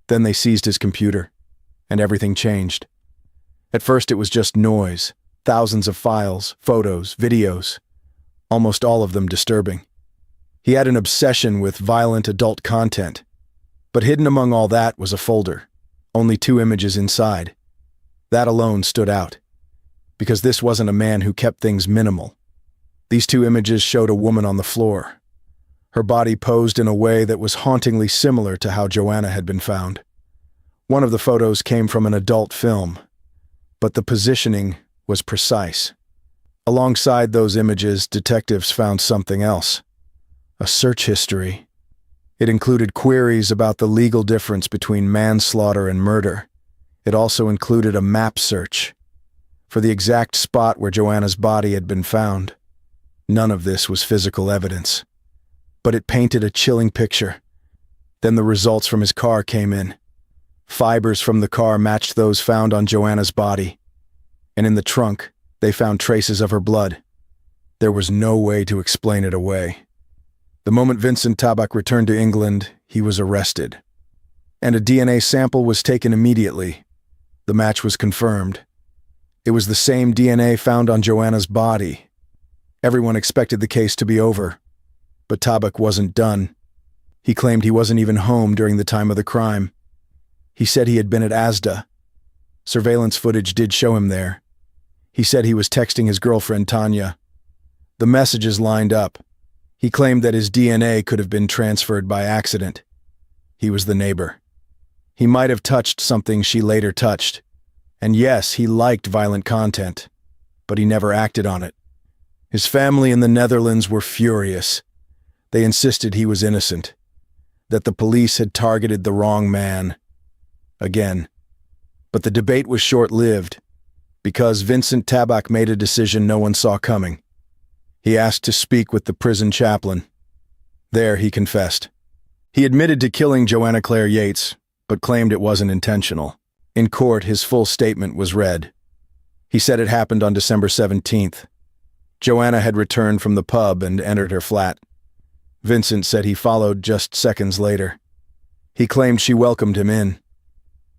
Then they seized his computer, and everything changed. At first it was just noise, thousands of files, photos, videos, almost all of them disturbing. He had an obsession with violent adult content. But hidden among all that was a folder, only 2 images inside. That alone stood out, because this wasn't a man who kept things minimal. These 2 images showed a woman on the floor. Her body posed in a way that was hauntingly similar to how Joanna had been found. One of the photos came from an adult film, but the positioning was precise. Alongside those images, detectives found something else. A search history. It included queries about the legal difference between manslaughter and murder. It also included a map search for the exact spot where Joanna's body had been found. None of this was physical evidence, but it painted a chilling picture. Then the results from his car came in. Fibers from the car matched those found on Joanna's body, and in the trunk, they found traces of her blood. There was no way to explain it away. The moment Vincent Tabak returned to England, he was arrested, and a DNA sample was taken immediately. The match was confirmed. It was the same DNA found on Joanna's body. Everyone expected the case to be over, but Tabak wasn't done. He claimed he wasn't even home during the time of the crime. He said he had been at Asda. Surveillance footage did show him there. He said he was texting his girlfriend Tanya. The messages lined up. He claimed that his DNA could have been transferred by accident. He was the neighbor. He might have touched something she later touched. And yes, he liked violent content, but he never acted on it. His family in the Netherlands were furious. They insisted he was innocent, that the police had targeted the wrong man. Again. But the debate was short-lived, because Vincent Tabak made a decision no one saw coming. He asked to speak with the prison chaplain. There, he confessed. He admitted to killing Joanna Claire Yates, but claimed it wasn't intentional. In court, his full statement was read. He said it happened on December 17th. Joanna had returned from the pub and entered her flat. Vincent said he followed just seconds later. He claimed she welcomed him in,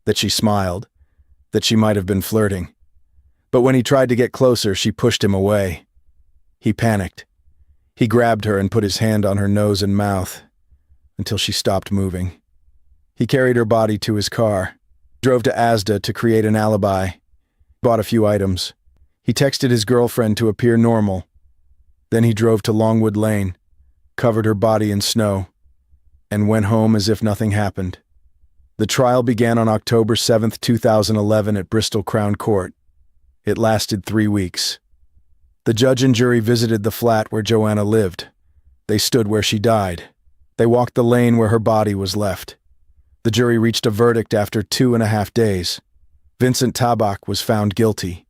that she smiled, that she might have been flirting. But when he tried to get closer, she pushed him away. He panicked. He grabbed her and put his hand on her nose and mouth until she stopped moving. He carried her body to his car, drove to Asda to create an alibi, bought a few items. He texted his girlfriend to appear normal. Then he drove to Longwood Lane, covered her body in snow, and went home as if nothing happened. The trial began on October 7, 2011 at Bristol Crown Court. It lasted 3 weeks. The judge and jury visited the flat where Joanna lived. They stood where she died. They walked the lane where her body was left. The jury reached a verdict after 2.5 days. Vincent Tabak was found guilty.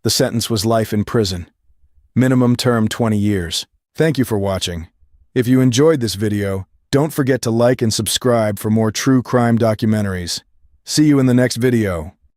The sentence was life in prison. Minimum term 20 years. Thank you for watching. If you enjoyed this video, don't forget to like and subscribe for more true crime documentaries. See you in the next video.